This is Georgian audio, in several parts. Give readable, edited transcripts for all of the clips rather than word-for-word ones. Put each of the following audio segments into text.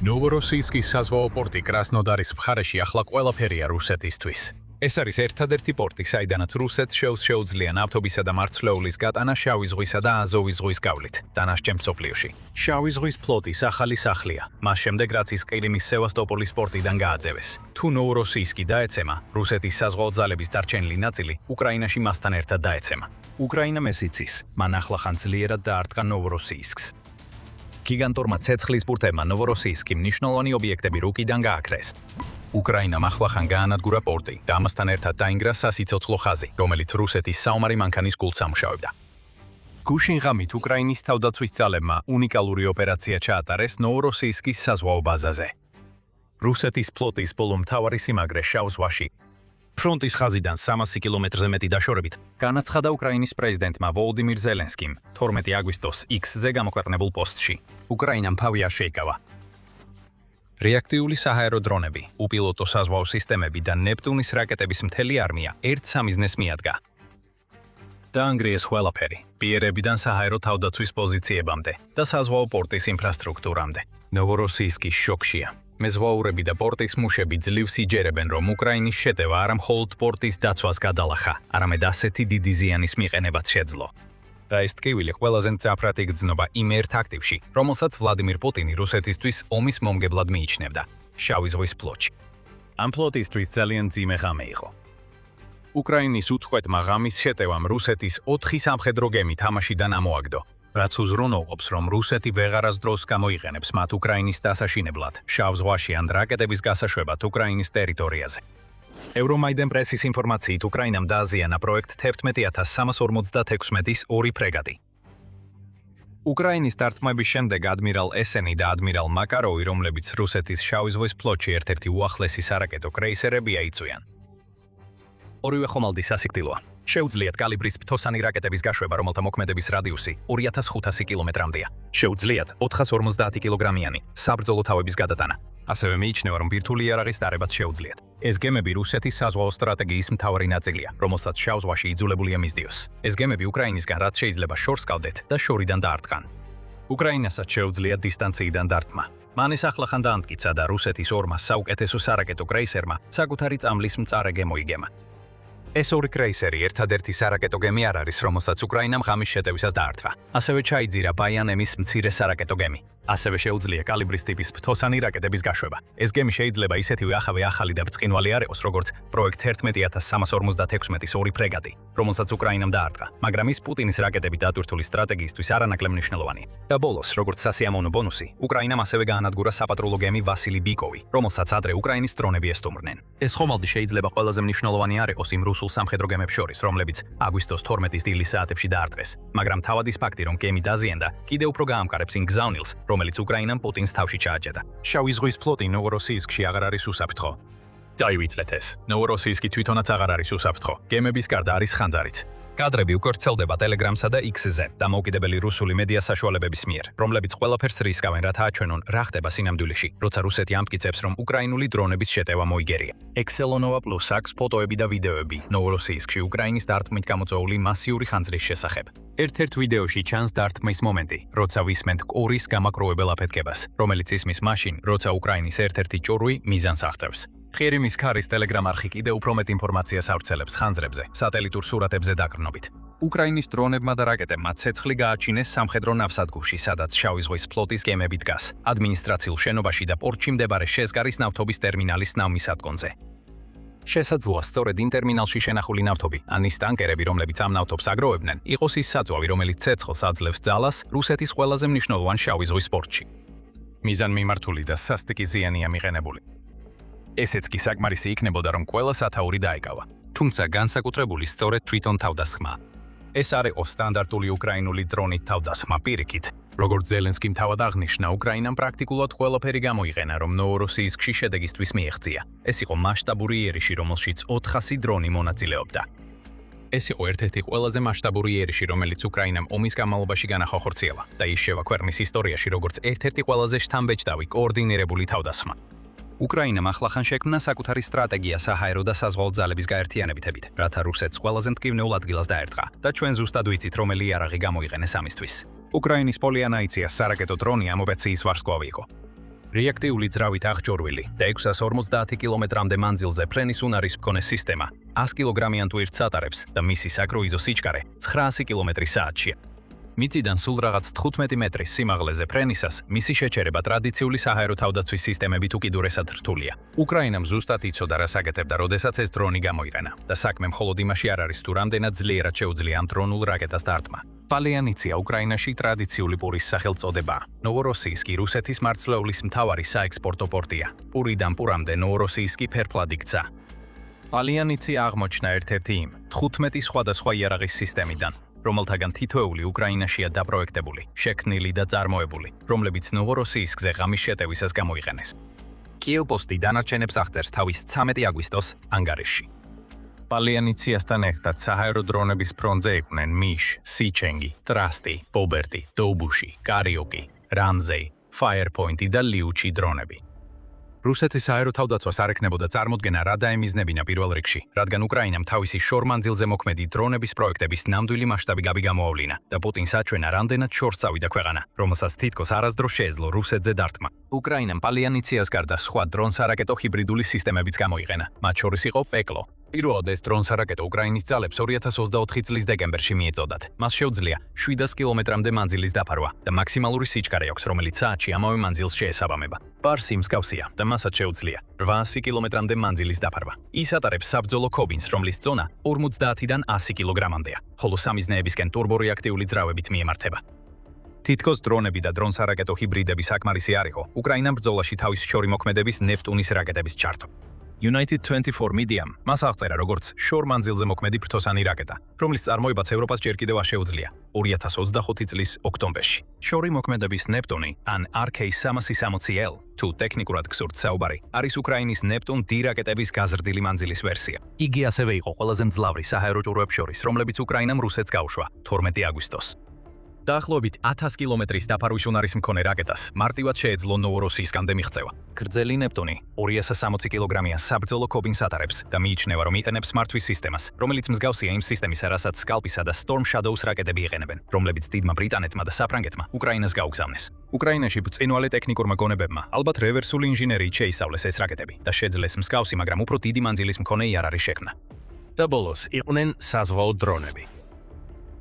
ნოვოროსიისკის საზღვაო პორტი კრასნოდარის მხარეში ახლა ყველაფერია რუსეთისთვის. ეს არის ერთადერთი პორტი, საიდანაც რუსეთს შეუძლია ნავთობისა და მარცვლეულის გატანა შავი ზღვისა და აზოვის ზღვის გავლით, დანარჩენ მსოფლიოში. შავი ზღვის ფლოტის ახალი სახლია, მას შემდეგ რაც ის ყირიმის სევასტოპოლის პორტიდან გააძევეს. თუ ნოვოროსიისკი დაეცემა, რუსეთის საზღვაო ძალების დარჩენილი ნაწილი უკრაინაში მასთან ერთად დაეცემა. უკრაინამ ეს იცის, მან ახლახან ძლიერად დაარტყა ნოვოროსიისკს. გიგანტურმა ცეცხლის ბურთებმა ნოვოროსიისკი მნიშვნელოვანი ობიექტები რუკიდან გააქრეს. უკრაინამ ახლახან გაანადგურა პორტი და ამასთან ერთად დაინგრა სასიცოცხლო ხაზი, რომელიც რუსეთის საომარი მანქანის გულს ამუშავებდა. გუშინ ღამით უკრაინის თავდაცვის ძალებმა უნიკალური ოპერაცია ჩაატარეს ნოვოროსიისკის საზღვაო ბაზაზე. რუსეთის ფლოტის ბოლო მთავარი სიმაგრე შავ ზღვაში. ფრონტის ხაზიდან 300 კილომეტრზე მეტი დაშორებით განაცხადა უკრაინის პრეზიდენტმა ვოლოდიმირ ზელენსკიმ 12 აგვისტოს X-ზე გამოქვეყნებულ პოსტში. უკრაინამ თავი არ შეიკავა. რეაქტიული საჰაერო დრონები, უპილოტო საზღვაო სისტემები და ნეპტუნის რაკეტების მთელი არმია ერთ სამიზნეს მიადგა. დაანგრიეს ყველაფერი, პიერებიდან საჰაერო თავდაცვის პოზიციებამდე და საზღვაო პორტის ინფრასტრუქტურამდე. ნოვოროსიისკი შოკშია. მეზღვაურები და პორტის მუშები ძლივს იჯერებენ, რომ უკრაინის შეტევა არა მხოლოდ პორტის დაცვას გადალახა, არამედ ასეთი დიდი ზიანის მიყენებაც შეძლო. და ეს ტკივილი ყველაზე მძაფრად იგრძნობა იმ ერთ აქტივში, რომელსაც ვლადიმირ პუტინი რუსეთისთვის ომის მომგებლად მიიჩნევდა, შავი ზღვის ფლოტში. ამ ფლოტისთვის ძალიან მძიმე ღამე იყო. უკრაინის უწყვეტმა ღამის შეტევამ რუსეთის 4 სამხედრო გემი თამაშიდან ამოაგდო, რაც უზრუნველყოფს, რომ რუსეთი ვეღარასდროს გამოიყენებს მათ უკრაინის დასაშინებლად, შავ ზღვაში ან რაკეტების გასაშვებად უკრაინის ტერიტორიაზე. ევრომაიდან პრესის ინფორმაციით უკრაინამ დააზიანა პროექტ 11356-ის 2 ფრეგატი. უკრაინის დარტყმების შემდეგ ადმირალ ესენი და ადმირალ მაკაროვი, რომლებიც რუსეთის შავი ზღვის ფლოტში ერთ-ერთი უახლესი სარაკეტო კრეისერებია, იწვიან. ორივე ხომალდი სასიკვდილოა. შეუძლიათ კალიბრის ფთოსანი რაკეტების გაშვება, რომელთა მოქმედების რადიუსი 2500 კილომეტრამდეა. შეუძლიათ 450 კილოგრამიანი საბრძოლო თავების გადატანა. ასევე მიიჩნევა, რომ ბირთვული იარაღის დარებაც შეუძლიათ. ეს გემები რუსეთის საზღვაო სტრატეგიის მთავარი ნაწილია, რომელსაც შავ ზღვაში იძულებულია მისდიოს. ეს გემები უკრაინისგან რაც შეიძლება შორს გავდეთ და შორიდან დაარტყან. უკრაინასაც შეუძლია დისტანციიდან დარტყმა. მან ეს ახლახან დაამტკიცა და რუსეთის ორმა საუკეთესო სარაკეტო კრეისერმა საკუთარი წამლის მწარე გემო იგემა. ეს 2 კრეისერი ერთადერთი სარაკეტო გემი არ არის, რომელსაც უკრაინამ ღამის შეტევისას დაარტყა. ასევე ჩაიძირა ბაიანემის მცირე სარაკეტო გემი. ასევე შეუძლია კალიბრის ტიპის ფთოსანი რაკეტების გაშვება. ეს გემი შეიძლება ისეთივე ახავე ახალი და ბრწყინვალე არ იყოს, როგორც პროექტ 11356-ის 2 ფრეგატი, რომელსაც უკრაინამ დაარტყა, მაგრამ ის პუტინის რაკეტებით დატვირთული სტრატეგიისთვის არანაკლებ მნიშვნელოვანია. და ბოლოს, როგორც სასიამოვნო ბონუსი, უკრაინამ ასევე გაანადგურა საპატრულო გემი ვასილი ბიკოვი, რომელსაც ადრე უკრაინის დრონები ესტუმრნენ. ეს ხომალდი შეიძლება ყველაზე მნიშვნელოვანი არ იყოს იმ რუსულ სამხედრო გემებს შორის, რომლებიც აგვისტოს 12-ის დილის საათებში დაარტყეს, მაგრამ თავად ის ფაქტი, რომ გემი დაზიანდა, კიდევ უფრო გაამყარებს იმ გზავნილს, რომელიც უკრაინამ პუტინს თავში ჩააჭედა. შავი ზღვის ფლოტი ნოვოროსიისკში აღარ არის უსაფრთხო. დაივიწყეთ ეს. ნოვოროსიისკი თვითონაც აღარ არის უსაფრთხო. გემების გარდა არის ხანძარიც. კადრები უკვე ვრცელდება Telegram-სა და X-ზე, დამოუკიდებელი რუსული მედია საშუალებების მიერ, რომლებიც ყველაფერს რისკავენ, რათა აჩვენონ რა ხდება სინამდვილეში, როცა რუსეთი ამტკიცებს, რომ უკრაინული დრონების შეტევა მოიგერია. Excelonova Plus აქვს ფოტოები და ვიდეოები ნოვოროსიისკში უკრაინის დარტყმით გამოწვეული მასიური ხანძრის შესახებ. ერთ-ერთ ვიდეოში ჩანს დარტყმის მომენტი, როცა ვისმენთ კორის გამაკროვებელ აფეთქებას, რომელიც ისმის მაშინ, როცა უკრაინის ერთ-ერთი ჭურვი მიზანს აღწევს. ყირიმის ქარის Telegram არხი კიდევ უფრო მეტ ინფორმაციას ავრცელებს ხანძრებზე, სატელიტურ სურათებზე დაკრნობით. უკრაინის დრონებმა და რაკეტებმა ცეცხლი გააჩინეს სამხედრო ნავსადგურში, სადაც შავი ზღვის ფლოტის გემები დგას, ადმინისტრაციულ შენობაში და პორტში მდებარე შეზღარის ნავთობის ტერმინალის ნავმისადგომზე. შესაძლოა სწორედ იმ ტერმინალში შენახული ნავთობი, ან ის ტანკერები, რომლებიც ამ ნავთობს აგროვებდნენ, იყოს ის საწვავი, რომელიც ცეცხლს აძლევს ძალას რუსეთის ყველაზე მნიშვნელოვან შავი ზღვის პორტში. მიზანმიმართული და სასტიკი ზიანია მიყენებული. ესეც კი საკმარისი იქნებოდა, რომ ყველა სათაური დაეკავა. თუმცა განსაკუთრებული სწორედ თვითონ თავდასხმა. ეს არ იყო სტანდარტული უკრაინული დრონით თავდასხმა პირიქით. როგორც ზელენსკიმ თავად აღნიშნა, უკრაინამ პრაქტიკულად ყველაფერი გამოიყენა, რომ ნოვოროსიისკში შედეგისთვის მიეღწია. ეს იყო მასშტაბური იერიში, რომელშიც 400 დრონი მონაწილეობდა. ეს იყო ერთ-ერთი ყველაზე მასშტაბური იერიში, რომელიც უკრაინამ ომის განმავლობაში განახორციელა და ისევა ქვეყნის ისტორიაში, როგორც ერთ-ერთი ყველაზე შთამბეჭდავი კოორდინირებული თავდასხმა. უკრაინამ ახლახან შექმნა საკუთარი სტრატეგია საჰაერო და საზღვაო ძალების გაერთიანებით, რათა რუსეთს ყველაზე მტკივნეულ ადგილას დაერტყა და ჩვენ ზუსტად ვიცით, რომელი იარაღი გამოიყენეს ამისთვის. უკრაინის პოლიანაიციას სარაკეტო დრონი ამ ოპერაციის ვარსკვლავი იყო. რეაქტიული ძრავით აღჭურვილი და 650 კილომეტრამდე მანძილზე ფრენის უნარის მქონე სისტემა 100 კილოგრამიან ტვირთს ატარებს და მისი საკრუიზო სიჩქარე 900 კმ/სთ-ია. მიწიდან სულ რაღაც 15 მეტრის სიმაღლეზე ფრენისას მისი შეჩერება ტრადიციული საჰაერო თავდაცვის სისტემებით უკიდურესად რთულია. უკრაინამ ზუსტად იცოდა რა საკეთებდა, როდესაც ეს დრონი გამოიყენა და საქმე მხოლოდ იმაში არ არის თუ რამდენად ძლიერად შეუძლია ამ დრონულ რაკეტას დარტყმა. პალეანიცია უკრაინაში ტრადიციული პურის სახელწოდებაა. ნოვოროსიისკი რუსეთის მარცვლეულის მთავარი საექსპორტო პორტია. პურიდან პურამდე ნოვოროსიისკი ფერფლად იქცა. პალეანიცია აღმოჩნდა ერთ-ერთი იმ 15 სხვადასხვა იარაღის სისტემიდან, რომელთაგან თითოეული უკრაინაშია დაპროექტებული, შექმნილი და წარმოებული, რომლებიც ნოვოროსიისკზე ღამის შეტევისას გამოიყენეს. კიევ-პოსტი დანარჩენებს აღწერს თავის 13 აგვისტოს ანგარიშში. პალეანიციასთან ერთად საჰაერო დრონების ფრონტზე იყვნენ მიშ, სიჩენგი, ტრასტი, ბობერტი, დოუბუში, კარიოკი, რამზეი, ფაიერპოინტი და ლიუჩი დრონები. რუსეთის საჰაერო თავდაცვას არ ექნებოდა წარმოდგენა რა დაემიზნებინა პირველ რიგში, რადგან უკრაინამ თავისი შორმანძილზე მოქმედი დრონების პროექტების ნამდვილი მასშტაბი გამოავლინა და პუტინს აჩვენა რამდენად შორს წავიდა ქვეყანა, რომელსაც თითქოს არასდროს შეეძლო რუსეთზე დარტყმა. უკრაინამ პალეანიციას გარდა სხვა დრონ-სარაკეტო ჰიბრიდული სისტემებიც გამოიყენა, მათ შორის იყო პეკლო. პირველად ეს დრონ-სარაკეტო უკრაინის ძალებს 2024 წლის დეკემბერში მიეწოდათ. მას შეუძლია 700 კილომეტრამდე მანძილის დაფარვა და მაქსიმალური სიჩქარე აქვს, რომელიც საათში ამავე მანძილს შეესაბამება. პარსი მსგავსია და მასაც შეუძლია 800 კილომეტრამდე მანძილის დაფარვა. ის ატარებს საბრძოლო ქობინს, რომლის წონა 50-დან 100 კილოგრამამდეა, ხოლო სამიზნეებისკენ ტურბორეაქტიული ძრავებით მიემართება. თითქოს დრონები და დრონ-სარაკეტო ჰიბრიდები საკმარისი არ იყო უკრაინამ ბრძოლაში თავის შორი მოქმედების ნეპტუნის რაკეტების ჩართო. United 24 Medium მას აღწერა როგორც შორმანძილზე მოქმედი ფრთოსანი რაკეტა, რომლის წარმოებაც ევროპას ჯერ კიდევ არ შეუძლია 2025 წლის ოქტომბერში. შორი მოქმედების ნეპტუნი ან RK-360L, თუ ტექნიკურად გსურთ საუბარი, არის უკრაინის ნეპტუნ D რაკეტების გაზრდილი მანძილის ვერსია. იგი ასევე იყო ყველაზე მძლავრი საჰაერო ჭურვებს შორის, რომლებიც უკრაინამ რუსეთს გაუშვა 12 აგვისტოს. დაახლოებით 1000 კილომეტრის დაფარვის უნარის მქონე რაკეტას მარტივად შეეძლო ნოვოროსიისკამდე მიღწევა. გრძელი ნეპტუნი 260 კილოგრამიან საბრძოლო ქობინს ატარებს და მიიჩნევა, რომ იყენებს მართვის სისტემას, რომელიც მსგავსია იმ სისტემისა, რასაც სკალპისა და Storm Shadows რაკეტები იყენებენ, რომლებიც დიდმა ბრიტანეთმა და საფრანგეთმა უკრაინას გაუგზავნეს. უკრაინაში ბრწყინვალე ტექნიკურმა გონებებმა ალბათ რევერსული ინჟინერიით შეისწავლეს ეს რაკეტები და შეძლეს მსგავსი, მაგრამ უფრო დიდი მანძილის მქონე იარაღის შექმნა. და ბოლოს იყვნენ საზღვაო დრონები.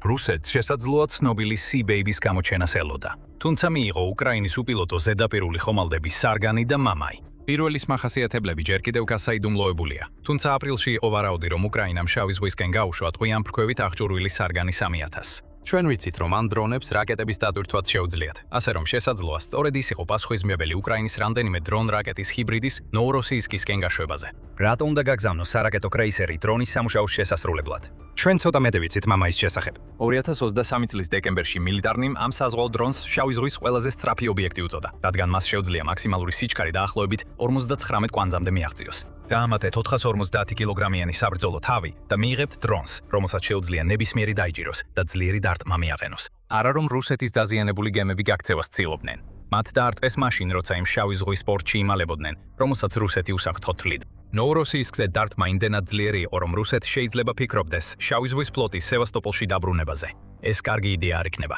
რუსეთს შესაძლოა ცნობილი Sea-Baby-ს გამოჩენას ელოდა, თუმცა მიიღო უკრაინის უპილოტო ზედაპირული ხომალდების სარგანი და მამაი. პირველის მახასიათებლები ჯერ კიდევ გასაიდუმლოებულია, თუმცა აპრილში იყო ვარაუდი, რომ უკრაინამ შავი ზღვისკენ გაუშვა ტყვიან ფრქვევით აღჭურვილი სარგანი 3000. ჩვენ ვიცით, რომ ამ დრონებს რაკეტების დატვირთვაც შეუძლიათ, ასე რომ შესაძლოა სწორედ ის იყო პასუხისმგებელი უკრაინის რამდენიმე დრონ-რაკეტის ჰიბრიდის ნოვოროსიისკისკენ გაშვებაზე. რატო უნდა გაგზავნოს სარაკეტო კრეისერი დრონის სამუშაოს შესასრულებლად? ჩვენ ცოტა მეტი ვიცით მამაის შესახებ. 2023 წლის დეკემბერში მილიტარნიმ ამ საზღვაო დრონს შავი ზღვის ყველაზე სწრაფი ობიექტი უწოდა, რადგან მას შეუძლია მაქსიმალური სიჩქარე დაახლოებით 59 კვანძამდე მიაღწიოს. დაამატეთ 450 კილოგრამიანი საბრძოლო თავი და მიიღებთ დრონს, რომელსაც შეუძლია ნებისმიერი დაიჭიროს და ძლიერი დარტყმა მიაყენოს. არა რომ რუსეთის დაზიანებული გემები გაქცევას ცდილობდნენ. მათ დაარტყეს მაშინ, როცა იმ შავი ზღვის პორტში იმალებოდნენ, რომელსაც რუსეთი უსაფრთხოდ თვლიდა. ნოვოროსიისკზე დარტყმა იმდენად ძლიერი იყო, რომ რუსეთი შეიძლება ფიქრობდეს შავი ზღვის ფლოტის სევასტოპოლში დაბრუნებაზე. ეს კარგი იდეა არ იქნება.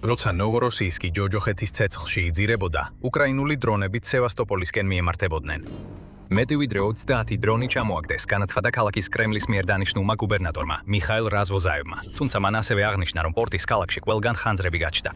როცა ნოვოროსიისკი ჯოჯოხეთის ცეცხლში იძირებოდა, უკრაინული დრონებით სევასტოპოლისკენ მიემართებოდნენ. მეტი ვიდრე 30 დრონი ჩამოაგდეს განაცხადა ქალაქის კრემლის მიერ დანიშნულმა გუბერნატორმა მიხაილ რაზვოზაევმა, თუმცა მან ასევე აღნიშნა, რომ პორტის ქალაქში ყველგან ხანძრები გაჩნდა.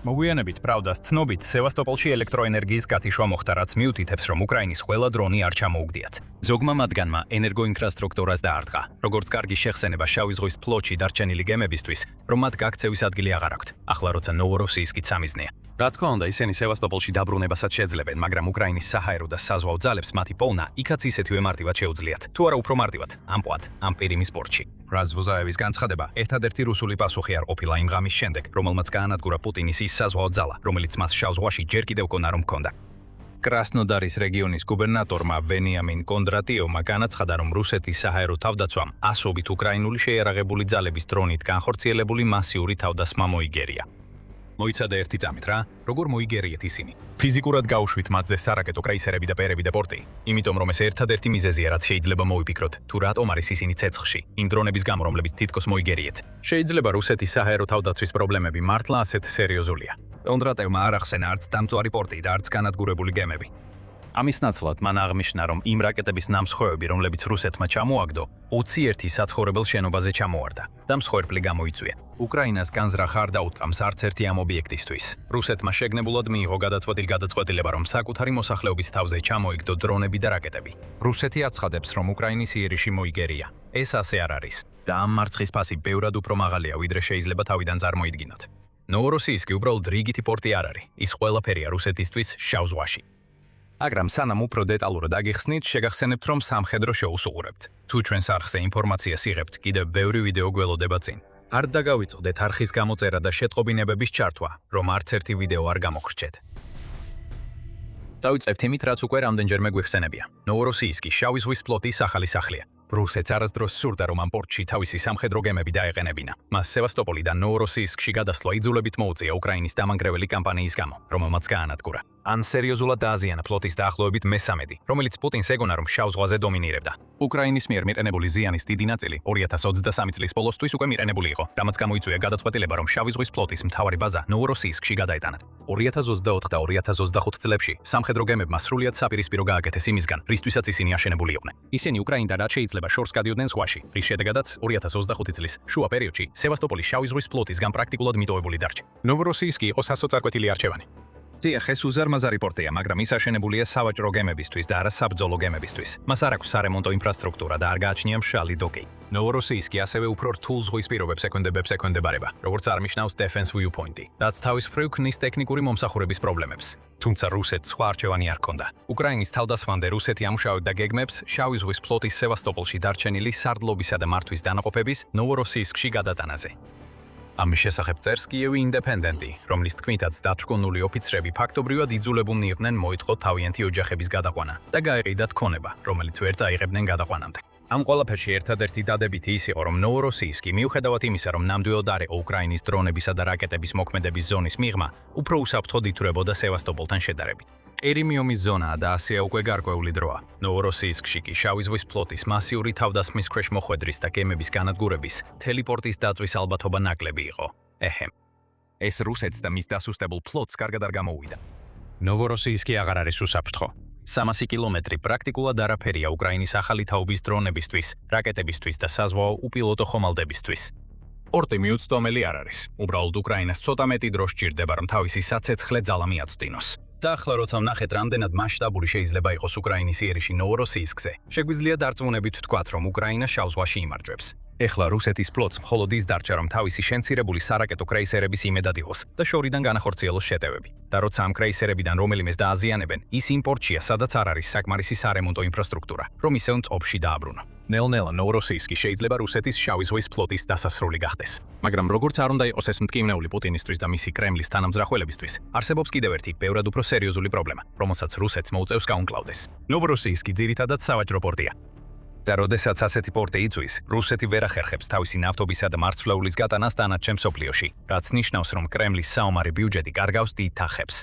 მოგვიანებით პრავდას ცნობით, სევასტოპოლში ელექტროენერგიის გათიშვა მოხდა, რაც მიუთითებს, რომ უკრაინის ყველა დრონი არ ჩამოუგდიათ. ზოგმა მათგანმა ენერგოინფრასტრუქტურას დაარტყა, როგორც კარგი შეხსენება შავი ზღვის ფლოტში დარჩენილი გემებისთვის, რომ მათ გაქცევის ადგილი აღარ აქვთ, ახლა როცა ნოვოროსიისკი სამიზნეა. რა თქმა უნდა, ისინი სევასტოპოლში დაბრუნებასაც შეძლებენ, მაგრამ უკრაინის საჰაერო და საზღვაო ძალებს მათი პოვნა იქაც ისეთივე მარტივად შეუძლიათ, თუ არა უფრო მარტივად, ამპლუად, ამ პირიმის პორტში. რაზვოზაევის განცხადება ერთადერთი რუსული პასუხი არ ყოფილა იმ ღამის შემდეგ, რომელმაც გაანადგურა პუტინის ის საზღვაო ძალა, რომელიც მას შავ ზღვაში ჯერ კიდევ კონა რომ ჰქონდა. კრასნოდარის რეგიონის გუბერნატორმა ვენიამინ კონდრატიოვმა განაცხადა, რომ რუსეთის საჰაერო თავდაცვამ ასობით უკრაინული შეიარაღებული ძალების დრონით განხორციელებული მასიური თავდასხმა მოიგერია. მოიცადა ერთი წამით რა, როგორ მოიგერიეთ ისინი. ფიზიკურად გაუშვით მათზე სარაკეტო კრეისერები და პერები და პორტი, იმიტომ რომ ეს ერთადერთი მიზეზია, რაც შეიძლება მოვიფიქროთ, თუ რატომ არის ისინი ცეცხლში, იმ დრონების გამო, რომლებიც თითქოს მოიგერიეთ. შეიძლება რუსეთის საჰაერო თავდაცვის პრობლემები მართლა ასეთ სერიოზულია. კონტრატევმა არ ახსენა არც დამწვარი პორტი და არც განადგურებული გემები. ამის ნაცვლად მან აღნიშნა, რომ იმ რაკეტების ნამსხვრევები, რომლებიც რუსეთმა ჩამოაგდო, 21 საცხოვრებელ შენობაზე ჩამოარდა და მსხვერპლი გამოიწვია. უკრაინას განზრახ არ დაუტყამს არც ერთი ამ ობიექტისთვის. რუსეთმა შეგნებულად მიიღო გადაწყვეტილება, რომ საკუთარი მოსახლეობის თავზე ჩამოიგდო დრონები და რაკეტები. რუსეთი აცხადებს, რომ უკრაინის იერიში მოიგერია. ეს ასე არ არის და ამ მარცხის ფასი ბევრად უფრო მაღალია, ვიდრე შეიძლება თავიდან წარმოიდგინოთ. ნოვოროსიისკი უბრალოდ რიგითი პორტი არ არის, ის ყველაფერია რუსეთისთვის შავ ზღვაში. მაგრამ სანამ უფრო დეტალურად აგიხსნით, შეგახსენებთ, რომ სამხედრო შოუს უყურებთ. თუ ჩვენს არხზე ინფორმაციას იღებთ, კიდევ ბევრი ვიდეო გველოდება წინ. არ დაგავიწყდეთ არხის გამოწერა და შეტყობინებების ჩართვა, რომ არც ერთი ვიდეო არ გამოგრჩეთ. დავიწყებთ იმით, რაც უკვე რამდენჯერმე გვიხსენებია. ნოვოროსიისკი შავი ზღვის ფლოტის ახალი სახლია. რუსეთს არასდროს სურდა, რომ ამ პორტში თავისი სამხედრო გემები დაეყენებინა. მას სევასტოპოლიდან ნოვოროსიისკში გადასვლა იძულებით მოუწია უკრაინის დამანგრეველი კამპანიის გამო, რომელმაც გაანადგურა. ან სერიოზულად დააზიანა ფლოტის დაახლოებით მე-13, რომელიც პუტინს ეგონა, რომ შავ ზღვაზე დომინირებდა. უკრაინის მიერ მიყენებული ზიანის დიდი ნაწილი 2023 წლის ბოლოსთვის უკვე მიყენებული იყო, რამაც გამოიწვია გადაწყვეტილება, რომ შავი ზღვის ფლოტის მთავარი ბაზა ნოვოროსიისკში გადაეტანათ. 2024 და 2025 წლებში სამხედრო გემებმა სრულიად საპირისპირო გააკეთეს იმისგან, რისთვისაც ისინი აშენებული იყვნენ. ისინი უკრაინიდან რაც შეიძლება შორს გადიოდნენ ზღვაში, რის შედეგადაც 2025 წლის შუა პერიოდში სევასტოპოლის შავი ზღვის ფლოტისგან პრაქტიკულად მიტოვებული დარჩა. ნოვოროსიისკი იყო სასოწარკვეთილი არჩევანი. დიახ, ეს უზარმაზარი პორტია, მაგრამ ის აშენებულია სავაჭრო გემებისთვის და არა საბრძოლო გემებისთვის. მას არ აქვს სარემონტო ინფრასტრუქტურა და არ გააჩნია მშრალი დოკი. ნოვოროსიისკი ასევე უფრო რთულ ზღვის პირობებს ექვემდებარება, როგორც აღნიშნავს Defense Viewpoint-ი, რაც თავის მხრივ ქმნის ტექნიკური მომსახურების პრობლემებს. თუმცა რუსეთს სხვა არჩევანი არ ჰქონდა. უკრაინის თავდასხმამდე რუსეთი ამუშავებდა გეგმებს შავი ზღვის ფლოტის სევასტოპოლში დარჩენილი სარდლობისა და მართვის დანაყოფების ნოვოროსიისკში გადატანაზე. ამის შესახებ წერს კიევი ინდეპენდენტი, რომლის თქმითაც დათრგუნული ოფიცრები ფაქტობრივად იძულებულნი იყვნენ მოითხოვათ თავიანთი ოჯახების გადაყვანა და გაეყიდათ ქონება, რომელიც ვერ წაიღებდნენ გადაყვანამდე. ამ ყველაფერში ერთადერთი დადებითი ის იყო, რომ ნოვოროსიისკი მიუხედავად იმისა, რომ ნამდვილად არ იყო უკრაინის დრონებისა და რაკეტების მოქმედების ზონის მიღმა, უფრო უსაფრთხოდ ითვლება სევასტოპოლთან შედარებით. ერიმიომის ზონაა და ასეა უკვე გარკვეული დროა. ნოვოროსიისკში კი შავი ზღვის ფლოტის მასიური თავდასხმის ქვეშ მოხვედრის და გემების განადგურების ტელეპორტის დაწვის ალბათობა ნაკლები იყო. ეჰემ. ეს რუსეთს და მის დასუსტებულ ფლოტს კარგად არ გამოუვიდა. ნოვოროსიისკი აღარ არის უსაფრთხო. 300 კილომეტრი პრაქტიკულად არაფერია უკრაინის ახალი თაობის დრონებისთვის, რაკეტებისთვის და საზღვაო უპილოტო ხომალდებისთვის. პორტი მიუწვდომელი არ არის. უბრალოდ უკრაინას ცოტა მეტი დრო სჭირდება, რომ თავისი საცეცხლე ძალა მიაწვდინოს. და ახლა როცა ვნახეთ, რამდენად მასშტაბური შეიძლება იყოს უკრაინის იერიში ნოვოროსიისკზე, შეგვიძლია დარწმუნებით ვთქვათ, რომ უკრაინა შავ ზღვაში იმარჯვებს. ეხლა რუსეთის ფლოტს მხოლოდ ის დარჩა, რომ თავისი შენცირებული სარაკეტო კრეისერების იმედად იყოს და შორიდან განახორციელოს შეტევები. და როცა ამ კრეისერებიდან რომელიმეს დააზიანებენ, ის იმ პორტშია, სადაც არ არის საკმარისი სარემონტო ინფრასტრუქტურა, რომ ისევ მწყობში დააბრუნო. ნელ-ნელა ნოვოროსიისკი შეიძლება რუსეთის შავი ზღვის ფლოტის დასასრული გახდეს. მაგრამ როგორც არ უნდა იყოს ეს მტკივნეული პუტინისთვის და მისი კრემლის თანამძრახველებისთვის, არსებობს კიდევ ერთი ბევრად უფრო სერიოზული პრობლემა, რომელსაც რუსეთს მოუწევს გაუმკლავდეს. ნოვოროსიისკი ძირითადად სავაჭრო პორტია. და როდესაც ასეთი პორტი იწვის, რუსეთი ვერ ახერხებს თავისი ნავთობისა და მარცვლეულის გატანას დანარჩენ მსოფლიოში, რაც ნიშნავს, რომ კრემლის საომარი ბიუჯეტი კარგავს დიდ თახებს.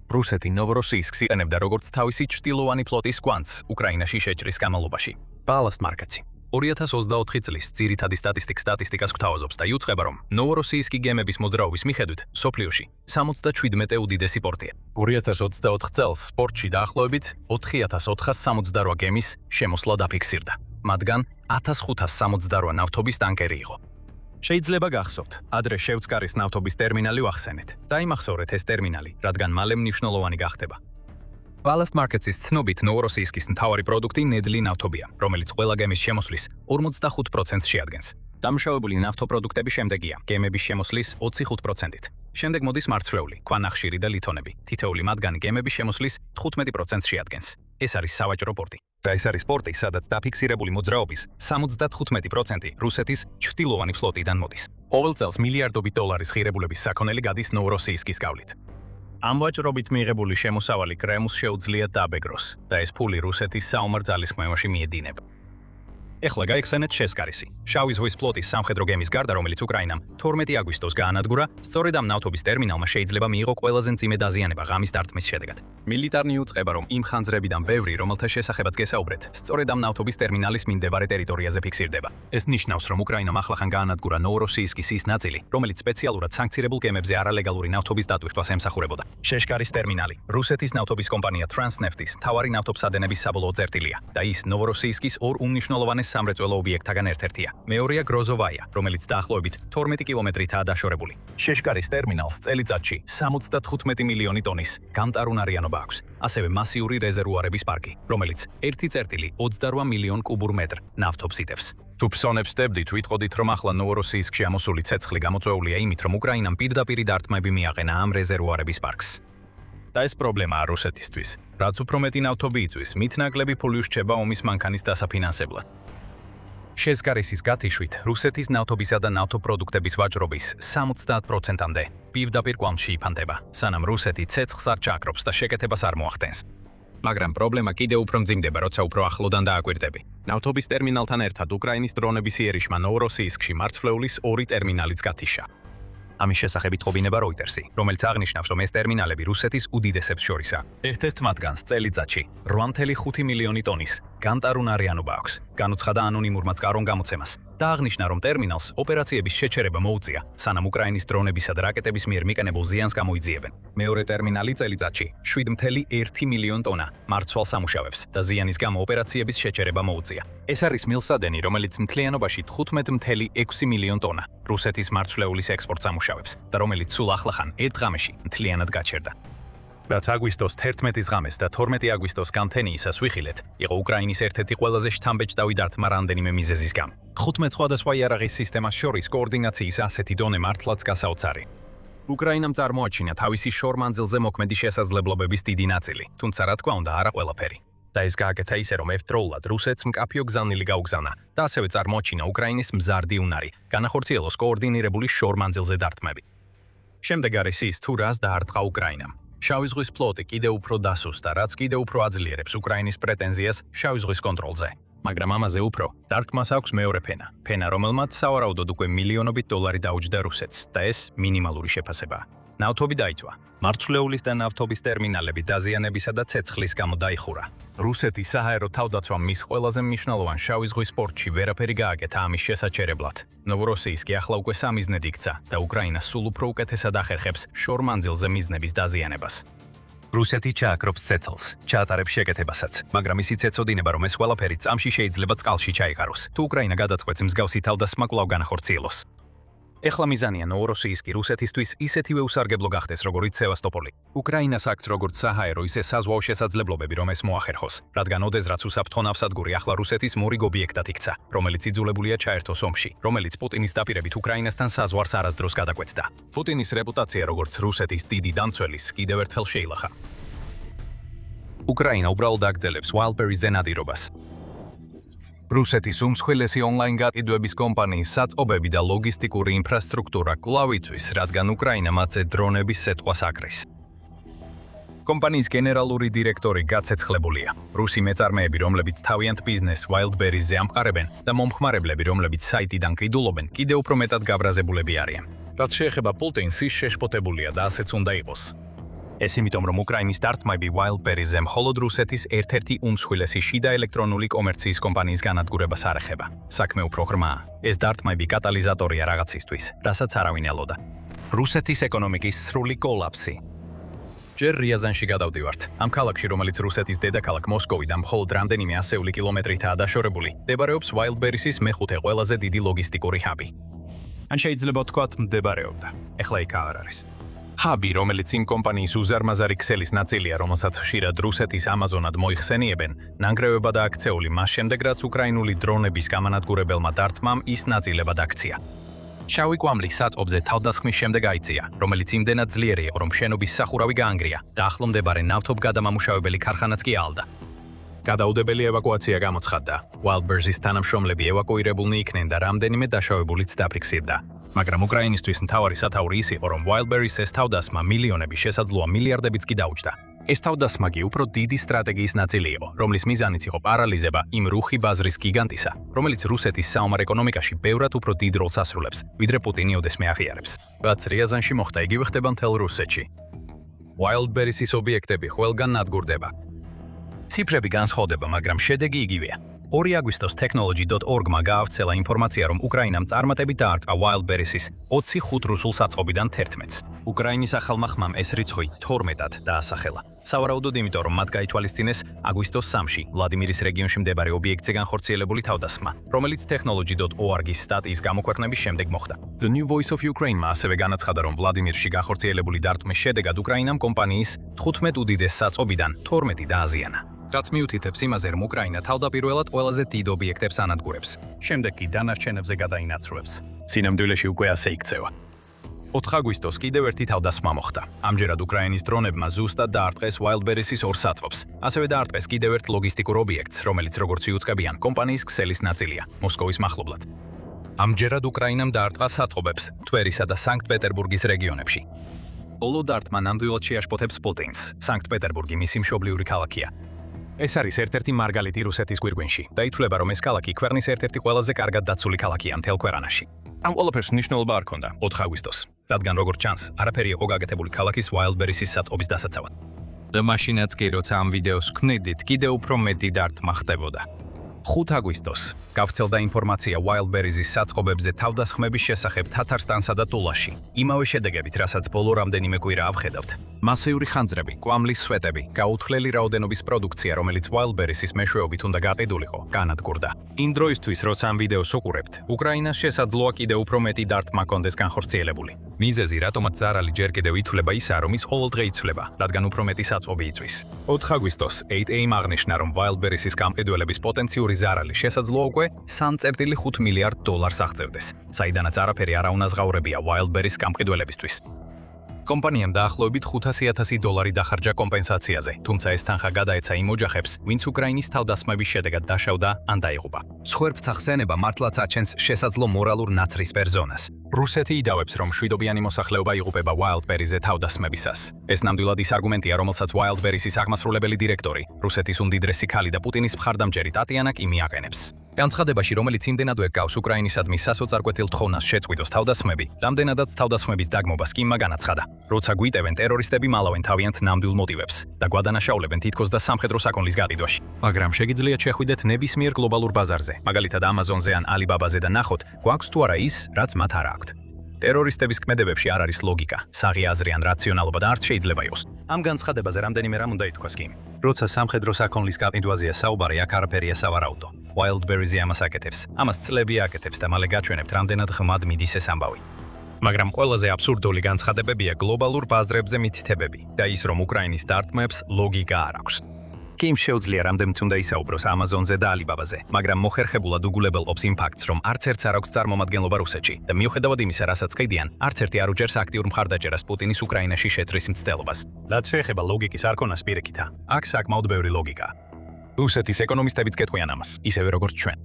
რუსეთი ნოვოროსიისკს იყენებდა როგორც თავისი ჭრილოვანი ფლოტის კვანძს უკრაინაში შეჭრის განმავლობაში. Ballast markets. 2024 წლის ძირითადი სტატისტიკას გვთავაზობს და იუწყება, რომ ნოვოროსიისკი გემების მოძრაობის მიხედვით სოფლიოში 77 უდიდესი პორტია. 2024 წელს პორტში დაახლოებით 4468 გემის შემოსვლა დაფიქსირდა. მათგან 1568 ნავთობის ტანკერი იყო. შეიძლება გახსოვთ, ადრე შევწკარის ნავთობის ტერმინალი ვახსენეთ. დაიმახსოვრეთ ეს ტერმინალი, რადგან მალე მნიშვნელოვანი გახდება. Ballast markets-ის ცნობით ნოვოროსიისკის მთავარი პროდუქტი ნედლი ნავთობია, რომელიც ყველა გემის შემოსვლის 45%-ს შეადგენს. დამუშავებული ნავთობპროდუქტები შემდეგია: გემების შემოსვლის 25%-ით. შემდეგ მოდის მარცვლეული, ქვანახშირი და ლითონები. თითოეული მათგანი გემების შემოსვლის 15%-ს შეადგენს. ეს არის სავაჭრო პორტი. და ეს არის პორტი, სადაც დაფიქსირებული მოძრაობის 75% რუსეთის ჩრდილოვანი ფლოტიდან მოდის. ყოველ წელს მილიარდობით დოლარის ღირებულების საქონელი გადის ნოვოროსიისკის გავლით. ამ ვაჭრობით მიღებული შემოსავალი კრემლს შეუძლია დაბეგროს და ეს ფული რუსეთის საომარ ძალისხმევაში მიედინება. ეხლა გაიხსენეთ შესკარისი. შავი ზღვის ფლოტის სამხედრო გემის გარდა, რომელიც უკრაინამ 12 აგვისტოს გაანადგურა, სწორედ ამ ნავთობის ტერმინალმა შეიძლება მიიღო ყველაზე მძიმე დაზიანება ღამის დარტყმის შედეგად. მილიტარნი უწყება, რომ იმ ხანძრებიდან ბევრი, რომელთა შესახებაც გესაუბრეთ, სწორედ ამ ნავთობის ტერმინალის მიმდებარე ტერიტორიაზე ფიქსირდება. ეს ნიშნავს, რომ უკრაინამ ახლახან გაანადგურა ნოვოროსიისკის ის ნაწილი, რომელიც სპეციალურად სანქცირებულ გემებზე არალეგალური ნავთობის დატვირთვას ემსახურებოდა. შეშკარის ტერმინალი რუსეთის ნავთობის კომპანია Transneft's მთავარი ნავთობსადენების საბოლოო წერტილია და ის ნოვოროსიისკის ორ უმნიშვნელოვანეს სამრეწველო ობიექტთაგან ერთ-ერთია. მეორეა გროზოვაია, რომელიც დაახლოებით 12 კილომეტრითაა დაშორებული. შეშკარის ტერმინალს წელიწადში 75 მილიონი ტონის გამტარუნარიანობა აქვს, ასევე მასიური რეზერვუარების პარკი, რომელიც 1 წერტილი 28 მილიონ კუბურ მეტრ ნავთობს იტევს. თუ ფსონებს ვსდებდით, ვიტყოდით, რომ ახლა ნოვოროსიისკში ამოსული ცეცხლი გამოწვეულია იმით, რომ უკრაინამ პირდაპირი დარტყმები მიაყენა ამ რეზერვუარების პარკს. და ეს პრობლემაა რუსეთისთვის. რაც უფრო მეტი ნავთობი იწვის, მით ნაკლები ფული ურჩება ომის მანქანის დასაფინანსებლად. შესკარისის გათიშვით, რუსეთის ნავთობისა და ნავთობპროდუქტების ვაჭრობის 70%-მდე პირდაპირ კვამში იფანტება, სანამ რუსეთი ცეცხლს არ ჩააკრობს და შეკეთებას არ მოახდენს. მაგრამ პრობლემა კიდევ უფრო მძიმდება, როცა უფრო ახლოდან დააკვირდები. ნავთობის ტერმინალთან ერთად უკრაინის დრონების იერიშმა ნოვოროსიისკში მარცვლეულის ორი ტერმინალიც გათიშა. ამის შესახებ ითხოვინება Reuters-ი, რომელიც აღნიშნავს, რომ ეს ტერმინალები რუსეთის უდიდესებს შორისაა. ერთ-ერთ მათგანს წელიწადში 8.5 მილიონი ტონის გამტარუნარიანობა აქვს, განუცხადა ანონიმურმა წყარომ გამოცემას და აღნიშნა, რომ ტერმინალს ოპერაციების შეჩერება მოუწია, სანამ უკრაინის დრონებისა და რაკეტების მიერ მიყენებულ ზიანს გამოიძიებენ. მეორე ტერმინალი წელიწადში 7.1 მილიონ ტონა მარცვალს ამუშავებს და ზიანის გამო ოპერაციების შეჩერება მოუწია. ეს არის მილსადენი, რომელიც მთლიანობაში 15.6 მილიონ ტონა რუსეთის მარცვლეულის ექსპორტს ამუშავებს და რომელიც სულ ახლახან ერთ ღამეში მთლიანად გაჩერდა. რაც აგვისტოს 11-ის ღამეს და 12 აგვისტოს გამთენიისას ვიხილეთ, იყო უკრაინის ერთ-ერთი ყველაზე შთამბეჭდავი დარტყმა რამდენიმე მიზეზის გამო. 15 სხვადასხვა იარაღის სისტემას შორის კოორდინაციის ასეთი დონე მართლაც გასაოცარი. უკრაინამ წარმოაჩინა თავისი შორ-მანძილზე მოქმედი შესაძლებლობების დიდი ნაწილი, თუმცა რა თქმა უნდა, არა ყველაფერი. და ეს გააკეთა ისე, რომ ერთდროულად რუსეთს მკაფიო გზავნილი გაუგზავნა და ასევე წარმოაჩინა უკრაინის მზარდი უნარი, განახორციელოს კოორდინირებული შორ-მანძილზე დარტყმები. შემდეგ არის ის, თუ რას დაარტყა უკრაინამ. შავი ზღვის ფლოტი კიდევ უფრო დასუსტდა, რაც კიდევ უფრო აძლიერებს უკრაინის პრეტენზიას შავი ზღვის კონტროლზე. მაგრამ ამაზე უფრო დარტყმას აქვს მეორე ფენა, ფენა, რომელმაც სავარაუდოდ უკვე მილიონობით დოლარი დაუჯდა რუსეთს და ეს მინიმალური შეფასებაა. ნავთობი დაიწვა. მარცვლეულის და ნავთობის ტერმინალები დაზიანებისა და ცეცხლის გამო დაიხურა. რუსეთის საჰაერო თავდაცვამ მის ყველაზე მნიშვნელოვან შავი ზღვის პორტში ვერაფერი გააკეთა ამის შესაჩერებლად. ნოვოროსიისკი ახლა უკვე სამიზნედ იქცა და უკრაინა სულ უფრო უკეთესად ახერხებს შორ-მანძილზე მიზნების დაზიანებას. რუსეთი ჩააკრობს ცეცხლს, ჩაატარებს შეკეთებასაც, მაგრამ ისიც ეწოდინება, რომ ეს ყველაფერი წამში შეიძლება წყალში ჩაიყაროს, თუ უკრაინა გადაწყვეტს მსგავსი თავდასხმა კვლავ განახორციელოს. ეხლა მიზანია ნოვოროსიისკი რუსეთისთვის ისეთივე უსარგებლო გახდეს, როგორიც სევასტოპოლი. უკრაინას აქვს როგორც საჰაერო, ისე საზღვაო შესაძლებლობები, რომ ეს მოახერხოს, რადგან ოდესღაც უსაფრთხო ნავსადგური ახლა რუსეთის მორიგ ობიექტად იქცა, რომელიც იძულებულია ჩაერთოს ომში, რომელიც პუტინის დაპირებით უკრაინასთან საზღვარს არასდროს გადაკვეთდა. პუტინის რეპუტაცია როგორც რუსეთის დიდი დამცველის კიდევ ერთხელ შეილახა. უკრაინა უბრალოდ აგრძელებს Wildberries-ზე ნადირობას. რუსეთის უმსხვილესი ონლაინ გაყიდვების კომპანიის საწყობები და ლოგისტიკური ინფრასტრუქტურა კვლავ იწვის, რადგან უკრაინა მათზე დრონების სეტყვას აკრის. კომპანიის გენერალური დირექტორი გაცეცხლებულია. რუსი მეწარმეები, რომლებიც თავიანთ ბიზნესს Wildberries-ზე ამყარებენ და მომხმარებლები, რომლებიც საიტიდან ყიდულობენ, კიდევ უფრო მეტად გაბრაზებულები არიან. რაც შეეხება პუტინს, ის შეშფოთებულია და ასეც უნდა იყოს. ეს იმიტომ, რომ უკრაინის დარტყმები Wildberries-ზე მხოლოდ რუსეთის ერთ-ერთი უმსხვილესი შიდა ელექტრონული კომერციის კომპანიის განადგურებას არ ეხება. საქმე უფრო ღრმაა. ეს დარტყმები კატალიზატორია რაღაცისთვის, რასაც არავინ ელოდა. რუსეთის ეკონომიკის სრული კოლაფსი. ჯერ რიაზანში გადავდივართ. ამ ქალაქში, რომელიც რუსეთის დედაქალაქ მოსკოვიდან მხოლოდ რამდენიმე ასეული კილომეტრითაა დაშორებული, მდებარეობს Wildberries-ის მეხუთე ყველაზე დიდი ლოგისტიკური ჰაბი. ან შეიძლება ვთქვათ, მდებარეობდა. ეხლა იქ არ არის. ჰაბი, რომელიც იმ კომპანიის უზარმაზარი ქსელის ნაწილია, რომელსაც ხშირად რუსეთის ამაზონად მოიხსენიებენ, ნანგრევება და აქცეული მას შემდეგ, რაც უკრაინული დრონების გამანადგურებელმა დარტყმამ ის ნაწილებად აქცია. შავი კვამლის საწყობზე თავდასხმის შემდეგ აიწია, რომელიც იმდენად ძლიერი იყო, რომ შენობის სახურავი გაანგრია და ახლომდებარე ნავთობგადამამუშავებელი ქარხანაც კი აალდა. გადაუდებელი ევაკუაცია გამოცხადდა. Wildberries-ის თანამშრომლები ევაკუირებულნი იქნენ და რამდენიმე დაშავებულიც დაფიქსირდა. მაგრამ უკრაინისთვის მთავარი სათაური ის იყო, რომ Wildberries-ეს თავდასხმა მილიონების, შესაძლოა მილიარდებიც კი დაუჯდა. ეს თავდასხმა კი უფრო დიდი სტრატეგიის ნაწილი იყო, რომლის მიზანიც იყო პარალიზება იმ რუხი ბაზრის გიგანტისა, რომელიც რუსეთის საომარ ეკონომიკაში ბევრად უფრო დიდ როლს ასრულებს, ვიდრე პუტინი ოდესმე აღიარებს. რაც რიაზანში მოხდა, იგივე ხდება მთელ რუსეთში. Wildberries-ის ობიექტები ყველგან ნადგურდება. ციფრები განსხვავდება, მაგრამ შედეგი იგივეა. 2 აგვისტოს technology.org-მა გაავრცელა ინფორმაცია, რომ უკრაინამ წარმატებით დაარტყა Wildberries-ის 25 რუსულ საწყობიდან 11-ს. უკრაინის ახალმა ხმამ ეს რიცხვი 12-ად დაასახელა. სავარაუდოდ იმიტომ, რომ მათ გაითვალისწინეს აგვისტოს 3-ში ვლადიმირის რეგიონში მდებარე ობიექტზე განხორციელებული თავდასხმა, რომელიც technology.org-ის სტატიის გამოქვეყნების შემდეგ მოხდა. The New Voice of Ukraine-მა ასევე განაცხადა, რომ ვლადიმირში განხორციელებული დარტყმის შედეგად უკრაინამ კომპანიის 15 უდიდეს საწყობიდან 12 დააზიანა. რაც მიუთითებს იმაზე, რომ უკრაინა თავდაპირველად ყველაზე დიდ ობიექტებს ანადგურებს, შემდეგ კი დანარჩენებზე გადაინაცვლებს. სინამდვილეში უკვე ასე იქცევა. 4 აგვისტოს კიდევ ერთი თავდასხმა მოხდა. ამჯერად უკრაინის დრონებმა ზუსტად დაარტყეს Wildberries-ის 2 საწყობს. ასევე დაარტყეს კიდევ ერთ ლოგისტიკურ ობიექტს, რომელიც როგორც იუწყებიან, კომპანიის ქსელის ნაწილია, მოსკოვის მახლობლად. ამჯერად უკრაინამ დაარტყა საწყობებს თვერისა და სანქტ-პეტერბურგის რეგიონებში. ბოლო დარტყმა ნამდვილად შეაშფოთებს პუტინს. სანქტ-პეტერბურგი მისი მშობლიური ქალაქია. ეს არის ერთ-ერთი მარგალიტი რუსეთის გვირგვინში და ითვლება, რომ ეს ქალაქი ქვეყნის ერთ-ერთი ყველაზე კარგად დაცული ქალაქია მთელ ქვეყანაში. ამ ყველაფერს მნიშვნელობა არ ჰქონდა 4 აგვისტოს, რადგან როგორც ჩანს, არაფერი იყო გაკეთებული ქალაქის Wildberries-ის საწყობის დასაცავად. და მაშინაც კი, როცა ამ ვიდეოს ვქმნიდით, კიდევ უფრო მეტი დარტყმა ხდებოდა. 5 აგვისტოს გავრცელდა ინფორმაცია Wildberries-ის საწყობებზე თავდასხმების შესახებ თათარსტანსა და ტულაში. იმავე შედეგებით, რასაც ბოლო რამდენიმე კვირა ავხედავთ. მასიური ხანძრები, კვამლის სვეტები, გაუთხლელი რაოდენობის პროდუქცია, რომელიც Wildberries-ის მეშვეობით უნდა გაყიდულიყო, განადგურდა. იმ დროისთვის, როცა ამ ვიდეოს უყურებთ, უკრაინას შესაძლოა კიდევ უფრო მეტი დარტყმა კონდეს განხორციელებული. მიზეზი, რატომაც ზარალი ჯერ კიდევ ითვლება ისაა, რომ ის ყოველდღე იცვლება, რადგან უფრო მეტი საწყობი იწვის. 4 აგვისტოს 8AM აღნიშნა, რომ Wildberries-ის გამყიდველების პოტენციური ზარალი შესაძლოა უკვე 3.5 მილიარდ დოლარს აღწევდეს, საიდანაც არაფერი არ აუნაზღაურებია Wildberries გამყიდველებისთვის. კომპანიამ დაახლოებით 500,000 დოლარი დახარჯა კომპენსაციაზე, თუმცა ეს თანხა გადაეცა იმ ოჯახებს, ვინც უკრაინის თავდასხმების შედეგად დაშავდა ან დაიღუპა. მსხვერპლთა ხსენება მართლაც აჩენს შესაძლო მორალურ ნაცრისფერ ზონას. რუსეთი იდავებს, რომ შვიდობიანი მოსახლეობა იღუპება Wildberries-ზე თავდასხმებისას. ეს ნამდვილად ის არგუმენტია, რომელსაც Wildberries-ის აღმასრულებელი დირექტორი, რუსეთის უმდიდრესი ქალი და პუტინის მხარდამჭერი ტატიანა კიმი აყენებს. განცხადებაში, რომელიც იმდენადვე გავს უკრაინისადმი სასოწარკვეთილ თხოვნას შეწყვიტოს თავდასხმები, რამდენადაც თავდასხმების დაგმობას კიმმა განაცხადა. როცა გვიტევენ, ტერორისტები მალავენ თავიანთ ნამდვილ მოტივებს და გვადანაშაულებენ თითქოს და სამხედრო საკონლის გაყიდვაში. მაგრამ შეგიძლიათ შეხვიდეთ ნებისმიერ გლობალურ ბაზარზე, მაგალითად Amazon-ზე ან Alibaba-ზე და ნახოთ, გვაქვს თუ არა ის, რაც მათ არ აქვთ. ტერორისტების ქმედებებში არ არის ლოგიკა, საღი აზრი ან რაციონალობა და არც შეიძლება იყოს. ამ განცხადებაზე რამდენიმე რამ უნდა ითქვას კი. როცა სამხედრო საკონლის გაყიდვაზეა საუბარი, აქ არაფერია სავარაუდო. Wildberries-ი ამას აკეთებს, ამას წლები აკეთებს და მალე გაჩვენებთ, რამდენად ღმად მიდის ეს ამბავი. მაგრამ ყველაზე აბსურდული განცხადებებია გლობალურ ბაზრებზე მითითებები და ის, რომ უკრაინის დარტყმებს ლოგიკა არ აქვს. კიმ შეუძლია რამდენიც უნდა ისაუბროს Amazon-ზე და Alibaba-ზე, მაგრამ მოხერხებულად უგულებელობს იმ ფაქტს, რომ არც ერთს არ აქვს წარმომადგენლობა რუსეთში და მიუხედავად იმისა, რასაც ყიდიან, არც ერთი არ უჯერს აქტიურ მხარდაჭერას პუტინის უკრაინაში შეცვლის მცდელობას. რაც შეეხება ლოგიკის არქონას პირიქითა, აქ საკმაოდ ბევრი ლოგიკაა. რუსეთის ეკონომისტებიც კეთხვიან ამას, ისევე როგორც ჩვენ.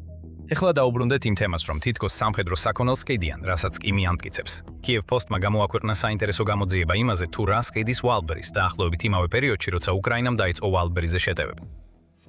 ეხლა დაუბრუნდეთ იმ თემას, რომ თითქოს სამხედრო საკონელს ყიდიან, რასაც კიმი ამტკიცებს. Kiev Post-მა გამოაქვეყნა საინტერესო გამოძიება იმაზე, თუ რას ყიდის Wildberries დაახლოებით იმავე პერიოდში, როცა უკრაინამ დაიწყო Wildberries-ზე შეტევები.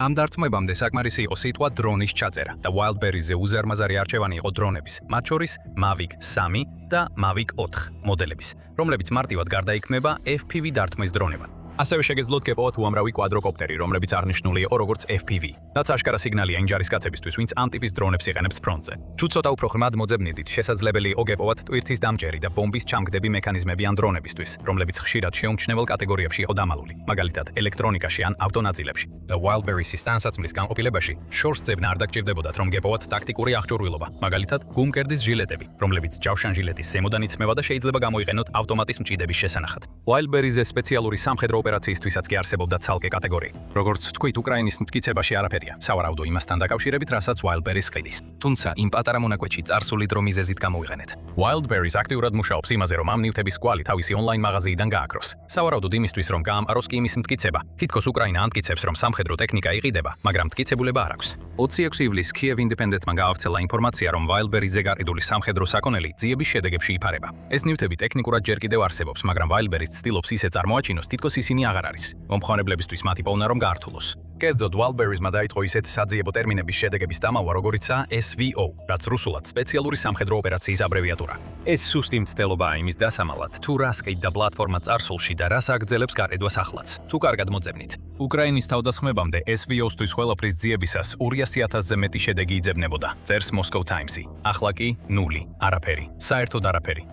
ამ დარტყმებამდე საკმარისი იყო სიტყვა დრონის ჩაწერა და Wildberries-ზე უზარმაზარი არჩევანი იყო დრონების, მათ შორის Mavic 3 და Mavic 4 მოდელების, რომლებიც მარტივად გარდაიქმნება FPV დარტყმის დრონებად. ასევე შეგეძლოთ გეპოვათ უამრავი კვადროკოპტერი, რომლებიც აღნიშნული იყო როგორც FPV. რაც აშკარა სიგნალია იმ ჯარისკაცებისთვის, ვინც ამ ტიპის დრონებს იყენებს ფრონტზე. თუ ცოტა უფრო ღრმად მოძებნიდით, შესაძლებელი იყო გეპოვათ ტვირთის დამჭერი და ბომბის ჩამგდები მექანიზმები ამ დრონებისთვის, რომლებიც ხშირად შეუმჩნევლ კატეგორიებში იყო დამალული, მაგალითად ელექტრონიკაში ან ავტონაწილებში. და Wildberries-ის ტანსაცმლის განყოფილებაში შორს ძებნა არ დაგჭირდებოდათ, რომ გეპოვათ ტაქტიკური აღჭურვილობა, მაგალითად გუნკერდის ჟილეტები, რომლებიც ჯავშან ჟილეტის ზემოდან იწმება და შეიძლება გამოიყენოთ ავტომატის მჭიდების შესანახად. Wildberries-ზე სპეციალური სამხედრო ოპერაციისთვისაც კი არსებობდა ცალკე კატეგორია. როგორც თქვით, უკრაინის მტკიცებაში არაფერია, სავარაუდო იმასთან დაკავშირებით, რასაც Wildberries ყიდის. თუმცა იმ პატარა მონაკვეთში წარსული დრო მიზეზით გამოვიყენეთ. Wildberries აქტიურად მუშაობს იმაზე, რომ ამ ნივთების კვალი თავისი ონლაინ მაღაზიიდან გააკროს. სავარაუდოდ იმისთვის, რომ გაამყაროს კი იმის მტკიცება. თითქოს უკრაინა ამტკიცებს, რომ სამხედრო ტექნიკა იყიდება, მაგრამ მტკიცებულება არ აქვს. 26 ივლისს Kiev Independent-მა გაავრცელა ინფორმაცია, რომ Wildberries-ზე გაყიდული სამხედრო საკონელი ძიების შედეგებში იფარება. ეს ნივთები ტექნიკურად ჯერ კიდევ არსებობს, მაგრამ Wildberries ცდილობს ისე წარმოაჩინოს, თითქოს ისინი აღარ არის. მომხმარებლებისთვის მათი პოვნა რომ გაართულოს. კერძოდ Wildberries-მა დაიწყო ისეთ საძიებო ტერმინების შედეგების დამალვა, როგორიცაა SVO, რაც რუსულად სპეციალური სამხედრო ოპერაციის აბრევიატურა. ეს სუსტი მცდელობაა იმის დასამალად, თუ რას ყიდდა პლატფორმა წარსულში და რას აგრძელებს გარედვას ახლაც. თუ კარგად მოძებნით. უკრაინის თავდასხმებამდე SVO-სთვის ყველაფრის ძიებისას 200,000-ზე მეტი შედეგი იძებნებოდა. წერს Moscow Times-ი. ახლა კი ნული, არაფერი. საერთოდ არაფერი.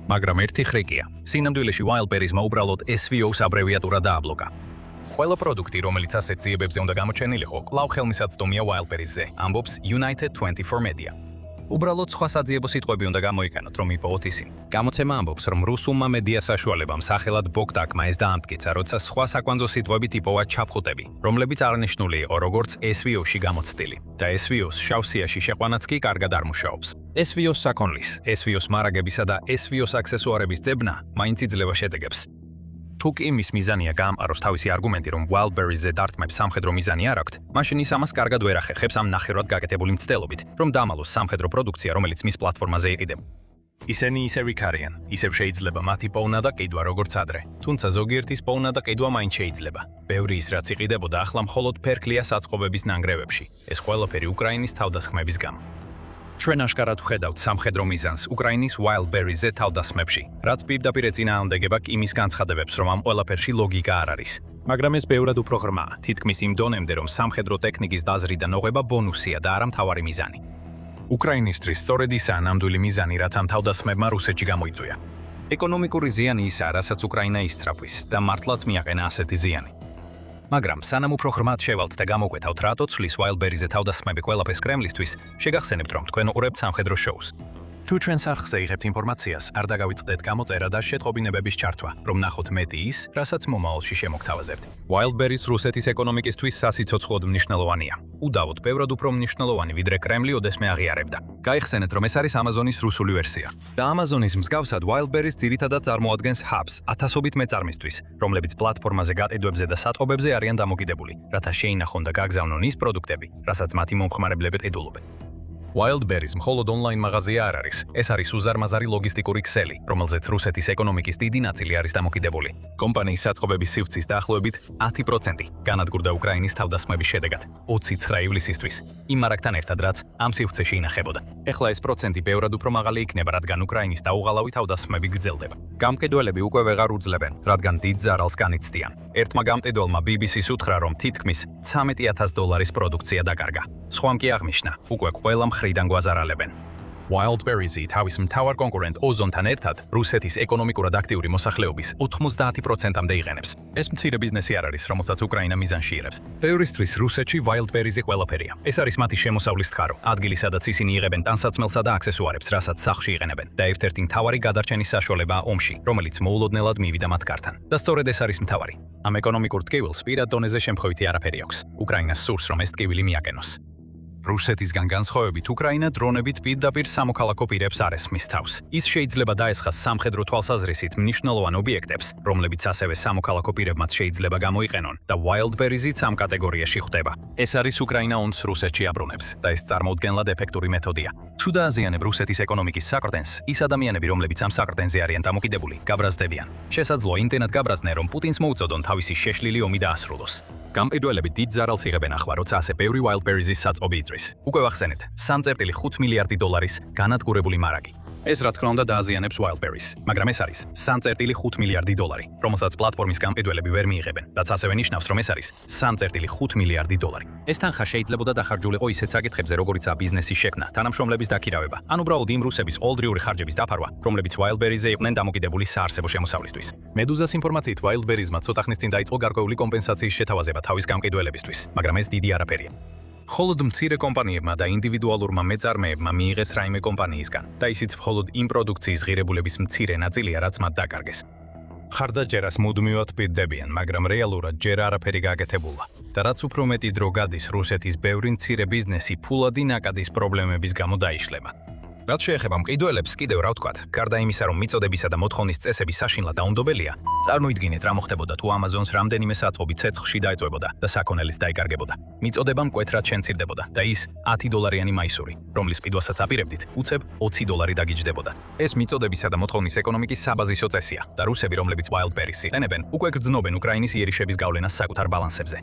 მაგრამ ერთი ხრიკია. სინამდვილეში Wildberries-მა უბრალოდ SVO-ს აბრევიატურა დააბლოკა. ყველა პროდუქტი, რომელიც ასეთ ძიებებზე უნდა გამოჩენილიყო, კვლავ ხელმისაწვდომია Wildberries-ზე, ამბობს United 24 Media. უბრალოდ სხვა საძიებო სიტყვები უნდა გამოიყენოთ, რომ იპოვოთ ისინი. გამოცემა ამბობს, რომ რუსულმა მედია საშუალებამ სახელად ბოგდაკმა ეს დაამტკიცა, როცა სხვა საკვანძო სიტყვებით იპოვა ჩაფხუტები, რომლებიც აღნიშნული იყო როგორც SVO-ში გამოცდილი. და SVO-ს შავსიაში შეყვანაც კი კარგად არ მუშაობს. SVO-ს საქონლის, SVO-ს მარაგებისა და SVO-ს აქსესუარების ძებნა მაინც იძლევა შედეგებს. თუ კი იმის მიზანია გაამყაროს თავისი არგუმენტი, რომ Wildberries-ზე დარტყმებს სამხედრო მიზანი არ აქვთ, მაშინ ის ამას კარგად ვერ ახერხებს ამ ნახევრად გაკეთებული მცდელობით, რომ დამალოს სამხედრო პროდუქცია, რომელიც მის პლატფორმაზე იყიდება. ისინი ისევ იქარიან, ისევ შეიძლება მათი პოვნა და ყიდვა როგორც ადრე, თუმცა ზოგიერთის პოვნა და ყიდვა მაინც შეიძლება. ბევრი ის რაც იყიდებოდა, ახლა მხოლოდ ფერკლია საწყობების ნანგრევებში. ეს ყველაფერი უკრაინის თავდასხმების გამო. ჩვენ აშკარად ვხედავთ სამხედრო მიზანს უკრაინის Wildberries-ზე თავდასხმებში, რაც პირდაპირ ეწინააღმდეგება იმის განცხადებებს, რომ ამ ყველაფერში ლოგიკა არ არის. მაგრამ ეს ბევრად უფრო ღრმაა, თითქმის იმ დონემდე, რომ სამხედრო ტექნიკის დაზრიდან მოღება ბონუსია და არა მთავარი მიზანი. უკრაინისთვის სწორედ ისაა ნამდვილი მიზანი, რაც ამ თავდასხმებმა რუსეთში გამოიწვია. ეკონომიკური ზიანი ისაა, რასაც უკრაინა ისწრაფვის და მართლაც მიაყენა ასეთი ზიანი. მაგრამ სანამ უფრო ღრმად შევალთ და გამოგვეთავთ რატო ცვლის Wildberries-ზე თავდასხმები ყველაფერს კრემლისთვის, შეგახსენებთ, რომ თქვენ უყურებთ სამხედრო შოუს. თუ ჩვენს არხზე იღებთ ინფორმაციას, არ დაგავიწყდეთ გამოწერა და შეტყობინებების ჩართვა, რომ ნახოთ მეტი ის, რასაც მომავალში შემოგთავაზებთ. Wildberries რუსეთის ეკონომიკისთვის სასიცოცხლოდ მნიშვნელოვანია. უდავოდ ბევრად უფრო მნიშვნელოვანი, ვიდრე კრემლი ოდესმე აღიარებდა. გაიხსენეთ, რომ ეს არის Amazon-ის რუსული ვერსია. და Amazon-ის მსგავსად Wildberries ძირითადად წარმოადგენს hubs ათასობით მეწარმისთვის, რომლებიც პლატფორმაზე გაყიდვებზე და სატყობებზე არიან დამოკიდებული, რათა შეინახონ და გაგზავნონ ის პროდუქტები, რასაც მათი მომხმარებლები ყიდულობენ. Wildberries მხოლოდ ონლაინ მაღაზია არ არის. ეს არის უზარმაზარი ლოგისტიკური ქსელი, რომელზეც რუსეთის ეკონომიკის დიდი ნაწილი არის დამოკიდებული. კომპანიის საწყობების სივრცის დაახლოებით 10% განადგურდა უკრაინის თავდასხმების შედეგად 29 ივლისისთვის, იმ მარაგთან ერთად რაც ამ სივრცეში ინახებოდა. ეხლა ეს პროცენტი ბევრად უფრო მაღალი იქნება, რადგან უკრაინის დაუღალავი თავდასხმები გრძელდება. გამყიდველები უკვე ვეღარ უძლებენ, რადგან დიდ ზარალს განიცდიან. ერთმა გამყიდველმა BBC-ს უთხრა, რომ თითქმის $13,000 პროდუქცია დაკარგა. სხვამ კი აღნიშნა, უკვე ყველა მხრიდან გვაზარალებენ. Wildberries-ი თავის მთავარ კონკურენტ Ozon-თან ერთად რუსეთის ეკონომიკურად აქტიური მოსახლეობის 90%-მდე იყენებს. ეს მცირე ბიზნესი არ არის, რომელსაც უკრაინა მიზანში იღებს. ბევრისთვის რუსეთში Wildberries-ი ყველაფერია. ეს არის მათი შემოსავლის თხარო, ადგილი, სადაც ისინი იღებენ ტანსაცმელსა და აქსესუარებს, რასაც სახლში იყენებენ. და ერთ-ერთი მთავარი გადარჩენის საშუალებაა ომში, რომელიც მოულოდნელად მივიდა მათ კართან. და სწორედ ეს არის მთავარი. ამ ეკონომიკურ ტკივილს პირად დონეზე შემთხვევითი არაფერი აქვს. უკრაინას სურს, რომ ეს ტკივილი მიაკენოს. რუსეთისგან განსხვავებით, უკრაინა დრონებით პირდაპირ სამოქალაქო პირებს არ ესხმის თავს. ის შეიძლება დაესხას სამხედრო თვალსაზრისით მნიშვნელოვან ობიექტებს, რომლებიც ასევე სამოქალაქო პირებმაც შეიძლება გამოიყენონ და Wildberries-იც ამ კატეგორიაში ხვდება. ეს არის უკრაინა ონს რუსეთში აბრუნებს და ეს წარმოუდგენლად ეფექტური მეთოდია. თუ დააზიანებ რუსეთის ეკონომიკის საკრდენს, ის ადამიანები, რომლებიც ამ საკრდენზე არიან დამოკიდებული, გაბრაზდებიან. შესაძლოა იმდენად გაბრაზდნენ, რომ პუტინს მოუწოდონ თავისი შეშლილი ომი დაასრულოს. გამყიდველები დიდ ზარალს იღებენ ახლა, როცა ასე ბევრი Wildberries-ის საწყობი იწვის. უკვე ვახსენეთ, 3.5 მილიარდი დოლარის განადგურებული მარაგი. ეს რა თქმა უნდა დააზიანებს Wildberries, მაგრამ ეს არის 3.5 მილიარდი დოლარი, რომელსაც პლატფორმის გამყიდველები ვერ მიიღებენ, რაც ასევე ნიშნავს, რომ ეს არის 3.5 მილიარდი დოლარი. ეს თანხა შეიძლებოდა დახარჯულიყო ისეთ საკითხებზე, როგორიცაა ბიზნესის შექმნა, თანამშრომლების დაქირავება, ან უბრალოდ იმ რუსების ოლდრიური ხარჯების დაფარვა, რომლებიც Wildberries-ზე იყვნენ დამოკიდებული საარსებო შემოსავლისთვის. Meduzas ინფორმაციით Wildberries-მა ცოტა ხნის წინ დაიწყო გარკვეული კომპენსაციის შეთავაზება თავის გამყიდველებისთვის, მაგრამ ეს დიდი არაფერია. მხოლოდ მცირე კომპანიებმა და ინდივიდუალურმა მეწარმეებმა მიიღეს რაიმე კომპანიისგან და ისიც მხოლოდ იმ პროდუქციის ღირებულების მცირე ნაწილია, რაც მათ დაკარგეს. ხარდაჭერას მუდმივად პირდებიან, მაგრამ რეალურად ჯერ არაფერი გაკეთებულა. და რაც უფრო მეტი დრო გადის, რუსეთის ბევრი მცირე ბიზნესი ფულადი ნაკადის პრობლემების გამო დაიშლება. რაც შეეხება მყიდველებს, კიდევ რა ვთქვათ, გარდა იმისა, რომ მიწოდებისა და მოთხოვნის წესები საშინლად დაუნდობელია, წარმოიდგინეთ რა მოხდებოდა თუ Amazon-ს რამდენიმე საათობით ცეცხლში დაეწვებოდა და საქონელის დაიკარგებოდა. მიწოდება მკვეთრად შენცირდებოდა და ის $10 მაისური, რომლის ყიდვასაც აპირებდით, უცებ $20 დაგიჯდებოდათ. ეს მიწოდებისა და მოთხოვნის ეკონომიკის საბაზისო წესია და რუსები, რომლებიც Wildberries-ს იყენებენ, უკვე გრძნობენ უკრაინის იერიშების გავლენას საკუთარ ბალანსებზე.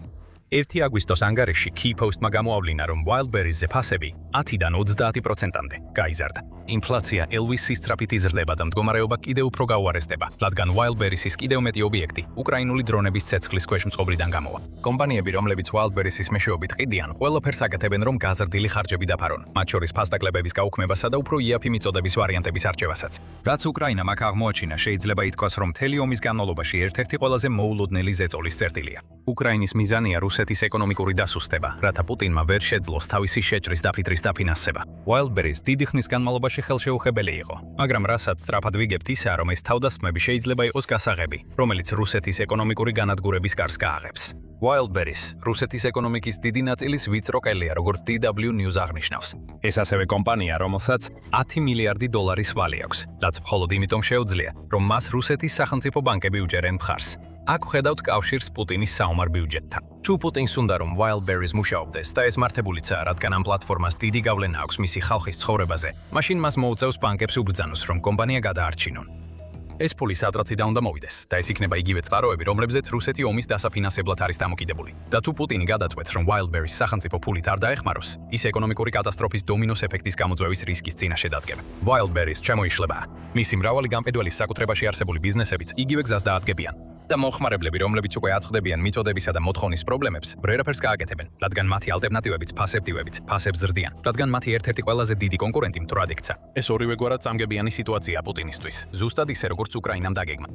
1 აგვისტოს ანგარიშში Keypost-მა გამოავლინა, რომ Wildberries-ზე ფასები 10-დან 30%-მდე გაიზარდა. ინფლაცია ელვის სისწრაფით იზრდება და მდგომარეობა კიდევ უფრო გაუარესდება, რადგან Wildberries-ის კიდევ მეტი ობიექტი უკრაინული დრონების ცეცხლის ქვეშ მწყობრიდან გამოვა. კომპანიები, რომლებიც Wildberries-ის მეშვეობით ყიდიან, ყველაფერს აკეთებენ, რომ გაზრდილი ხარჯები დაფარონ, მათ შორის ფასდაკლებების გაუქმებასა და უფრო იაფი მიწოდების ვარიანტების არჩევასაც. რაც უკრაინამ აქ აღმოაჩინა, შეიძლება ითქვას, რომ მთელი ომის განმავლობაში ერთ-ერთი ყველაზე მოულოდნელი ზეწოლის წერტილია. უკრაინის მიზანია რუსეთის ეკონომიკური დასუსტება, რათა პუტინმა ვერ შეძლოს თავისი შეჭრის დაფიძვის დაფინანსება. Wildberries დიდი ხნის განმავლობაში ხელშეუხებელი იყო, მაგრამ რასაც სწრაფად ვიგებთ ისაა, რომ ეს თავდასხმები შეიძლება იყოს გასაღები, რომელიც რუსეთის ეკონომიკური განადგურების კარს გააღებს. Wildberries რუსეთის ეკონომიკის დიდი ნაწილის ვიწრო ყელია, როგორც DW News აღნიშნავს. ეს ასევე კომპანია, რომელსაც $10 მილიარდი ვალი აქვს, რაც მხოლოდ იმიტომ შეუძლია, რომ მას რუსეთის სახელმწიფო ბანკები უჭერენ მხარს. აქ ვხედავთ კავშირს პუტინის საომარ ბიუჯეტთან. თუ პუტინს უნდა რომ Wildberries მუშაობდეს და ეს მართებულიცაა, რადგან ამ პლატფორმას დიდი გავლენა აქვს მისი ხალხის ცხოვრებაზე, მაშინ მას მოუწევს ბანკებს უბრძანოს, რომ კომპანია გადაარჩინონ. ეს ფული სადღაციდან უნდა მოვიდეს და ეს იქნება იგივე წყაროები, რომლებზეც რუსეთი ომის დასაფინანსებლად არის დამოკიდებული. და თუ პუტინი გადაწყვეტს, რომ Wildberries სახელმწიფო ფულით არ დაეხმაროს, ის ეკონომიკური კატასტროფის დომინოს ეფექტის გამოწვევის რისკის წინაშე დადგება. Wildberries ჩამოიშლება. მისი მრავალი გამყიდველის საკუთრებაში არსებული ბიზნესებიც იგივე გზას დაადგებიან. და მომხმარებლები, რომლებიც უკვე აწყდებიან მიწოდებისა და მოთხოვნის პრობლემებს, ვერაფერს გააკეთებენ, რადგან მათი ალტერნატივებიც ფასებრივებიც ფასებს ზრდიან, რადგან მათი ერთ-ერთი ყველაზე დიდი კონკურენტი მტრად იქცა. ეს ორივე გვარად წამგებიანი სიტუაცია პუტინისთვის, ზუსტად ისე როგორც უკრაინამ დაგეგმა.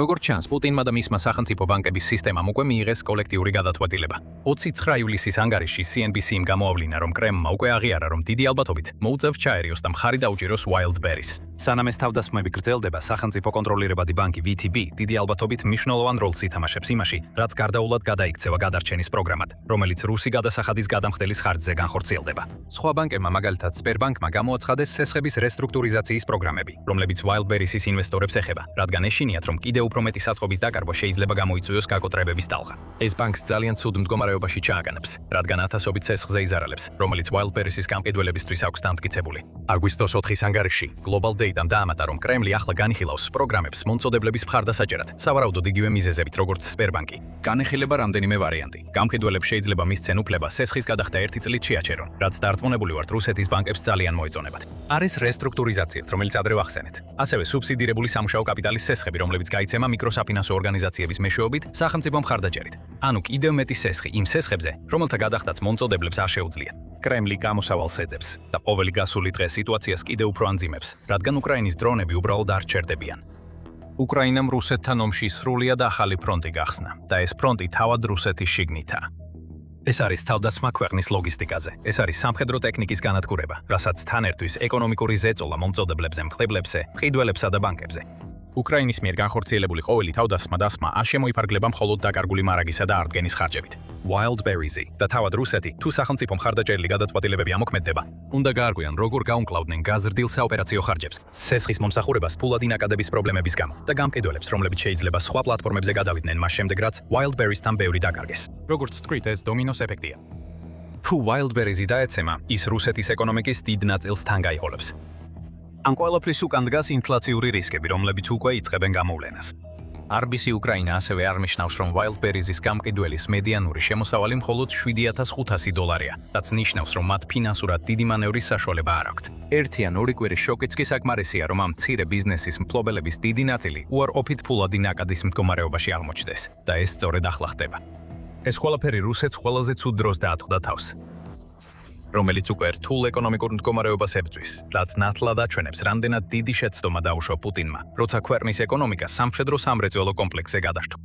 როგორც ჩანს, პუტინმა და მისმა სახელმწიფო ბანკების სისტემამ უკვე მიიღეს კოლექტიური გადაწყვეტილება. 29 ივლისის ანგარიშში CNBC-მ გამოავლინა, რომ კრემლმა უკვე აღიარა, რომ დიდი ალბათობით მოუწევს ჩაერიოს და მხარი დაუჭიროს Wildberries. სანამ ეს თავდასხმები გრძელდება, სახელმწიფო კონტროლირებადი ბანკი VTB დიდი ალბათობით მნიშვნელოვან როლს ითამაშებს იმაში, რაც გარდაულად გადაიქცევა გადარჩენის პროგრამად, რომელიც რუსი გადასახადის გადამხდელის ხარჯზე განხორციელდება. სხვა ბანკებმა, მაგალითად Sberbank-მა გამოაცხადეს სესხების რესტრუქტურიზაციის პროგრამები, რომლებიც Wildberries-ის ინვესტორებს ეხება, რადგან ეშინიათ, რომ კიდევ უფრო მეტი სათხოვის დაკარგვა შეიძლება გამოიწვიოს გაკოტრებების ტალღა. ეს ბანკს ძალიან ცუდ მდგომარეობაში ჩააგანებს, რადგან ათასობით სესხზე იზარალებს, რომელიც Wildberries-ის გამყიდველებისთვის აქვს დამტკიცებული. აგვისტოს 4-ის ანგარიშში Global Data-მ დაამატა, რომ კრემლი ახლა განიხილავს პროგრამებს მომწოდებლების მხარდასაჭერად, სავარაუდოდ იგივე მიზეზებით, როგორც Sberbank-ი. განეხილება რამდენიმე ვარიანტი. გამყიდველებს შეიძლება მისცენ უფლება სესხის გადახდა 1 წლით შეაჩერონ, რაც დარწმუნებული ვართ რუსეთის ბანკებს ძალიან მოეწონებათ. არის რესტრუქტურიზაციაც, რომელიც ადრე ვახსენეთ. ასევე სუბსიდირებული სამუშაო კაპიტალის სესხები, რომლებიც გაიცემა მიკროსაფინანსო ორგანიზაციების მეშვეობით სახელმწიფო მხარდაჭერით. ანუ კიდევ მეტი სესხი იმ სესხებზე, რომელთა გადახდაც მომწოდებლებს არ შეუძლიათ. კრემლი გამოსავალს ეძებს და ყოველი გასული დღე სიტუაციას კიდევ უფრო ანძიმებს, რადგან უკრაინის დრონები უბრალოდ არ ჩერდებიან. უკრაინამ რუსეთთან ომში სრულიად ახალი ფრონტი გახსნა და ეს ფრონტი თავად რუსეთის შიგნითაა. ეს არის თავდასხმა ქვეყნის ლოგისტიკაზე. ეს არის სამხედრო ტექნიკის განადგურება, რასაც თან ერთვის ეკონომიკური ზეწოლა მომწოდებლებზე, მხლებლებზე, მყიდველებსა და ბანკებზე. უკრაინის მიერ განხორციელებული ყოველი თავდასხმა არ შემოიფარგლება მხოლოდ დაკარგული მარაგისა და არტგენის ხარჯებით. Wildberries-ი და თავად რუსეთი, თუ სახელმწიფო მხარდაჭერილი გადაწყვეტილებები ამოქმედებდა, უნდა გაარკვიან, როგორ გაუმკლავდნენ გაზრდილ საოპერაციო ხარჯებს, სესხის მომსახურებას ფულადი ნაკადების პრობლემების გამო და გამყიდველებს, რომლებიც შეიძლება სხვა პლატფორმებზე გადავიდნენ მას შემდეგ, რაც Wildberries-თან ბევრი დაკარგეს. როგორც თქვით, ეს დომინოს ეფექტია. თუ Wildberries-ი დაეცემა, ის რუსეთის ეკონომიკის დიდ ნაწილს თან გაიჰოლებს. ამ ყველაფრის უკან დგას ინფლაციური რისკები, რომლებიც უკვე იწყებენ გამოვლენას. RBC უკრაინა ასევე აღნიშნავს, რომ Wildberries-ის გამყიდველის მედიანური შემოსავალი მხოლოდ $7,500-ია, რაც ნიშნავს, რომ მათ ფინანსურად დიდი მანევრის საშუალება არ აქვთ. 1 ან 2 კვირის შოკიც კი საკმარისია, რომ ამ მცირე ბიზნესის მფლობელების დიდი ნაწილი უარყოფით ფულადი ნაკადის მდგომარეობაში აღმოჩნდეს და ეს სწორედ ახლა ხდება. ეს ყველაფერი რუსეთს ყველაზე ცუდ დროს დაატყდა თავს, რომელიც უკვე რთულ ეკონომიკურ მდგომარეობას ებრძვის, რაც ნათლად აჩვენებს, რამდენად დიდი შეცდომა დაუშვა პუტინმა, როცა ქვეყნის ეკონომიკა სამხედრო სამრეწველო კომპლექსზე გადაჭრა.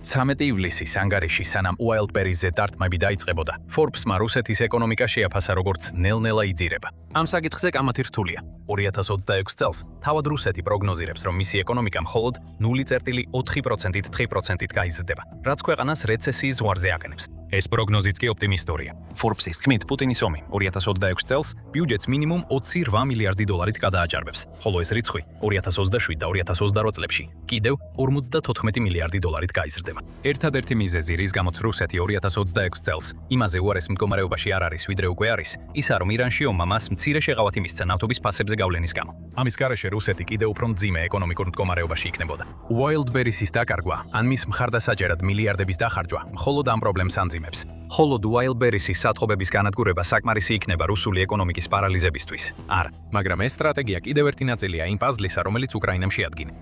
13 ივლისის ანგარიში, სანამ Wildberries-ზე დარტყმები დაიწყებოდა, Forbes-მა რუსეთის ეკონომიკა შეაფასა, როგორც ნელ-ნელა იძირება. ამ საკითხზე კამათი რთულია. 2026 წელს თავად რუსეთი პროგნოზირებს, რომ მისი ეკონომიკა მხოლოდ 0.4%-ით 3%-ით გაიზრდება, რაც ქვეყანას რეცესიის ზღვარზე აყენებს. ეს პროგნოზიც კი ოპტიმისტურია. Forbes-ის თქმით, პუტინის ომი 2026 წელს ბიუჯეტს მინიმუმ 28 მილიარდი დოლარით გადააჭარბებს, ხოლო ეს რიცხვი 2027 და 2028 წლებში კიდევ 54 მილიარდი დოლარით გაიზრდება. ერთადერთი მიზეზი, რის გამოც რუსეთი 2026 წელს იმაზე უარეს მდგომარეობაში არ არის, ვიდრე უკვე არის, ისაა, რომ ირანში ომმა მას მცირე შეღავათი მისცა ნავთობის ფასებზე გავლენის გამო. ამის გარეშე რუსეთი კიდევ უფრო მძიმე ეკონომიკურ მდგომარეობაში იქნებოდა. Wildberries-ის დაკარგვა ან მის მხარდასაჭერად მილიარდების დახარჯვა მხოლოდ ამ პრობლემს ანძიმებს. Холод Wildberries-ის სათხოვების განადგურება საკმარისი იქნება რუსული ეკონომიკის პარალიზებისთვის. არა, მაგრამ ეს სტრატეგია კიდევ ერთი ნაწილია იმ პაზლისა, რომელიც უკრაინამ შეადგინა.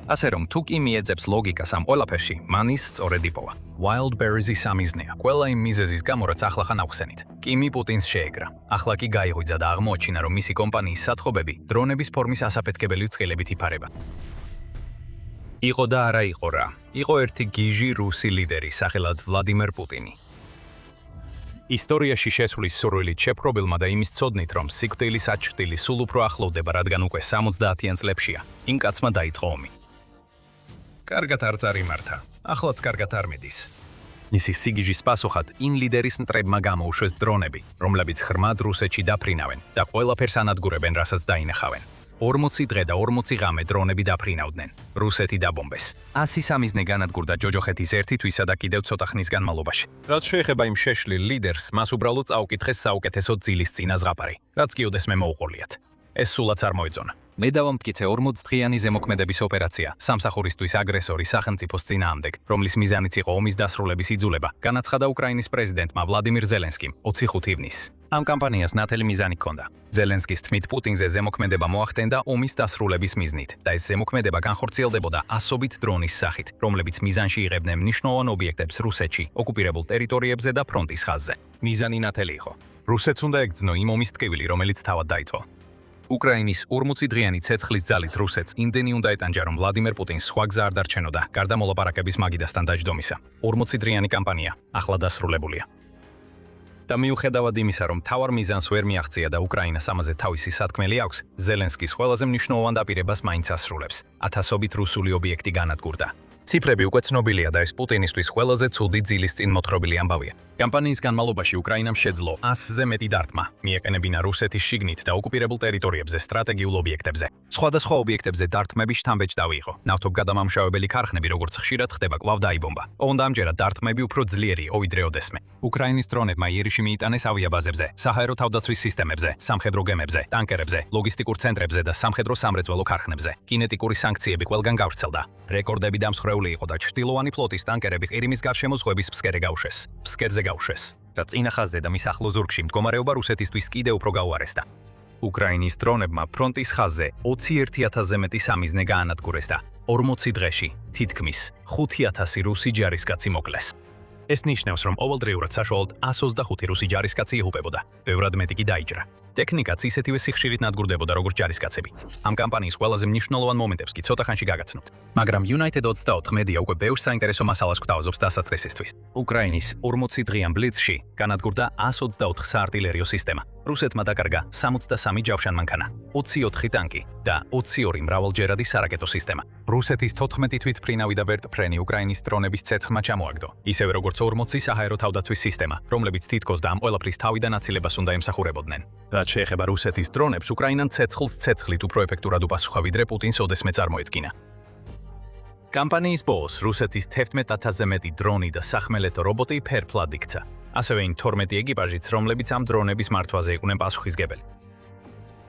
ასე რომ, თუ კი მიეძებს ლოგიკას ამ ყველაფერში, მან ის სწორედ იპოვა. Wildberries-ის სამიზნეა, ყველა იმ მიზეზის გამო, რაც ახლახან ავხსენით. კიმი პუტინს შეეგრა. ახლა კი გაიღვიძა და აღმოაჩინა, რომ მისი კომპანიის სათხოვები დრონების ფორმის ასაფეთქებელი წყილებით იფარება. იყო და არა იყო რა. იყო ერთი გიჟი რუსი ლიდერი, სახელად ვლადიმერ პუტინი. ისტორიაში შესვლის სურვილით შეპყრობილმა და იმის ცოდნით, რომ სიკვდილის აჩრდილი სულ უფრო ახლოვდება, რადგან უკვე 70-იან წლებშია, იმ კაცმა დაიწყო ომი. კარგად არ წარიმართა, ახლაც კარგად არ მიდის. მისი სიგიჟის პასუხად იმ ლიდერის მტრებმა გამოუშვეს დრონები, რომლებიც ღრმად რუსეთში დაფრინავენ და ყველაფერს ანადგურებენ, რასაც დაინახავენ. 40 დღე და 40 ღამე დრონები დაფრინავდნენ. რუსეთი დაბომბეს. 100 მიზნე განადგურდა ჯოჯოხეთის ერთი თვისა და კიდევ ცოტა ხნის განმავლობაში. რაც შეეხება იმ შეშლილ ლიდერს, მას უბრალოდ წაუკითხეს საუკეთესო ძილის წინა ზღაპარი, რაც კიდევ მე მოუყოლიათ. ეს სულაც არ მოეწონა. მე დავამტკიცე 40 დღიანი ზემოქმედების ოპერაცია სამსახურისთვის აგრესორის სახელმწიფოს წინააღმდეგ, რომლის მიზანიც იყო ომის დასრულების იძულება, განაცხადა უკრაინის პრეზიდენტმა ვლადიმირ ზელენსკიმ 25 ივნისს. ამ კამპანიას ნათელი მიზანი ჰქონდა. ზელენსკის თქმით, პუტინზე ზემოქმედება მოახდენდა ომის დასრულების მიზნით და ეს ზემოქმედება განხორციელდებოდა ასობით დრონის სახით, რომლებიც მიზანში იღებდნენ მნიშვნელოვან ობიექტებს რუსეთში, ოკუპირებულ ტერიტორიებზე და ფრონტის ხაზზე. მიზანი ნათელი იყო. რუსეთს უნდა ეკძნო იმ ომის ტკივილი, რომელიც თავად დაიწყო. უკრაინის 40 დღიანი ცეცხლის ძალით რუსეთს იმდენი უნდა ეტანჯა, რომ ვლადიმერ პუტინს სხვა გზა არ დარჩენოდა, გარდა მოლაპარაკების მაგიდასთან დაჯდომისა. 40 დღიანი კამპანია ახლა დასრულებულია. და მიუხედავად იმისა, რომ თავარ მიზანს ვერ მიაღწია და უკრაინას ამაზე თავისი სათქმელი აქვს, ზელენსკის ყველაზე მნიშვნელოვან დაპირებას მაინც ასრულებს. ათასობით რუსული ობიექტი განადგურდა. ციფრები უკვე ცნობილია და ეს პუტინისთვის ყველაზე ცუდი ძილის წინ მოთხრობილი ამბავია. კამპანიის განმავლობაში უკრაინამ შეძლო 100-ზე მეტი დარტყმა, მიეყენებინა რუსეთის შიგნით და ოკუპირებულ ტერიტორიებზე სტრატეგიულ ობიექტებზე. სხვადასხვა ობიექტებზე დარტყმები შთამბეჭდავი იყო. ნავთობგადამამუშავებელი ქარხნები, როგორც ხშირად ხდება, კვლავ დაიბომბა. ოღონდ ამჯერად დარტყმები უფრო ძლიერი იყო ვიდრე ოდესმე. უკრაინის დრონებმა იერიში მიიტანეს ავიაბაზებზე, საჰაერო თავდაცვის სისტემებზე, სამხედრო გემებზე, ტანკერებზე, ლოგისტიკურ ცენტრებზე და სამხედრო სამრეწველო ქარხნებზე. კინეტიკური სანქციები ყველგან გავრცელდა. რეკორდები დამსხვრეული იყო და ჩრდილოვანი ფლოტის ტანკერები ყირიმის გარშემო ზღვების ფსკერზე გაუშვეს. და წინა ხაზზე და მის ახლო ზურგში მდგომარეობა რუსეთისთვის კიდევ უფრო გაუარესდა. უკრაინის დრონებმა ფრონტის ხაზზე 21,000-ზე მეტი სამიზნე გაანადგურეს და 40 დღეში თითქმის 5,000 რუსი ჯარისკაცი მოკლეს. ეს ნიშნავს, რომ ყოველდღიურად საშუალოდ 125 რუსი ჯარისკაცი იღუპებოდა, ბევრად მეტი კი დაიჭრა. ტექნიკაც ისეთივე სიხშირით ნადგურდებოდა, როგორც ჯარისკაცები. ამ კამპანიის ყველაზე მნიშვნელოვან მომენტებს კი ცოტა ხანში გაგაცნობთ. მაგრამ United 24 მედია უკვე ბევრ საინტერესო მასალას გვთავაზობს დასაწყისისთვის. უკრაინის 40 დღიან ბლიცში განადგურდა 124 საარტილერიო სისტემა. რუსეთმა დაკარგა 63 ჯავშან მანქანა, 24 ტანკი და 22 მრავალჯერადი სარაკეტო სისტემა. რუსეთის 14 თვითმფრინავი და ვერტმფრენი უკრაინის დრონების ცეცხლმა ჩამოაგდო, ისევე როგორც 40 საჰაერო თავდაცვის სისტემა, რომლებიც თითქოს და ამ ყველაფრის თავიდან აცილებას უნდა ემსახურებოდნენ. რაც შეეხება რუსეთის დრონებს, უკრაინამ ცეცხლს ცეცხლით უფრო ეფექტურად უპასუხა, ვიდრე პუტინს ოდესმე წარმოედგინა. კამპანიის ბოლოს რუსეთის 11,000-ზე მეტი დრონი და სახმელეთო რობოტი ფერფლად იქცა. ასევე იმ 12 ეკიპაჟიც, რომლებიც ამ დრონების მართვაზე იყვნენ პასუხისგებელი.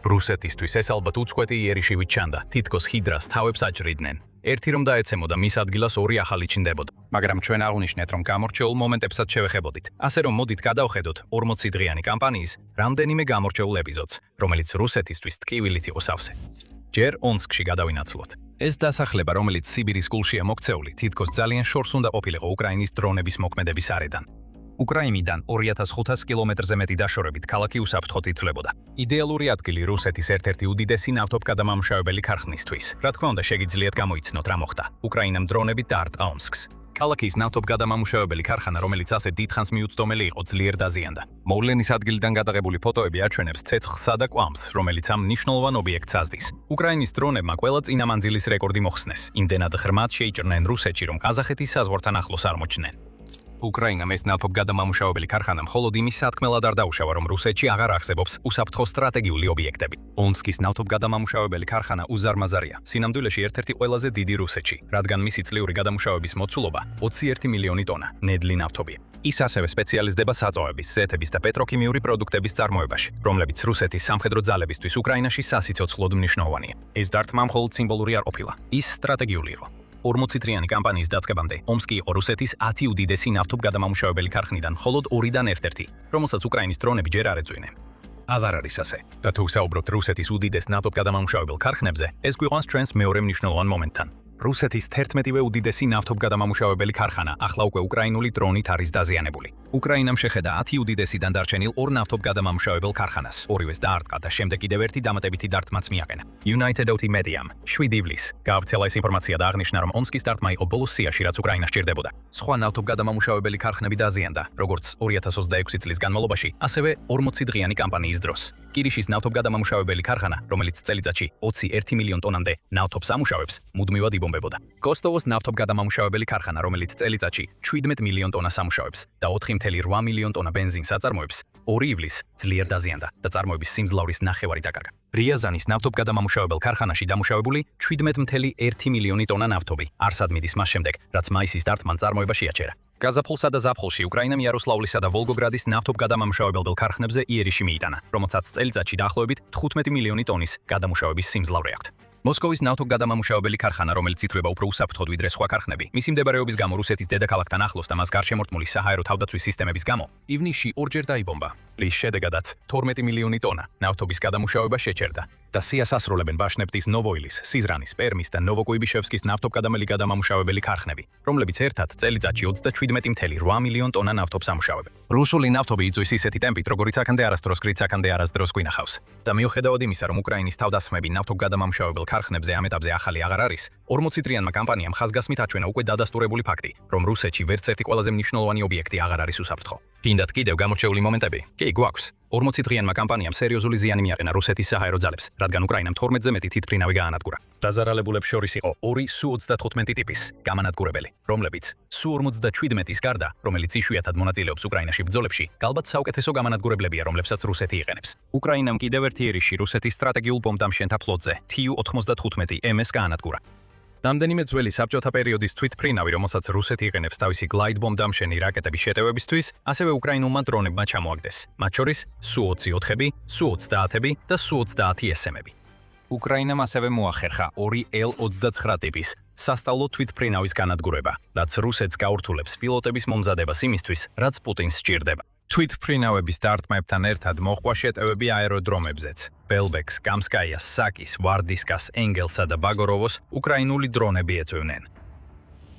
რუსეთისთვის ეს ალბათ უწყვეტი იერიშივით ჩანდა, თითქოს ჰიდრას თავებს აჭრიდნენ. ერთი რომ დაეცემოდა, მის ადგილას ორი ახალი ჩნდებოდა. მაგრამ ჩვენ აღვნიშნეთ, რომ გამორჩეულ მომენტებსაც შევეხებოდით. ასე რომ მოდით გადავხედოთ 40 დღიანი კამპანიის რამდენიმე გამორჩეულ ეპიზოდს, რომელიც რუსეთისთვის ტკივილით იყო სავსე. ჯერ ონსკში გადავინაცვლოთ. ეს დასახლება, რომელიც სიბირის გულშია მოქცეული, თითქოს ძალიან შორს უნდა ყოფილიყო უკრაინის დრონების მოქმედების არედან. უკრაინიდან 2500 კილომეტრზე მეტი დაშორებით ქალაქი უსაფრთხოდ ითვლებოდა. იდეალური ადგილი რუსეთის ერთ-ერთი უდიდესი ნავთობგადამამუშავებელი ქარხნისთვის. რა თქმა უნდა, შეგიძლიათ გამოიცნოთ რა მოხდა. უკრაინამ დრონებით დაარტყა ომსკს. ქალაქის ნავთობგადამამუშავებელი ქარხანა, რომელიც ასე დიდხანს მიუწვდომელი იყო, ძლიერ დაზიანდა. მოვლენის ადგილიდან გადაღებული ფოტოები აჩვენებს ცეცხლსა და კვამს, რომელიც ამ მნიშვნელოვან ობიექტს ազდის. უკრაინის დრონებმა ყველა წინა მანძილის რეკორდი მოხსნეს. იმდენად ღრმად შეიჭრნენ რუსეთში, რომ ყაზახეთის საზღვართან ახლოს არ მოჩნდნენ. უკრაინამ ეს ნავთობგადამამუშავებელი ქარხანა მხოლოდ იმის სათქმელად არ დაუშავა, რომ რუსეთში აღარ არსებობს უსაფრთხო სტრატეგიული ობიექტები. ონსკის ნავთობგადამამუშავებელი ქარხანა უზარმაზარია, სინამდვილეში ერთ-ერთი ყველაზე დიდი რუსეთში, რადგან მისი წლიური გადამუშავების მოცულობა 21 მილიონი ტონა ნედლი ნავთობია. ის ასევე სპეციალიზდება საწვავების, ზეთების და პეტროქიმიური პროდუქტების წარმოებაში, რომლებიც რუსეთის სამხედრო ძალებისთვის უკრაინაში სასიცოცხლოდ მნიშვნელოვანია. ეს დარტყმა მხოლოდ სიმბოლური არ ყოფილა, ის სტრატეგიული იყო. 40-წლიანი კამპანიის დაწყებამდე ომსკი იყო რუსეთის 10 უდიდესი ნავთობგადამამუშავებელი ქარხნიდან მხოლოდ 2-დან ერთ-ერთი, რომელსაც უკრაინის დრონები ჯერ არ ეწვინენ. აღარ არის ასე. და თუ საუბრობთ რუსეთის უდიდეს ნავთობგადამამუშავებელ ქარხნებზე, ეს გვიყვანს ჩვენს მეორე მნიშვნელოვან მომენტთან. რუსეთის 11-ვე უდიდესი ნავთობგადამამუშავებელი ქარხანა ახლა უკვე უკრაინული დრონით არის დაზიანებული. უკრაინამ შეხედა 10 უდიდესიდან დარჩენილ 2 ნავთობგადამამუშავებელ ქარხანას, ორივეს დაარტყა და შემდეგ კიდევ ერთი დამატებითი დარტყმაც მიაყენა. United OT Mediam 7 ივლისს გავრცელა ეს ინფორმაცია და აღნიშნა, რომ ონსკის დარტყმა იყო ბოლოს სიაში, რაც უკრაინას სჭირდებოდა. სხვა ნავთობგადამამუშავებელი ქარხნები დაზიანდა, როგორც 2026 წლის განმავლობაში, ასევე 40 დღიანი კამპანიის დროს. კირიშის ნავთობგადამამუშავებელი ქარხანა, რომელიც წელიწადში 21 მილიონ ტონამდე ნავთობს ამუშავებს, მუდმივად იბომბებოდა. კოსტოვოს ნავთობგადამამუშავებელი ქარხანა, რომელიც წელიწადში 17 მილიონ ტონას ამუშავებს და 4,8 მილიონ ტონა ბენზინს აწარმოებს, 2 ივლისს ძლიერ დაზიანდა და წარმოების სიმძლავრის ნახევარი დაკარგა. რიაზანის ნავთობგადამამუშავებელ ქარხანაში დამუშავებული 17,1 მილიონი ტონა ნავთობი არსად მიდის მას შემდეგ, რაც მაისის დარტყმამ წარმოება შეაჩერა. გაზაფხულსა და ზაფხულში უკრაინამ იაროსლავლისა და ვოლგოგრადის ნავთობგადამამუშავებელ ქარხნებზე იერიში მიიტანა, რომელსაც წელიწადში დაახლოებით 15 მილიონი ტონის გადამუშავების სიმძლავრე აქვს. მოსკოვის ნავთობგადამამუშავებელი ქარხანა, რომელიც ითვლება უფრო უსაფრთხოდ ვიდრე სხვა ქარხნები, მისი მდებარეობის გამო რუსეთის დედაქალაქთან ახლოს და მას გარშემორტყმული საჰაერო თავდაცვის სისტემების გამო, ივნისში ორჯერ დაიბომბა. რის შედეგადაც 12 მილიონი ტონა ნავთობის გადამუშავება შეჩერდა და სიას ასრულებენ ბაშნეპტის, ნოვოილის, სიზრანის, პერმის და ნოვოკუიბიშევსკის ნავთობგადამელი გადამამუშავებელი ქარხნები, რომლებიც ერთად წელიწადში 27,8 მილიონ ტონა ნავთობს ამუშავებენ. რუსული ნავთობი იწვის ისეთი ტემპით, როგორიც აქამდე არასდროს გრით აქამდე არასდროს გვინახავს. და მიუხედავად იმისა, რომ უკრაინის თავდასხმები ნავთობგადამამუშავებელ ქარხნებზე ამ ეტაპზე ახალი აღარ არის, 40 დღიანმა კამპანიამ ხაზგასმით აჩვენა უკვე დადასტურებული ფაქტი, რომ რუსეთში ვერც ერთი ყველაზე მნიშვნელოვანი ობიექტი აღარ არის უსაფრთხო. კიდათ კიდევ გამორჩეული მომენტები? კი, გვაქვს. 40 დღიანმა კამპანიამ სერიოზული ზიანი მიაყენა რუსეთის საჰაერო ძალებს, რადგან უკრაინამ 12-ზე მეტი თვითმფრინავი გაანადგურა. დაზარალებულებს შორის იყო 2 Su-35 ტიპის გამანადგურებელი, რომლებიც Su-57-ის გარდა, რომელიც იშვიათად მონაწილეობს უკრაინაში ბრძოლებში, გალბათ საუკეთესო გამანადგურებლებია, რომლებსაც რუსეთი იყენებს. უკრაინამ კიდევ ერთი ერიში რუსეთის სტრატეგიულ ბომბდამშენთა ფლოტზე Tu-95MS გაანადგურა. რამდენიმე ძველი საბჭოთა პერიოდის თვითმფრინავი, რომელსაც რუსეთი იყენებს თავისი გლაიდ ბომბდამშენი რაკეტების შეტევებისთვის, ასევე უკრაინულმა დრონებმა ჩამოაგდეს, მათ შორის Su-24-ები, Su-30-ები და Su-30SM-ები. უკრაინამ ასევე მოახერხა 2 L-29 ტიპის სასწავლო თვითმფრინავის განადგურება, რაც რუსეთს გაურთულებს პილოტების მომზადებას იმისთვის, რაც პუტინს სჭირდება. თვითმფრინავების დარტყმებთან ერთად მოჰყვა შეტევები აეროდრომებზეც. ბელბექს, კამსკაიას, საკის, ვარდისკას, ენგელსა და ბაგოროვოს უკრაინული დრონები ეწვევნენ.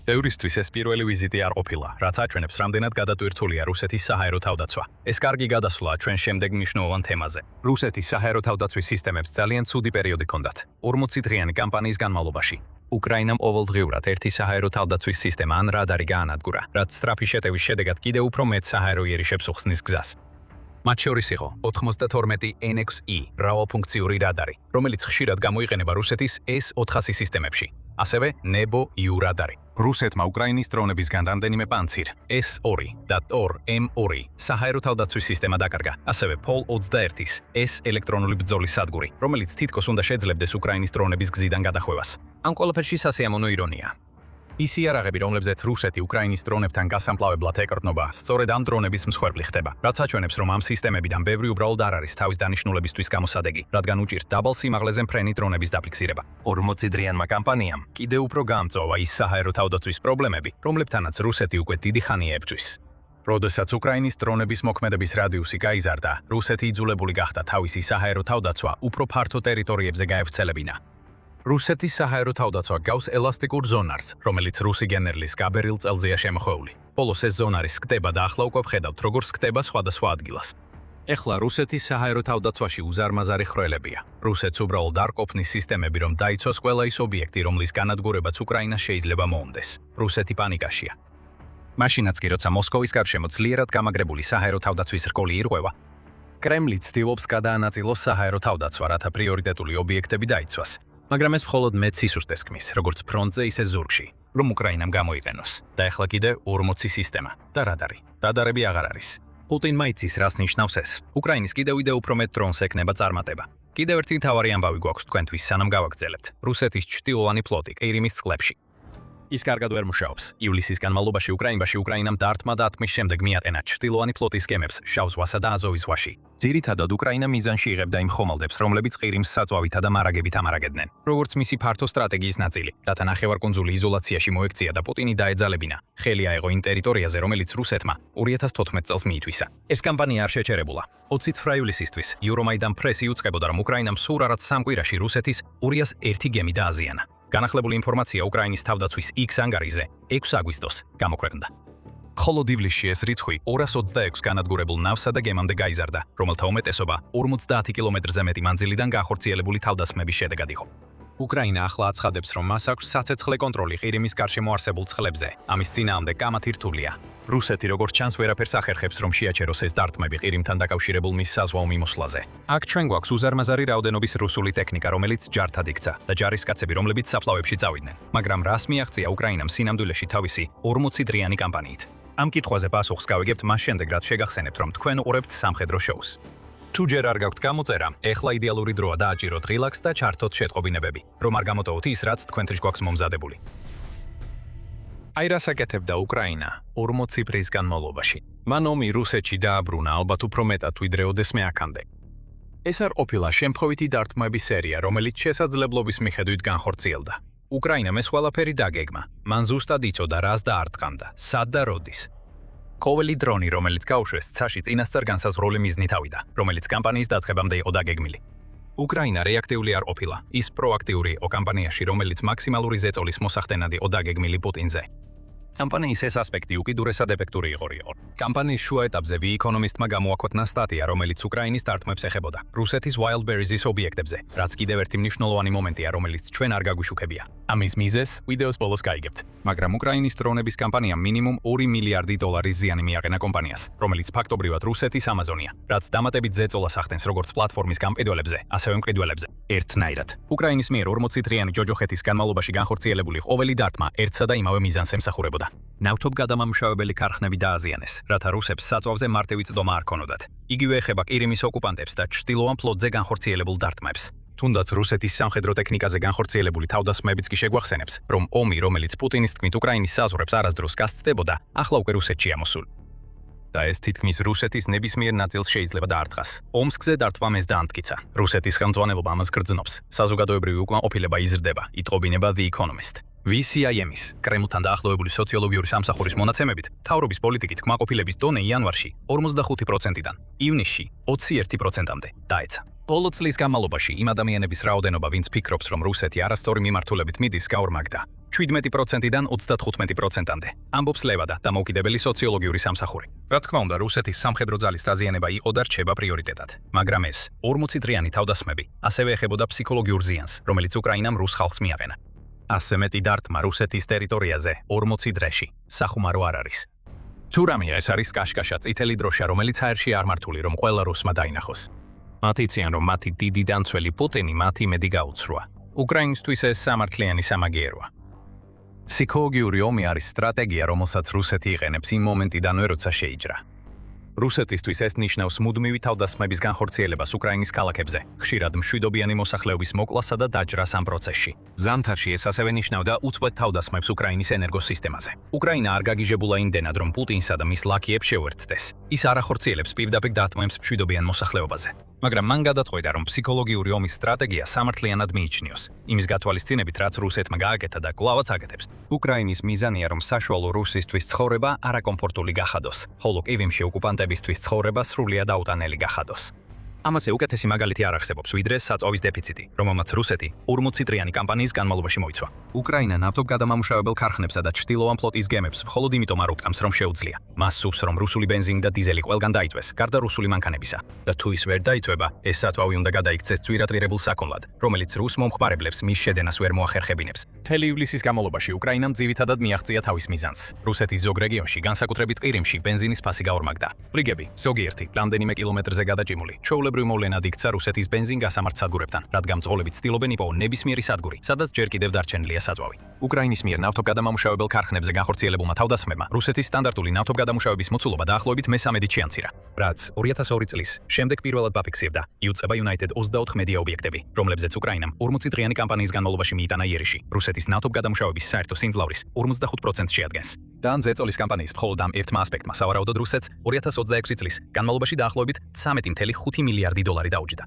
ევრისთვის ეს პირველი ვიზიტი არ ყოფილა, რაც აჩვენებს, რამდენად გადატვირთულია რუსეთის საჰაერო თავდაცვა. ეს კარგი გადასვლაა ჩვენ შემდეგ მნიშვნელოვან თემაზე. რუსეთის საჰაერო თავდაცვის სისტემებს ძალიან ცუდი პერიოდი ჰქონდათ. 40 დღიანი კამპანიის განმავლობაში. უკრაინამ ყოველდღიურად ერთი საჰაერო თავდაცვის სისტემა ან რადარი გაანადგურა, რაც სწრაფი შეტევის შედეგად კიდევ უფრო მეტ საჰაერო იერიშებს უხსნის გზას. მათ შორის იყო 92 NX-E მრავალფუნქციური რადარი, რომელიც ხშირად გამოიყენება რუსეთის S-400 სისტემებში. ასევე Nebo-U რადარი. რუსეთმა უკრაინის დრონებისგან რამდენიმე პანცირ S-2 და Tor-M2 საჰაერო თავდაცვის სისტემა დაკარგა, ასევე Pol-21-ის S ელექტრონული ბრძოლის სადგური, რომელიც თითქოს უნდა შეძლებდეს უკრაინის დრონების გზიდან გადახვევას. ამ ყველაფერში სასიამოვნო ირონია. ის იარაღები, რომლებზეც რუსეთი უკრაინის დრონებთან გასამკლავებლად ეკრტნობა, სწორედ ამ დრონების მსხვერპლი ხდება, რაც აჩვენებს, რომ ამ სისტემებიდან ბევრი უბრალოდ არ არის თავის დანიშნულებისთვის გამოსადეგი, რადგან უჭირთ დაბალ სიმაღლეზე მფრენი დრონების დაფიქსირება. 40 დღიანმა კამპანიამ კიდევ უფრო გაამწვავა ის საჰაერო თავდაცვის პრობლემები, რომლებთანაც რუსეთი უკვე დიდი ხანია ებჭვის. როდესაც უკრაინის დრონების მოქმედების რადიუსი გაიზარდა, რუსეთი იძულებული გახდა თავისი საჰაერო თავდაცვა უფრო ფართო ტერიტორიებზე გაევრცელებინა. რუსეთის საჰაერო თავდაცვა გავს ელასტიკურ ზონარს, რომელიც რუსი გენერლის გაბერილ წელზეა შემოხვეული. ბოლოს ეს ზონარის სკდება და ახლა უკვე ვხედავთ, როგორც სკდება სხვადასხვა ადგილას. ეხლა რუსეთის საჰაერო თავდაცვაში უზარმაზარი ხრელებია. რუსეთს უბრალოდ არ ყოფნის სისტემები, რომ დაიცვას ყველა ის ობიექტი, რომლის განადგურებაც უკრაინას შეიძლება მოუნდეს. რუსეთი პანიკაშია. მაშინაც კი, როცა მოსკოვის გარშემო ძლიერად გამაგრებული საჰაერო თავდაცვის რკოლი ირღვევა, კრემლი ცდილობს გადაანაწილოს საჰაერო თავდაცვა, რათა პრიორიტეტული ობიექტები დაიცვას. მაგრამ ეს მხოლოდ მეტ სისუსტეს ქმნის, როგორც ფრონტზე, ისე ზურგში, რომ უკრაინამ გამოიყენოს. და ეხლა კიდე 40 სისტემა და რადარი. დადარები აღარ არის. პუტინმა იცის, რას ნიშნავს ეს. უკრაინის კიდევ უფრო მეტ დრონს ექნება წარმატება. კიდევ ერთი მთავარი ამბავი გვაქვს თქვენთვის, სანამ გავაგრძელებთ. რუსეთის ჩრდილოვანი ფლოტი ყირიმის წყლებში. ის კარგად ვერ მუშაობს. ივლისის განმავლობაში უკრაინამ დარტმა და ათმის შემდეგ მიატენა ჩრდილოვანი ფლოტის გემებს შავ ზღვასა და აზოვის ზღვაში. ძირითადად უკრაინა მიზანში იღებდა იმ ხომალდებს, რომლებიც ყირიმს საწვავითა და მარაგებით ამარაგებდნენ, როგორც მისი ფართო სტრატეგიის ნაწილი, რათა ნახევარკუნძული იზოლაციაში მოექცია და პუტინი დაეძალებინა. ხელი აეღო იმ ტერიტორიაზე, რომელიც რუსეთმა 2014 წელს მიითვისა. ეს კამპანია არ შეჩერებულა. 29 ივლისისთვის Euromaidan Press იუწყებოდა, რომ უკრაინამ სულ არად 3 კვირაში რუსეთის 201 გემი დააზიანა. განახლებული ინფორმაცია უკრაინის თავდაცვის X ანგარიზე 6 აგვისტოს გამოქვეყნდა. ხოლო ივლისში ეს რიცხვი 226 განადგურებულ ნავსა და გემამდე გაიზარდა, რომელთა უმეტესობა 50 კილომეტრზე მეტი მანძილიდან განხორციელებული თავდასხმების შედეგად იყო. უკრაინა ახლა აცხადებს, რომ მას აქვს საცეცხლე კონტროლი ყირიმის გარშემო არსებულ წყლებზე. ამის წინააღმდეგ კამათი რთულია. რუსეთი როგორც ჩანს ვერაფერს ახერხებს, რომ შეაჩეროს ეს დარტმები ყირიმთან დაკავშირებულ მის საზღვაო მიმოსვლაზე. აქ ჩვენ გვაქვს უზარმაზარი რაოდენობის რუსული ტექნიკა, რომელიც ჯართად იქცა და ჯარისკაცები, რომლებიც საფლავებში წავიდნენ. მაგრამ რას მიაღწია უკრაინამ სინამდვილეში თავისი 40 დღიანი კამპანიით? ამ კითხვაზე პასუხს გავიგებთ მას შემდეგ, რაც შეგახსენებთ, რომ თქვენ უყურებთ სამხედრო შოუს. თუ ჯერ არ გაქვთ გამოწერა, ეხლა იდეალური დროა დააჭიროთ რილაქს და ჩართოთ შეტყობინებები, რომ არ გამოტოვოთ ის, რაც თქვენთვის გვაქვს მომზადებული. აი რას აკეთებდა უკრაინა 40 წლის განმავლობაში. მან ომი რუსეთში დააბრუნა ალბათ უფრო მეტად ვიდრე ოდესმე აქამდე. ეს არ ყოფილა შემთხვევითი დარტყმების სერია, რომელიც შესაძლებლობის მიხედვით განხორციელდა. უკრაინამ ეს ყველაფერი დაგეგმა. მან ზუსტად იცოდა, რას დაარტყამდა, სად და როდის. ყოველი დრონი, რომელიც გაუშვეს ცაში, წინასწარ განსაზღვრული მიზნით ავიდა, რომელიც კამპანიის დაწყებამდე იყო დაგეგმილი. უკრაინა რეაქტიული არ ყოფილა, ის პროაქტიული იყო კამპანიაში, რომელიც მაქსიმალური ზეწოლის მოსახდენად იყო დაგეგმილი პუტინზე. კამპანიის ეს ასპექტი უკიდურესად ეფექტური იყო. კამპანიის შუა ეტაპზე The Economist-მა გამოაქვეყნა სტატია, რომელიც უკრაინის დარტყმებს ეხებოდა რუსეთის Wildberries-ის ობიექტებზე, რაც კიდევ ერთი მნიშვნელოვანი მომენტია, რომელიც ჩვენ არ გაგვიშუქებია. ამის მიზეზს ვიდეოს ბოლოს გაიგებთ. მაგრამ უკრაინის დრონების კამპანიამ მინიმუმ 2 მილიარდი დოლარის ზიანი მიაყენა კომპანიას, რომელიც ფაქტობრივად რუსეთის Amazon-ია, რაც დამატებით ზეწოლას ახდენს როგორც პლატფორმის გამყიდველებზე, ასევე მყიდველებზე. ერთნაირად. უკრაინის მიერ 40 დღიანი ჯოჯოხეთის განმავლობაში განხორციელებული ყოველი დარტყმა ერთსა და იმავე მიზანს ემსახურებოდა. ნავთობგადამამუშავებელი ქარხნები დააზიანეს, რათა რუსებს საწვავზე მარტივი წდომა არ ქონოდათ. იგივე ეხება ყირიმის ოკუპანტებს და ჩრდილოვან ფლოტზე განხორციელებულ დარტყმებს. თუნდაც რუსეთის სამხედრო ტექნიკაზე განხორციელებული თავდასხმებიც კი შეგვახსენებს, რომ ომი, რომელიც პუტინის თქმით უკრაინის საზღვრებს არასდროს გასცდებოდა, ახლა უკვე რუსეთშია მოსული. და ეს თითქმის რუსეთის ნებისმიერ ნაწილს შეიძლება დაარტყას. ომსკზე დარტყმამ ეს დაამტკიცა. რუსეთის ხელმძღვანელობა ამას გრძნობს. საზოგადოებრივი უკმაყოფილება იზრდება, იტყობინება The Economist. VCIM-ის, კრემლთან დაახლოებული სოციოლოგიური სამსახურის მონაცემებით, მთავრობის პოლიტიკით კმაყოფილების დონე იანვარში 45%-დან, ივნისში 21%-მდე დაეცა. ბოლო წლის განმავლობაში იმ ადამიანების რაოდენობა, ვინც ფიქრობს, რომ რუსეთი არასწორი მიმართულებით მიდის, გაორმაგდა. 17%-დან 35%-მდე. ამბობს ლევადა, დამოუკიდებელი სოციოლოგიური სამსახური. რა თქმა უნდა, რუსეთის სამხედრო ძალის დაზიანება იყო და რჩება პრიორიტეტად. მაგრამ ეს 40 დღიანი თავდასხმები ასევე ეხებოდა ფსიქოლოგიურ ზიანს, რომელიც უკრაინამ რუს ხალხს მიაყენა. ასე მეტი დარტყმა რუსეთის ტერიტორიაზე 40 დღეში სახუმარო არ არის. თუ რამეა, ეს არის კაშკაშა წითელი დროშა, რომელიც აერში არ მართული, რომ ყველა რუსმა დაინახოს. მათ იციან, რომ მათი დიდი დამცველი პუტინი მათ იმედი გაუცროა. უკრაინისთვის ეს სამართლიანი სამაგიეროა. ფსიქოლოგიური ომი არის სტრატეგია, რომელსაც რუსეთი იყენებს იმ მომენტიდანვე, როცა შეიჯრა. რუსეთისთვის ეს ნიშნავს მუდმივი თავდასხმების განხორციელებას უკრაინის ქალაქებზე, ხშირად მშვიდობიანი მოსახლეობის მოკლასა და დაჯრას ამ პროცესში. ზამთარში ეს ასევე ნიშნავდა უწყვეტ თავდასხმებს უკრაინის ენერგოსისტემაზე. უკრაინა არ გაგიჟებულა იმდენად, რომ პუტინსა და მის ლაქიებს შეუერთდეს. ის არ ახორციელებს პირდაპირ დარტყმებს მშვიდობიან მოსახლეობაზე. მაგრამ მან გადაწყვეტა, რომ ფსიქოლოგიური ომის სტრატეგია სამართლიანად მიიჩნიოს, იმის გათვალისწინებით, რაც რუსეთმა გააკეთა და კვლავაც აკეთებს. უკრაინის მიზანია, რომ საშუალო რუსისთვის ცხოვრება არაკომფორტული გახადოს, ხოლო კივიმში ოკუპანტებისთვის ცხოვრება სრულიად აუტანელი გახადოს. ამაზე უკეთესი მაგალითი არ არსებობს, ვიდრე საწვავის დეფიციტი, რომელმაც რუსეთი 40 დღიანი კამპანიის განმავლობაში მოიცვა. უკრაინა ნავთობგადამამუშავებელ ქარხნებსა და ჩრდილოვან ფლოტის გემებს მხოლოდ იმიტომ არ უტყამს, რომ შეუძლია. მას სურს, რომ რუსული ბენზინი და დიზელი ყველგან დაიწვეს, გარდა რუსული მანქანებისა. და თუ ის ვერ დაიწვება, ეს სათვავი უნდა გადაიქცეს ძვირადღირებულ საქონლად, რომელიც რუს მომხმარებლებს მის შეძენას ვერ მოახერხებინებს. მთელი ივლისის განმავლობაში უკრაინამ ძირითადად მიაღწია თავის მიზანს. რუსეთის ზოგ რეგიონში, განსაკუთრებით ყირიმში, ბენზინის ფასი გაორმაგდა. რიგები, ზოგიერთი, რამდენიმე კილომეტრზე გადაჭიმული, ჩვეულებრივ მოვლენად იქცა რუსეთის ბენზინგასამართ სადგურებთან, რადგან მწოვლებით ცდილობენ იპოვონ ნებისმიერი სადგური, სადაც ჯერ კიდევ დარჩენილია საწვავი. უკრაინის მიერ ნავთობგადამამუშავებელ ქარხნებზე განხორციელებულმა თავდასხმებმა რუსეთის სტანდარტული ნავთობგადამუშავების მოცულობა დაახლოებით მესამედით შეამცირა. რაც 2002 წლის შემდეგ პირველად დაფიქსირდა, იუწება United 24 მედია ობიექტები, რომლებზეც უკრაინამ 40 დღიანი კამპანიის განმავლობაში მიიტანა იერიში. რუსეთის ნავთობგადამუშავების საერთო სინძლავრის 45% შეადგენს. და ან ზეწოლის კამპანიის მხოლოდ ამ ერთმა ასპექტმა სავარაუდოდ რუსეთს 2026 წლის განმავლობაში დაახლოებით 13.5 მილიარდი დოლარი დაუჯდა.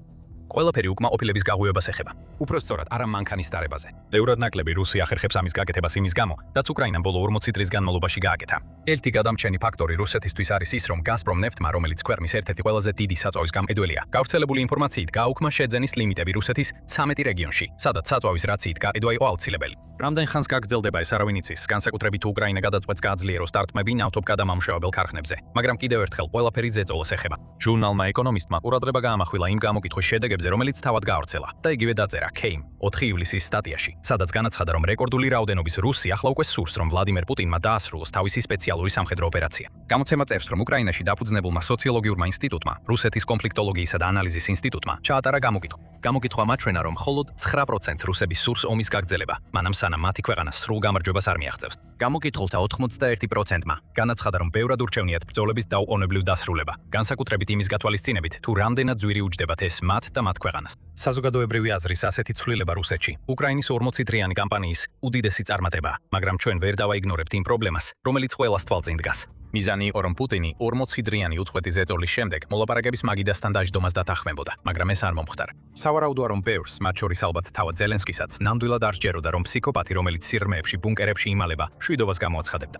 ყველაფერი უკმაყოფილების გაღვივებას ეხება. უფრო სწორად, არა მანქანის დარებაზე. ბევრად ნაკლები რუსი ახერხებს ამის გაკეთებას იმის გამო, რაც უკრაინამ ბოლო 40 წლის განმავლობაში გააკეთა. ერთი გადამრჩენი ფაქტორი რუსეთისთვის არის ის, რომ Gazprom ნეფტმა, რომელიც ქვეყნის ერთ-ერთი ყველაზე დიდი საწვავის გამყიდველია, გავრცელებული ინფორმაციით გააუქმა შეძენის ლიმიტები რუსეთის 13 რეგიონში, სადაც საწვავის რაციით გაყიდვა იყო აუცილებელი. რამდენ ხანს გაგრძელდება ეს არავინ იცის, განსაკუთრებით უკრაინა გადაწყვეტს გააძლიეროს სტარტმები ნავთობგადამამუშავებელ ქარხნებზე, მაგრამ კიდევ ერთხელ ყველაფერი ზეწოლას ეხება. ჟურნალმა ეკონომისტმა ყურადღება გაამახვილა იმ გამოკითხვის შედეგებზე, რომელიც თავად გაავრცელა და იგივე დაწერა Kame 4 ივლისის სტატიაში, სადაც განაცხადა, რომ რეკორდული რაოდენობის რუსი ახლა უკვე სურს, რომ ვლადიმერ პუტინმა დაასრულოს თავისი სპეციალური სამხედრო ოპერაცია. გამოცემა წერს, რომ უკრაინაში დაფუძნებულმა სოციოლოგიურმა ინსტიტუტმა, რუსეთის კონფლიქტოლოგიისა და ანალიზის ინსტიტუტმა ჩაატარა გამოკითხვა. გამოკითხვა მაჩვენა, რომ მხოლოდ 9% რუსების სურს ომის გაგრძელება, მანამ სანამ მათი ქვეყანა სრულ გამარჯვებას არ მიაღწევს. გამოკითხულთა 81%-მა განაცხადა, რომ ბევრად ურჩევნიათ ბრძოლების დაუყოვნებლივ დასრულება, განსაკუთრებით იმის გათვალისწინებით, თუ რამდენად ძვირი უჯდებათ ეს მათ და მათ ქვეყანას. საზოგადოებრივი აზრის ასეთი ცვლილება რუსეთში უკრაინის 40 დღიანი კამპანიის უდიდესი წარმატებაა, მაგრამ ჩვენ ვერ დავაიგნორებთ იმ პრობლემას, რომელიც ყველას თვალწინ დგას. მიზანი იყო, რომ პუტინი 40 დღიანი უწყვეტი ზეწოლის შემდეგ მოლაპარაკების მაგიდასთან დაждდომას დათანხმებოდა, მაგრამ ეს არ მომხდარა. სავარაუდოა, რომ ბევრს, მათ შორის ალბათ თავად ზელენსკისაც, ნამდვილად არ სჯეროდა, რომ ფსიქოპათი, რომელიც სიღრმეებში ბუნკერებში იმალება, შვიდობას გამოაცხადებდა.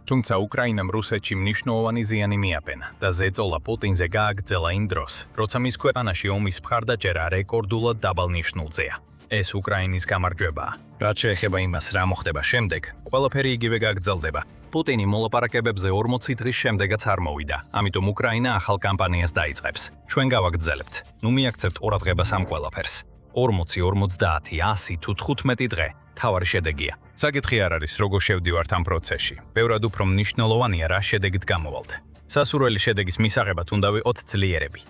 თუმცა უკრაინამ რუსეთში მნიშვნელოვანი ზიანი მიაფენა და ზეწოლა პუტინზე გააგრძელა იმ დროს, როცა მის ქვეყანაში ომის მხარდაჭერა რეკორდულად დაბალ ნიშნულზეა. ეს უკრაინის გამარჯვებაა. რაც შეეხება იმას, რა მოხდება შემდეგ, ყველაფერი იგივე გაგრძელდება. პუტინი მოლაპარაკებებზე 40 დღის შემდეგაც არ მოვიდა, ამიტომ უკრაინა ახალ კამპანიას დაიწყებს. ჩვენ გავაგრძელებთ. ნუ მიაქცევთ ყურადღებას ამ ყველაფერს. 40, 50, 100 თუ 15 დღე თავარი შედეგია. საკითხი არ არის, როგორ შევდივართ ამ პროცესში. ბევრად უფრო მნიშვნელოვანია, რა შედეგით გამოვალთ. სასურველი შედეგის მისაღებად უნდა ვიყოთ ძლიერები.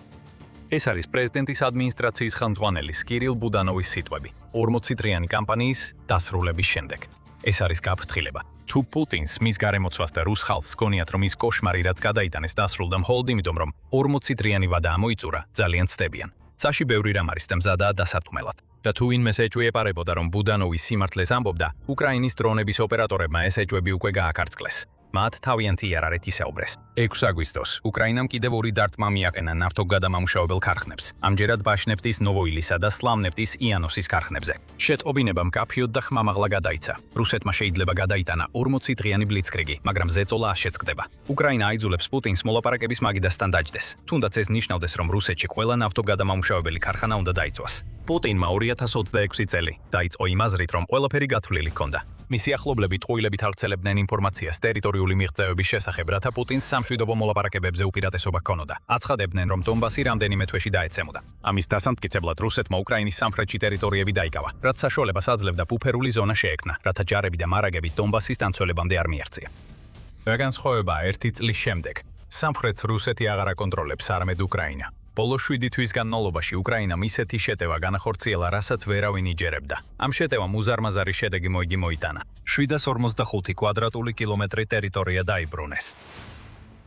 ეს არის პრეზიდენტის ადმინისტრაციის ხელმძღვანელის კირილ ბუდანოვის სიტყვები 40 დღიანი კამპანიის დასრულების შემდეგ. ეს არის გაფრთხილება. თუ პუტინს მის გარემოცვას და რუს ხალხს გონიათ, რომ ის კოშმარი, რაც გადაიტანეს, დასრულდა მხოლოდ იმიტომ, რომ 40 დღიანი ვადა ამოიწურა, ძალიან ცდებიან. წაში ბევრი რამ არის და მზადაა დასათქმელად. და თუ ვინმეს ეჭვი ეპარებოდა, რომ ბუდანოვის სიმართლეს ამბობდა, უკრაინის დრონების ოპერატორებმა ეს ეჭვები უკვე გააკარწყლეს. მათ თავიანთი იარარით ისაუბრეს. 6 აგვისტოს უკრაინამ კიდევ ორი დარტყმა მიაყენა ნავთობგადამამუშავებელ ქარხნებს, ამჯერად ბაშნეფტის ნოვოილისა და სლამნეფტის იანოსის ქარხნებზე. შეტყობინება მკაფიოდ და ხმამაღლა გადაიცა. რუსეთმა შეიძლება გადაიტანა 40 დღიანი ბლიცკრიგი, მაგრამ ზეწოლა არ შეწყდება. უკრაინა აიძულებს პუტინს მოლაპარაკების მაგიდასთან დაჯდეს, თუნდაც ეს ნიშნავდეს, რომ რუსეთში ყველა ნავთობგადამამუშავებელი ქარხანა უნდა დაიწვას. პუტინმა 2026 წელი დაიწყო იმ აზრით, რომ ყველაფერი გათვლილი ჰქონდა. მისი ახლობლები ტყუილებით აღწელებდნენ ინფორმაციას ტერიტორიული მიღწევების შესახებ, რათა პუტინს სამშვიდობო მოლაპარაკებებზე უპირატესობა ჰქონოდა. აცხადებდნენ, რომ დონბასი რამდენიმე თვეში დაეცემოდა. ამის დასამტკიცებლად რუსეთმა უკრაინის სამხრეთში ტერიტორიები დაიკავა, რაც საშუალებას აძლევდა ბუფერული ზონა შეექმნა, რათა ჯარები და მარაგები დონბასის დამცველებამდე არ მიაღწია. რა განსხვავებაა 1 წლის შემდეგ. სამხრეთს რუსეთი აღარ აკონტროლებს, არამედ უკრაინა. ბოლო 7 თვის განმავლობაში უკრაინამ ისეთი შეტევა განახორციელა, რასაც ვერავინ იჯერებდა. ამ შეტევამ უზარმაზარი შედეგი მოიტანა. 745 კვადრატული კილომეტრი ტერიტორია დაიბრუნეს.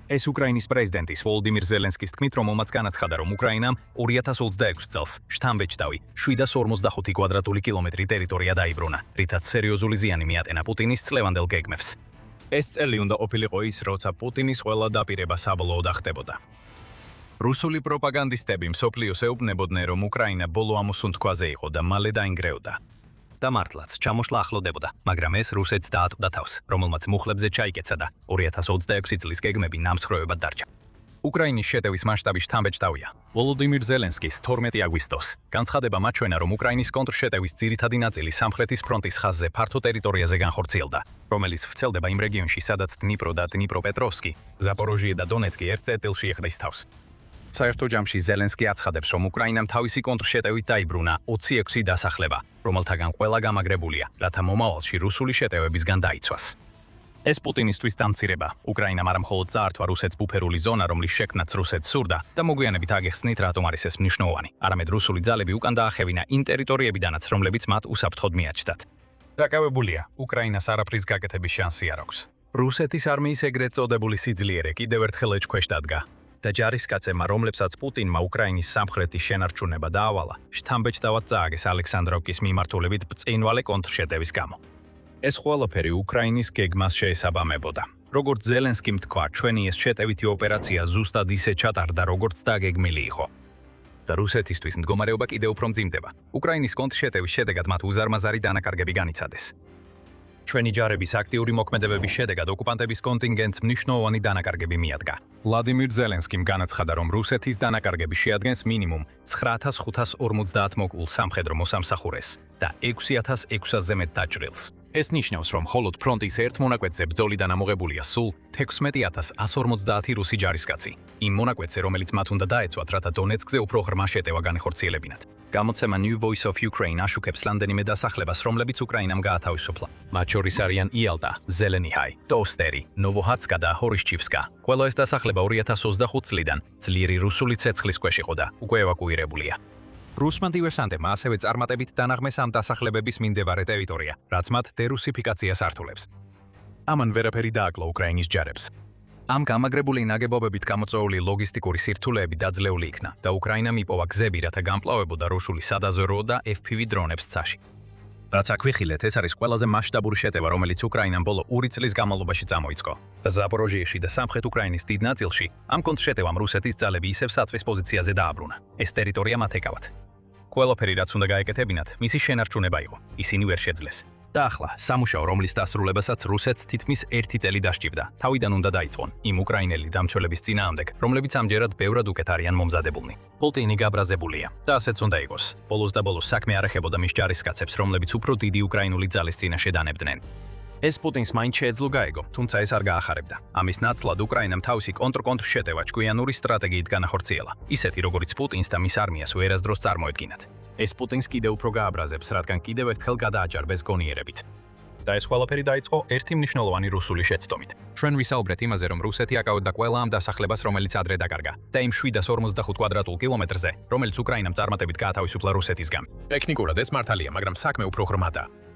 ეს უკრაინის პრეზიდენტის ვოლოდიმირ ზელენსკის თქმით, რომ ომაც განაცხადა, რომ უკრაინამ 2026 წელს შთამბეჭდავი 745 კვადრატული კილომეტრი ტერიტორია დაიბრუნა, რითაც სერიოზული ზიანი მიატენა პუტინის წლევანდელ გეგმებს. ეს წელი უნდა ყოფილიყო ის, როცა პუტინის ყველა დაპირება საბოლოოდ ახდებოდა. რუსული პროპაგანდისტები მსოფლიოს ეუბნებოდნენ, რომ უკრაინა ბოლო ამოსუნთქვაზე იყო და მალე დაინგრეოდა. და მართლაც ჩამოშლა ახლოვდებოდა, მაგრამ ეს რუსეთს დაატყდა თავს, რომელმაც მუხლებზე ჩაიკეცა და 2026 წლის გეგმები ნამსხვრევებად დარჩა. უკრაინის შეტევის მასშტაბი შთამბეჭდავია. ვოლოდიმირ ზელენსკის 12 აგვისტოს განცხადება მაჩვენა, რომ უკრაინის კონტრშეტევის ძირითადი ნაწილი სამხრეთის ფრონტის ხაზზე ფართო ტერიტორიაზე განხორციელდა, რომელიც ვრცელდება იმ რეგიონში, სადაც დნიპრო და დნიპროპეტროვსკი, ზაპოროჟიე და დონეცკი ერთ წერტილში იხდის თავს. საერთო ჯამში ზელენსკი აცხადებს, რომ უკრაინამ თავისი კონტრშეტევით დაიბრუნა 26 დასახლება, რომელთაგან ყველა გამაგრებულია, რათა მომავალში რუსული შეტევებისგან დაიცვას. ეს პუტინისთვის დამცირება. უკრაინამ არა მხოლოდ წაართვა რუსეთს ბუფერული ზონა, რომლის შექმნაც რუსეთს სურდა და მოგვიანებით აგეხსნით, რატომ არის ეს მნიშვნელოვანი. არამედ რუსული ძალები უკან დაახევინა იმ ტერიტორიებიდანაც, რომლებიც მათ უსაფრთხოდ მიაჩნდათ. დაკავებულია, უკრაინას არაფრის გაკეთების შანსი არ აქვს. რუსეთის არმიის ეგრეთ წოდებული სიძლიერე კიდევ ერთხელ ეჭქვეშ დადგა. და ჯარისკაცებმა, რომლებსაც პუტინმა უკრაინის სამხრეთის შენარჩუნება დაავალა, შთამბეჭდავად წააგეს ალექსანდროვკის მიმართულებით ბრწყინვალე კონტრშეტევის გამო. ეს ყველაფერი უკრაინის გეგმას შეესაბამებოდა. როგორც ზელენსკიმ თქვა, ჩვენი ეს შეტევითი ოპერაცია ზუსტად ისე ჩატარდა, როგორც დაგეგმილი იყო. და რუსეთისთვის მდგომარეობა კიდევ უფრო მძიმდება. უკრაინის კონტრშეტევის შედეგად მათ უზარმაზარი დანაკარგები განიცადეს. ჩვენი ჯარების აქტიური მოქმედებების შედეგად ოკუპანტების კონტინგენტს მნიშვნელოვანი დანაკარგები მიადგა. ვლადიმირ ზელენსკიმ განაცხადა, რომ რუსეთის დანაკარგები შეადგენს მინიმუმ 9550 მოკლულ სამხედრო მოსამსახურეს და 6600-ზე მეტ დაჭრილს. ეს ნიშნავს, რომ მხოლოდ ფრონტის ერთ მონაკვეთზე ბრძოლიდან ამოღებულია სულ 16150 რუსი ჯარისკაცი. იმ მონაკვეთზე, რომელიც მათ უნდა დაეცვათ, რათა დონეცკზე უფრო ღრმა შეტევა განეხორციელებინათ. გამოცემა New Voice of Ukraine აშუქებს რამდენიმე დასახლებას, რომლებიც უკრაინამ გაათავისუფლა. მათ შორის არიან იალტა, ზელენიჰაი, ტოსტერი, ნოვოჰაცკა და ჰორიშჩივსკა. ყველა ეს დასახლება 2025 წლიდან ძლიერი რუსული ცეცხლის ქვეშ იყო და უკვე ევაკუირებულია. რუსმა დივერსანტებმა ასევე წარმატებით დანაღმეს ამ დასახლებების მიმდებარე ტერიტორია, რაც მათ დერუსიფიკაციას ართულებს. ამან ვერაფერი დააკლო უკრაინის ჯარებს. ამ გამაგრებული ნაგებობებით გამოწვეული ლოგისტიკური სირთულეები დაძლეული იქნა და უკრაინამ იპოვა გზები, რათა გამკლავებოდა რუსული სადაზვერვო და FPV დრონებს ცაში. რაც აქვიხილეთ, ეს არის ყველაზე მასშტაბური შეტევა, რომელიც უკრაინამ ბოლო 2 წლის განმავლობაში წამოიწყო. და ზაპოროჟიეში და სამხრეთ უკრაინის დიდ ნაწილში ამ კონტრშეტევამ რუსეთის ძალები ისევ საწვის პოზიციაზე დააბრუნა. ეს ტერიტორია მათ ეკავათ. ყველაფერი, რაც უნდა გაეკეთებინათ, მისი შენარჩუნება იყო. ისინი ვერ შეძლეს. და ახლა, სამუშაო, რომლის დასრულებასაც რუსეთს თითქმის 1 წელი დასჭირდა, თავიდან უნდა დაიწყონ იმ უკრაინელი დამცველების წინააღმდეგ, რომლებიც ამჯერად ბევრად უკეთ არიან მომზადებულნი. პუტინი გაბრაზებულია და ასეც უნდა იყოს. ბოლოს და ბოლოს საქმე არ ეხებოდა მის ჯარისკაცებს, რომლებიც უფრო დიდი უკრაინული ძალის წინაშე დანებდნენ. ეს პუტინს მაინც შეეძლო გაეგო, თუმცა ეს არ გაახარებდა. ამის ნაცვლად უკრაინამ თავისი კონტრშეტევა ჭკვიანური სტრატეგიით განახორციელა, ისეთი როგორიც პუტინს და მის არმიას ვერასდროს წარმოედგინათ. ეს პუტინს კიდევ უფრო გააბრაზებს, რადგან კიდევ ერთხელ გადააჭარბეს გონიერებით. და ეს ყველაფერი დაიწყო ერთი მნიშვნელოვანი რუსული შეცდომით. ჩვენ ვისაუბრეთ იმაზე, რომ რუსეთი აკავებდა ყველა ამ დასახლებას, რომელიც ადრე დაკარგა, და იმ 745 კვადრატულ კილომეტრზე, რომელიც უკრაინამ წარმატებით გაათავისუფლა რუსეთისგან. ტექნიკურად ეს მართალია, მაგრამ საქმე უფრო ღრმადაა.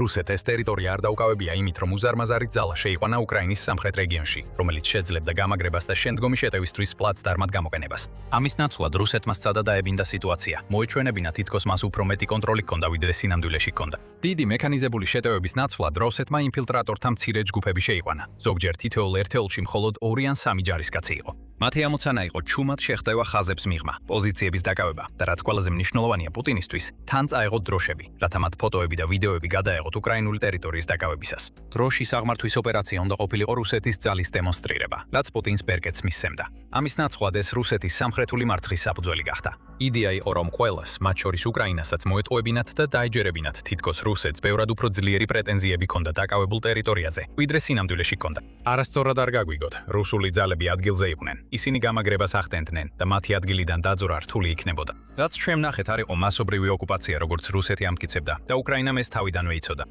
რუსეთს ეს ტერიტორია არ დაუკავებია იმით, რომ უზარმაზარი ძალა შეიყვანა უკრაინის სამხრეთ რეგიონში, რომელიც შეძლებდა გამაგრებას და შემდგომი შეტევისთვის პლაცდარმად გამოყენებას. ამის ნაცვლად რუსეთმა სცადა დაებინდა სიტუაცია, მოეჩვენებინა თითქოს მას უფრო მეტი კონტროლი ჰქონდა, ვიდრე სინამდვილეში ჰქონდა. დიდი მექანიზებული შეტევების ნაცვლად რუსეთმა ინფილტრატორთა მცირე ჯგუფები შეიყვანა. ზოგჯერ თითოეულ ერთეულში მხოლოდ 2 ან 3 ჯარისკაცი იყო. მათი ამოცანა იყო ჩუმად შეხტევა ხაზებს მიღმა, პოზიციების დაკავება და რაც ყველაზე მნიშვნელოვანია პუტინისთვის, თან წაეღოთ დროშები, რათა მათ ფოტოები და ვიდეოები გადაეღოთ უკრაინული ტერიტორიის დაკავებისას. დროშის აღმართვის ოპერაცია უნდა ყოფილიყო რუსეთის ძალის დემონსტრირება, რაც პუტინს ბერკეტს მისცემდა. ამის ნაცვლად ეს რუსეთის სამხრეთული მარცხის საფუძველი გახდა. იდეა იყო, რომ ყველას, მათ შორის უკრაინასაც მოეტყუებინათ და დაეჯერებინათ თითქოს რუსეთს ბევრად უფრო ძლიერი პრეტენზიები ჰქონდა დაკავებულ ტერიტორიაზე, ვიდრე სინამდვილეში ჰქონდა. არასწორად არ გაგვიგოთ, რუსული ძალები ადგილზე იყვნენ. ისინი გამაგრებას ახდენდნენ და მათი ადგილიდან დაძვრა რთული იქნებოდა. რაც ჩვენ ნახეთ, არ იყო მასობრივი ოკუპაცია, როგორც რუსეთი ამტკიცებდა და უკრაინამ ეს თავიდანვე იცოდა.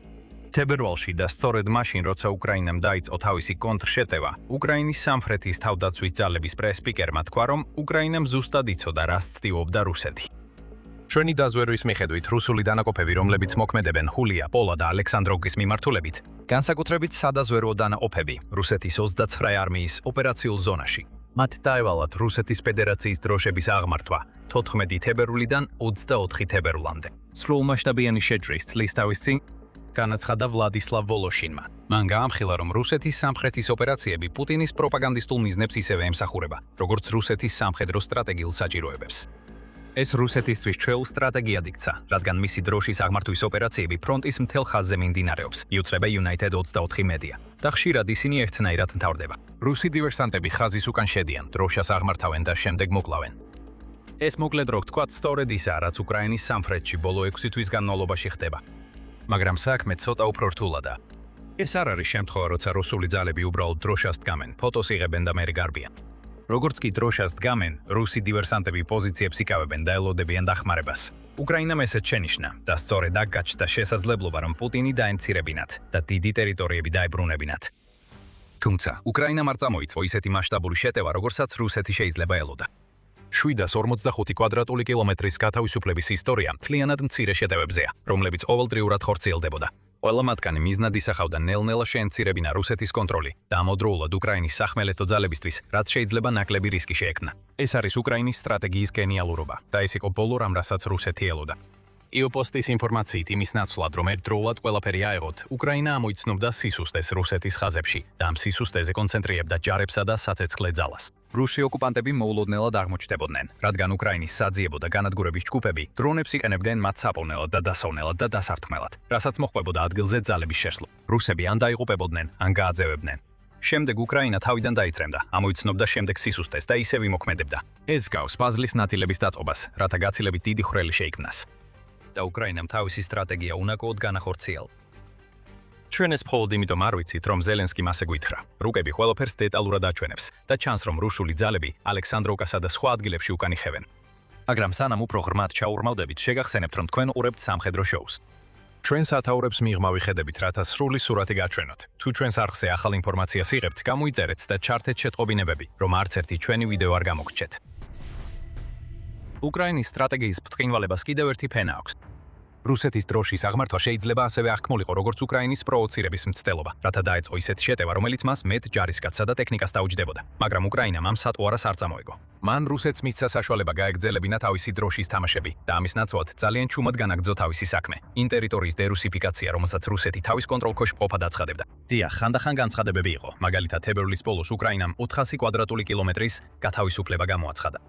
თებერვალში და სწორედ მაშინ, როცა უკრაინამ დაიწყო თავისი კონტრშეტევა, უკრაინის სამხრეთის თავდაცვის ძალების პრესპიკერმა თქვა, რომ უკრაინამ ზუსტად იცოდა, რა ცდილობდა რუსეთი. ჩვენი დაზვერვის მიხედვით, რუსული დანაყოფები, რომლებიც მოქმედებენ ჰულია, პოლა და ალექსანდროვკის მიმართულებით, განსაკუთრებით სადაზვერვო დანაყოფები, რუსეთის 29 არმიის ოპერაციულ ზონაში. მათ დაევალათ რუსეთის ფედერაციის დროშების აღმართვა 14 თებერვლიდან 24 თებერვლამდე. სრულმასშტაბიანი შეჭრის წლის თავის წინ განაცხადა ვლადისლავ ვოლოშინმა. მან გაამხილა, რომ რუსეთის სამხრეთის ოპერაციები პუტინის პროპაგანდისტულ მიზნებს ისევე ემსახურება, როგორც რუსეთის სამხედრო სტრატეგიულ საჭიროებებს. ეს რუსეთისთვის ჩვეულ სტრატეგიად იქცა, რადგან მისი დროშის აღმართვის ოპერაციები ფრონტის მთელ ხაზზე მიმდინარეობს, იუცრება United 24 მედია და ხშირად ისინი ერთნაირად მთავრდება. რუსი დივერსანტები ხაზის უკან შედიან, დროშას აღმართავენ და შემდეგ მოკლავენ. ეს მოკლედ რო ვთქვათ, სწორედ ისაა, რაც უკრაინის სამხრეთში ბოლო 6 თვის განმავლობაში ხდება. მაგრამ საქმე ცოტა უფრო რთულადაა. ეს არ არის შემთხვევა, როცა რუსული ძალები უბრალოდ დროშას დგამენ, ფოტოს იღებენ და მერე გარბიან. როგორც კი დროშას დგამენ, რუსი დივერსანტები პოზიციებს იკავებენ და ელოდებიან დახმარებას. უკრაინამ ესეც შენიშნა და სწორედ აქ გაჩნდა შესაძლებლობა, რომ პუტინი დაენცირებინათ და დიდი ტერიტორიები დაებრუნებინათ. თუმცა, უკრაინამ არ წამოიწყო ისეთი მასშტაბური შეტევა, როგორცაც რუსეთი შეიძლება ელოდა. 745 კვადრატული კილომეტრის გათავისუფლების ისტორია მთლიანად მცირე შეტევებზეა, რომლებიც ყოველდღიურად ხორციელდებოდა. ყველა მათგანი მიზნად ისახავდა ნელ-ნელა შეენცირებინა რუსეთის კონტროლი და ამავდროულად უკრაინის სახმელეთო ძალებისთვის, რაც შეიძლება ნაკლები რისკი შეექმნა. ეს არის უკრაინის სტრატეგიის გენიალურობა და ეს იყო ბოლო რამ, რასაც რუსეთი ელოდა. იოპოსტის ინფორმაციით იმის ნაცვლად, რომ ერთდროულად ყველაფერი აეღოთ, უკრაინა ამოიცნობდა სისუსტეს რუსეთის ხაზებში და ამ სისუსტეზე კონცენტრირებდა ჯარებსა და საცეცხლე ძალას. რუსი ოკუპანტები მოულოდნელად აღმოჩნდებოდნენ, რადგან უკრაინის საძიებო და განადგურების ჯგუფები დრონებს იყენებდნენ მათ საპოვნელად და დასოვნელად და დასართმელად, რასაც მოხდებოდა ადგილზე ძალების შესვლა. რუსები ან დაიღუპებოდნენ, ან გააძევებდნენ. შემდეგ უკრაინა თავიდან დაითრემდა, ამოიცნობდა შემდეგ სისუსტეს და ისევ იმოქმედებდა. ეს გავს პაზლის ნაწილების დაწყობას, რათა გაცილებით დიდი ხვრელი შეიქმნას. და უკრაინამ თავისი სტრატეგია უნაკოდ განახორციელა. ჩვენ ეს მხოლოდ იმიტომ არ ვიცით, რომ ზელენსკიმ ასე გვითხრა. რუკები ყველაფერს დეტალურად აჩვენებს და ჩანს, რომ რუსული ძალები ალექსანდროვკასა და სხვა ადგილებში უკან იხევენ. მაგრამ სანამ უფრო ღრმად ჩაურმავდებით, შეგახსენებთ, რომ თქვენ უყურებთ სამხედრო შოუს. ჩვენ სათაურებს მიღმა ვიხედებით, რათა სრული სურათი გაჩვენოთ. თუ ჩვენს არხზე ახალ ინფორმაციას იღებთ, გამოიწერეთ და ჩართეთ შეტყობინებები, რომ არც ერთი ჩვენი ვიდეო არ გამოგრჩეთ. უკრაინის სტრატეგიის ბრწყინვალებას კიდევ ერთი ფენა აქვს. რუსეთის დროშის აღმართვა შეიძლება ასევე აღქმულიყო როგორც უკრაინის პროვოცირების მცდელობა, რათა დაეწყო ისეთი შეტევა, რომელიც მას მეტ ჯარისკაცსა და ტექნიკას დაუჯდებოდა. მაგრამ უკრაინამ ამ სატყვარას არ წამოეგო. მან რუსეთს მისცა საშუალება გაეგრძელებინა თავისი დროშის თამაშები და ამის ნაცვლად ძალიან ჩუმად განაგრძო თავისი საქმე. იმ ტერიტორიის დერუსიფიკაცია, რომელსაც რუსეთი თავის კონტროლქვეშ მყოფად აცხადებდა. დიახ, ხანდახან განცხადებები იყო. მაგალითად, თებერვლის ბოლოს უკრაინამ 400 კვადრატული კილომეტრის გათავისუფლება გამოაცხადა.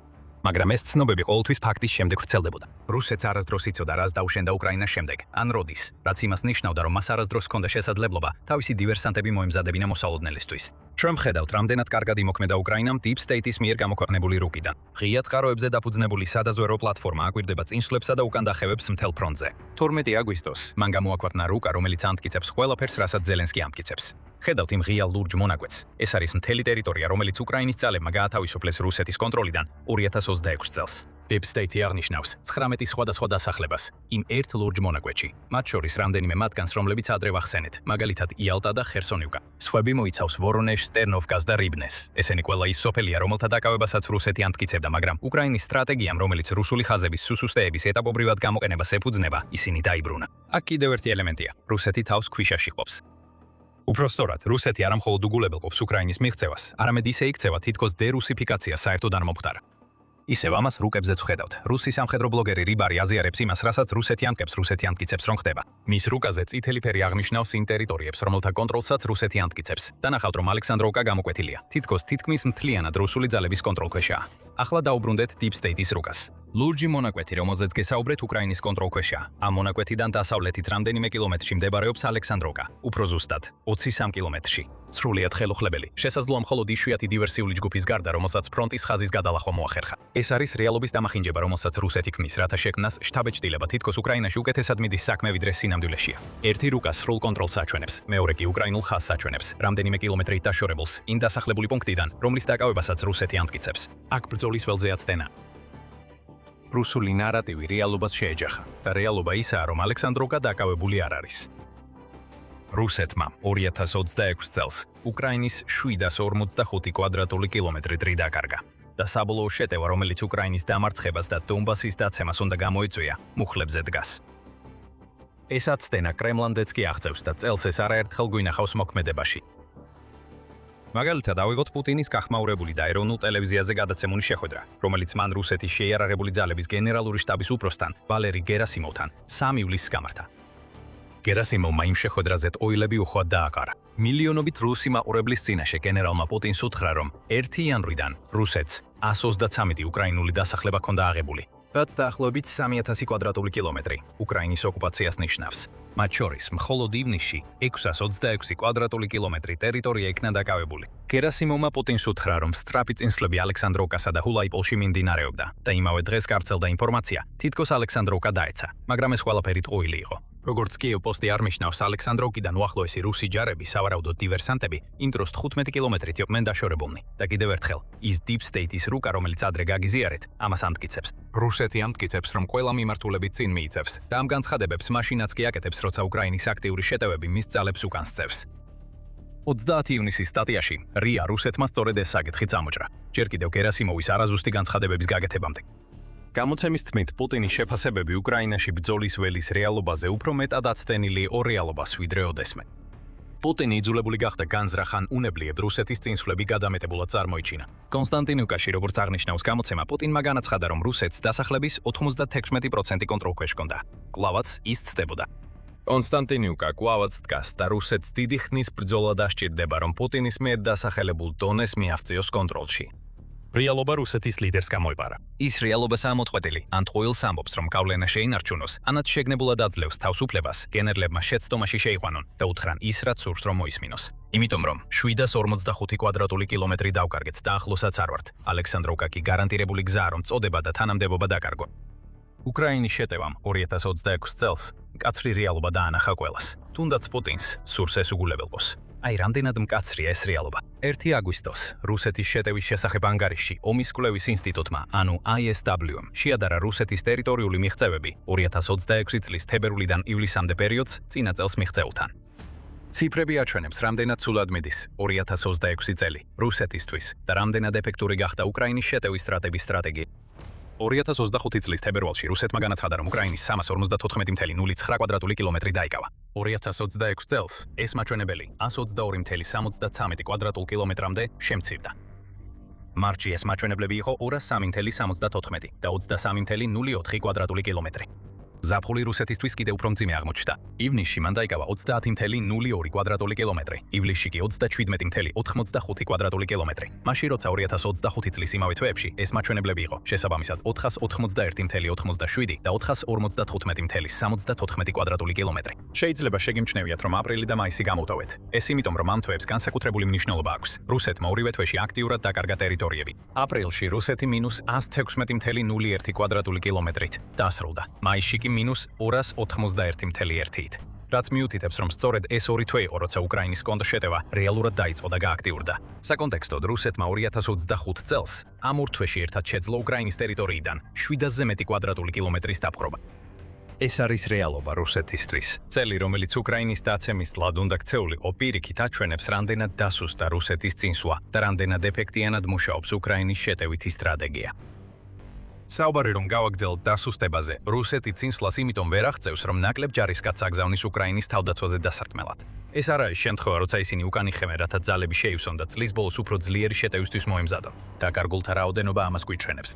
მაგრამ ეს ცნობები ყოველთვის ფაქტის შემდეგ ვრცელდებოდა. რუსეთს არასდროს იცოდა, რას დაუშენდა უკრაინას შემდეგ, ან როდის, რაც იმას ნიშნავდა, რომ მას არასდროს ჰქონდა შესაძლებლობა თავისი დივერსანტები მოემზადებინა მოსალოდნელისთვის. ჩვენ ვხედავთ, რამდენად კარგად იმოქმედა უკრაინამ Deep State-ის მიერ გამოქვეყნებული რუკიდან. ღია წყაროებზე დაფუძნებული სადაზვერვო პლატფორმა აკვირდება წინშლებსა და უკან დახევებს მთელ ფრონტზე. 12 აგვისტოს მან გამოაქვეყნა რუკა, რომელიც ამტკიცებს ყველაფერს, რასაც ზელენსკი ამტკიცებს. ხედავთ იმ ღია ლურჯ მონაკვეთს. ეს არის მთელი ტერიტორია, რომელიც უკრაინის ძალებმა გაათავისუფლეს რუსეთის კონტროლიდან 2026 წელს. Deep State აღნიშნავს 19 სხვადასხვა დასახლებას იმ ერთ ლურჯ მონაკვეთში. მათ შორის რამდენიმე მათგანს, რომლებიც ადრე ვახსენეთ, მაგალითად იალტა და ხერსონივკა. სხვები მოიცავს ვორონეჟს, ტერნოვკას და რიბნეს. ესენი ყველა ის სოფელია, რომელთა დაკავებასაც რუსეთი ამტკიცებდა, მაგრამ უკრაინის სტრატეგიამ, რომელიც რუსული ხაზების სუსუსტეების ეტაპობრივად გამოყენებას ეფუძნება, ისინი დაიბრუნა. აქ კიდევ ერთი ელემენტია. რუსეთი თავს ქვიშაში ყოფს. უფრო სწორად, რუსეთი არა მხოლოდ უგულებელყოფს უკრაინის მიღწევას, არამედ ისე იქცევა თითქოს დერუსიფიკაცია საერთოდ არ მომხდარა. ისევ ამას რუკებზეც ვხედავთ. რუსი სამხედრო ბლოგერი რიბარი აზიარებს იმას, რასაც რუსეთი ამტკებს, რუსეთი ამტკიცებს, რომ ხდება. მის რუკაზე წითელი ფერი აღნიშნავს იმ ტერიტორიებს, რომელთა კონტროლსაც რუსეთი ამტკიცებს. და ნახავთ, რომ ალექსანდროვკა გამოკვეთილია. თითქმის მთლიანად რუსული ძალების კონტროლქვეშაა. ახლა დაუბრუნდეთ Deep State-ის რუკას. ლურჯი მონაკვეთი, რომელზეც გესაუბრეთ, უკრაინის კონტროლქვეშაა. ამ მონაკვეთიდან დასავლეთით რამდენიმე კილომეტრში მდებარეობს ალექსანდროვკა, უფრო ზუსტად 23 კილომეტრში. სრულიად ხელუხლებელი. შესაძლოა მხოლოდ იშვიათი დივერსიული ჯგუფის გარდა, რომელსაც ფრონტის ხაზის გადალახვა მოახერხა. ეს არის რეალობის დამახინჯება, რომელსაც რუსეთი ქმნის, რათა შექმნას შტაბ-ჭდილება თითქოს უკრაინაში უკეთესად მიდის საქმე, ვიდრე სინამდვილეშია. ერთი რუკა სრულ კონტროლს აჩვენებს, მეორე კი უკრაინულ ხაზს აჩვენებს, რამდენიმე კილომეტრით დაშორებულს, იმ დასახლებული პუნქტიდან, რომლის დაკავებასაც რუსეთი ამტკიცებს. აქ ბრძოლის ველზე აცდენა. რუსული ნარატივი რეალობას შეეჯახა და რეალობა ისაა, რომ ალექსანდროვკა დაკავებული არ არის. რუსეთმა 2026 წელს უკრაინის 745 კვადრატული კილომეტრი დრი დაკარგა და საბოლოო შეტევა, რომელიც უკრაინის დამარცხებას და დონბასის დაცემას უნდა გამოეწვია, მუხლებზე დგას. ეს აცდენა კრემლამდეც კი აღწევს და წელს ეს არაერთხელ გვინახავს მოქმედებაში. მაგალითად, ავიღოთ პუტინის გახმაურებული და ეროვნულ ტელევიზიაზე გადაცემული შეხვედრა, რომელიც მან რუსეთის შეიარაღებული ძალების გენერალური შტაბის უფროსთან, ვალერი გერასიმოვთან 3 ივლისს გამართა. გერასიმოვმა იმ შეხვედრაზე ტყუილები უხვად დააყარა. მილიონობით რუსი მაყურებლის წინაშე გენერალმა პუტინს უთხრა, რომ 1 იანვრიდან რუსეთს 133 უკრაინული დასახლება ჰქონდა აღებული. რაც დაახლოებით 3000 კვადრატული კილომეტრი უკრაინის ოკუპაციას ნიშნავს. მათ შორის მხოლოდ ივნისში 626 კვადრატული კილომეტრი ტერიტორია იქნა დაკავებული. გერასიმოვმა პუტინს უთხრა, რომ სწრაფი წინსვლები ალექსანდროვკასა და ჰულაიპოლში მიმდინარეობდა და იმავე დღეს გავრცელდა ინფორმაცია, თითქოს ალექსანდროვკა დაეცა, მაგრამ ეს ყველაფერი ტყუილი იყო. როგორც კიევ-პოსტი არნიშნავს, ალექსანდროვკიდან უახლოესი რუსი ჯარები, სავარაუდოდ დივერსანტები, იმ დროს 15 კილომეტრით იყვნენ დაშორებულნი და კიდევ ერთხელ, ის Deep State-ის რუკა, რომელიც ადრე გაგიზიარეთ, ამას ამტკიცებს. რუსეთი ამტკიცებს, რომ ყველა მიმართულებით წინ მიიწევს და ამ განცხადებებს მაშინაც კი აკეთებს, როცა უკრაინის აქტიური შეტევები მის ძალებს უკან სწევს. 30 ივნისის სტატიაში რია რუსეთმა სწორედ ეს საკითხი წამოჭრა, ჯერ კიდევ გერასიმოვის არაზუსტი განცხადებების გაკეთებამდე. გამოცემის თქმით, პუტინის შეფასებები უკრაინაში ბრძოლის ველის რეალობაზე უფრო მეტად აცდენილი იყო რეალობას ვიდრე ოდესმე. პუტინი იძულებული გახდა განზრახან უნებლიებ რუსეთის წინსვლები გადამეტებულად წარმოიჩინა. კონსტანტინივკაში, როგორც აღნიშნავს გამოცემა, პუტინმა განაცხადა, რომ რუსეთს დასახლების 96% კონტროლ ქვეშ ჰქონდა. კვლავაც ის ცდებოდა. კონსტანტინივკა კვლავაც დგას და რუსეთს დიდი ხნის ბრძოლა დასჭირდება, რომ პუტინის მიერ დასახელებულ დონეს მიაღწიოს კონტროლში. რეალობა რუსეთის ლიდერს გამოეპარა. ის რეალობასაა მოწყვეტილი, ან ტყუილს ამბობს, რომ გავლენა შეინარჩუნოს, ანაც შეგნებულად აძლევს თავისუფლებას, გენერლებმა შეცდომაში შეიყვანონ და უთხრან ის, რაც სურს რომ მოისმინოს. იმიტომ რომ 745 კვადრატული კილომეტრი დავკარგეთ და ახლოსაც არ ვართ, ალექსანდროვკა კი გარანტირებული გზაა, რომ წოდება და თანამდებობა დაკარგო. უკრაინის შეტევამ 2026 წელს მკაცრი რეალობა დაანახა ყველას, თუნდაც პუტინს სურს ეს უგულებელყოს. აი, რამდენად მკაცრია ეს რეალობა. 1 აგვისტოს რუსეთის შეტევის შესახებ ანგარიშში ომის კვლევის ინსტიტუტმა, ანუ ISW-მ, შეადარა რუსეთის ტერიტორიული მიღწევები 2026 წლის თებერვლიდან ივლისამდე პერიოდს წინა წელს მიღწეულთან. ციფრები აჩვენებს, რამდენად ცუდად მიდის 2026 წელი რუსეთისთვის და რამდენად ეფექტური გახდა უკრაინის შეტევის სტრატეგია. 2025 წლის თებერვალში რუსეთმა განაცხადა, რომ უკრაინის 354.09 კვადრატული კილომეტრი დაიკავა. 2026 წელს ეს მაჩვენებელი 122.73 კვადრატულ კილომეტრამდე შემცირდა. მარტში ეს მაჩვენებლები იყო 203.74 და 23.04 კვადრატული კილომეტრი. ზაფხული რუსეთისთვის კიდევ უფრო მძიმე აღმოჩნდა. ივნისში მან დაიკავა 30.02 კვადრატული კილომეტრი, ივლისში კი 27.85 კვადრატული კილომეტრი. მაშინ როცა 2025 წლის იმავე თვეებში ეს მაჩვენებლები იყო შესაბამისად 491.87 და 455.74 კვადრატული კილომეტრი. შეიძლება შეგიმჩნევიათ, რომ აპრილი და მაისი გამოვტოვეთ. ეს იმიტომ, რომ ამ თვეებს განსაკუთრებული მნიშვნელობა აქვს. რუსეთმა ორივე თვეში აქტიურად დაკარგა ტერიტორიები. აპრილში რუსეთი -116.01 კვადრატული კილომეტრით დასრულდა. მაისში კი -291.1-ით. რაც მიუთითებს, რომ სწორედ ეს ორი თვე იყო, როცა უკრაინის კონტრშეტევა რეალურად დაიწყო და გააქტიურდა. საკონტექსტოდ, რუსეთმა 2025 წელს ამ ორ თვეში ერთად შეძლო უკრაინის ტერიტორიიდან 700-ზე მეტი კვადრატული კილომეტრის დაპყრობა. ეს არის რეალობა რუსეთისთვის. წელი, რომელიც უკრაინის დაცემის ლად უნდა ქცეულიყო, პირიქით აჩვენებს, რამდენად დასუსტდა რუსეთის წინსვლა და რამდენად ეფექტიანად მუშაობს უკრაინის შეტევითი სტრატეგია. საუბარი რომ გავაგრძელოთ დასუსტებაზე, რუსეთი წინსვლას იმიტომ ვერ აღწევს, რომ ნაკლებ ჯარისკაცს აგზავნის უკრაინის თავდაცვაზე დასარტყმელად. ეს არ არის შემთხვევა, როცა ისინი უკან იხემენ, რათა ძალები შეივსონ და წლის ბოლოს უფრო ძლიერი შეტევისთვის მოემზადონ. დაკარგულთა რაოდენობა ამას გვიჩვენებს.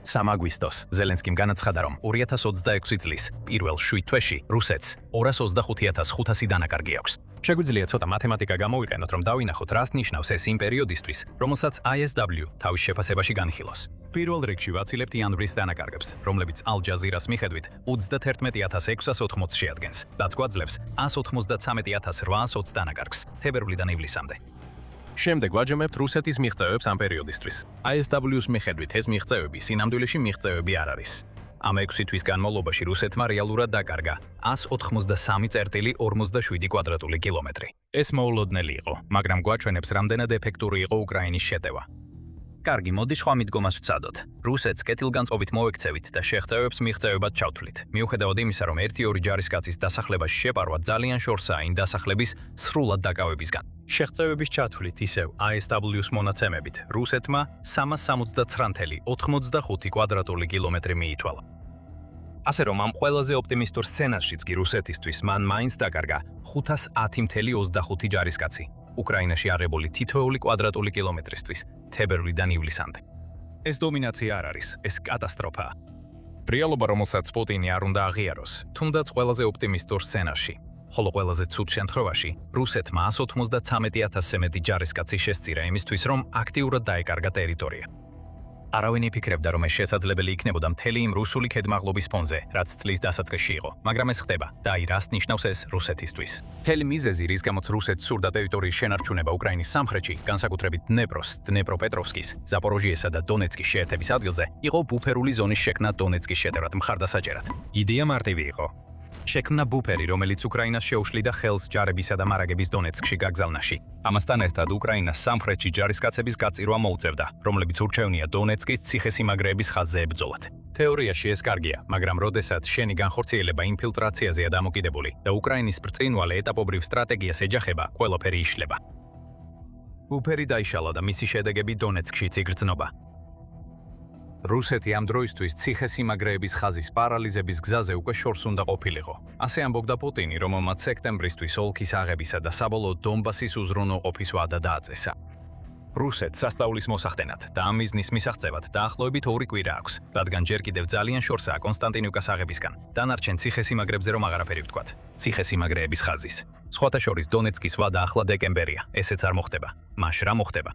3 აგვისტოს ზელენსკიმ განაცხადა, რომ 2026 წლის პირველ 7 თვეში რუსეთს 225.500 დანაკარგი აქვს. შეგვიძლია ცოტა მათემატიკა გამოვიყენოთ, რომ დავინახოთ, რას ნიშნავს ეს იმ პერიოდისთვის, რომელსაც ISW თავის შეფასებაში განიხილავს. პირველ რიგში ვაცილებთ იანვრის დანაკარგებს, რომლებიც ალ-ჯაზირას მიხედვით 31.680 შეადგენს, რაც გვაძლევს 193.820 დანაკარგს თებერვლიდან ივლისამდე. შემდეგ ვაჯამებთ რუსეთის მიღწევებს ამ პერიოდისთვის. ISW-ს მიხედვით ეს მიღწევები სინამდვილეში მიღწევები არ არის. ამ 6 თვის განმავლობაში რუსეთმა რეალურად დაკარგა 183.47 კვადრატული კილომეტრი. ეს მოულოდნელი იყო, მაგრამ გვაჩვენებს, რამდენად ეფექტური იყო უკრაინის შეტევა. კარგი, მოდი სხვა მიდგომას ვცადოთ. რუსეთს კეთილგანწყობით მოვექცევით და შეღწევებს მიღწევებად ჩავთვლით. მიუხედავად იმისა, რომ 1-2 ჯარისკაცის დასახლებაში შეპარვა ძალიან შორსაა იმ დასახლების სრულად დაკავებისგან. შეღწევების ჩათვლით ისევ ISW-ს მონაცემებით, რუსეთმა 379.85 კვადრატული კილომეტრი მიითვალა. ასე რომ ამ ყველაზე ოპტიმისტურ სცენარშიც კი რუსეთისთვის მან მაინც დაკარგა 510.25 ჯარისკაცი. უკრაინაში აღებული თითოეული კვადრატული კილომეტრისთვის თებერვლიდან ივლისამდე. ეს დომინაცია არ არის, ეს კატასტროფაა. რეალობა, რომელსაც პუტინი არ უნდა აღიაროს, თუნდაც ყველაზე ოპტიმისტურ სცენარში. ხოლო ყველაზე ცუდ შემთხვევაში რუსეთმა 193.000-ზე მეტი ჯარისკაცი შესწირა იმისთვის, რომ აქტიურად დაეკარგა ტერიტორია. არავინ იფიქრებდა, რომ ეს შესაძლებელი იქნებოდა მთელი იმ რუსული ქედმაღლობის ფონზე, რაც წლის დასაწყისში იყო, მაგრამ ეს ხდება და აი რას ნიშნავს ეს რუსეთისთვის. მთელი მიზეზი, რის გამოც რუსეთს სურდა ტერიტორიის შენარჩუნება უკრაინის სამხრეთში, განსაკუთრებით დნეპროს, დნეპროპეტროვსკის, ზაპოროჟიესა და დონეცკის შეერთების ადგილზე, იყო ბუფერული ზონის შექმნა დონეცკის შეტევად მხარდასაჭერად. იდეა მარტივი იყო. შექმნა ბუფერი, რომელიც უკრაინას შეუშლიდა ხელს ჯარებისა და მარაგების დონეცკში გაგზავნაში. ამასთან ერთად უკრაინას სამხრეთში ჯარისკაცების გაწირვა მოუწევდა, რომლებიც ურჩევნია დონეცკის ციხესიმაგრეების ხაზზე ებრძოლათ. თეორიაში ეს კარგია, მაგრამ როდესაც შენი განხორციელება ინფილტრაციაზეა დამოკიდებული და უკრაინის ბრწყინვალე ეტაპობრივ სტრატეგიას ეჯახება, ყველაფერი იშლება. ბუფერი დაიშალა და მისი შედეგები დონეცკშიც იგრძნობა. რუსეთი ამ დროისთვის ციხესიმაგრეების ხაზის პარალიზების გზაზე უკვე შორს უნდა ყოფილიყო. ასე ამბობდა პუტინი, რომელმაც სექტემბრისთვის ოლქის აღებისა და საბოლოოდ დონბასის უზრუნველყოფის ვადა დააწესა. რუსეთს სასწაულის მოსახდენად და ამ მიზნის მისაღწევად დაახლოებით 2 კვირა აქვს, რადგან ჯერ კიდევ ძალიან შორსაა კონსტანტინივკას აღებისგან. დანარჩენ ციხესიმაგრებზე რომ აღარაფერი ვთქვათ. ციხესიმაგრეების ხაზის. სხვათა შორის დონეცკის ვადა ახლა დეკემბერია, ესეც არ მოხდება. მას რა მოხდება?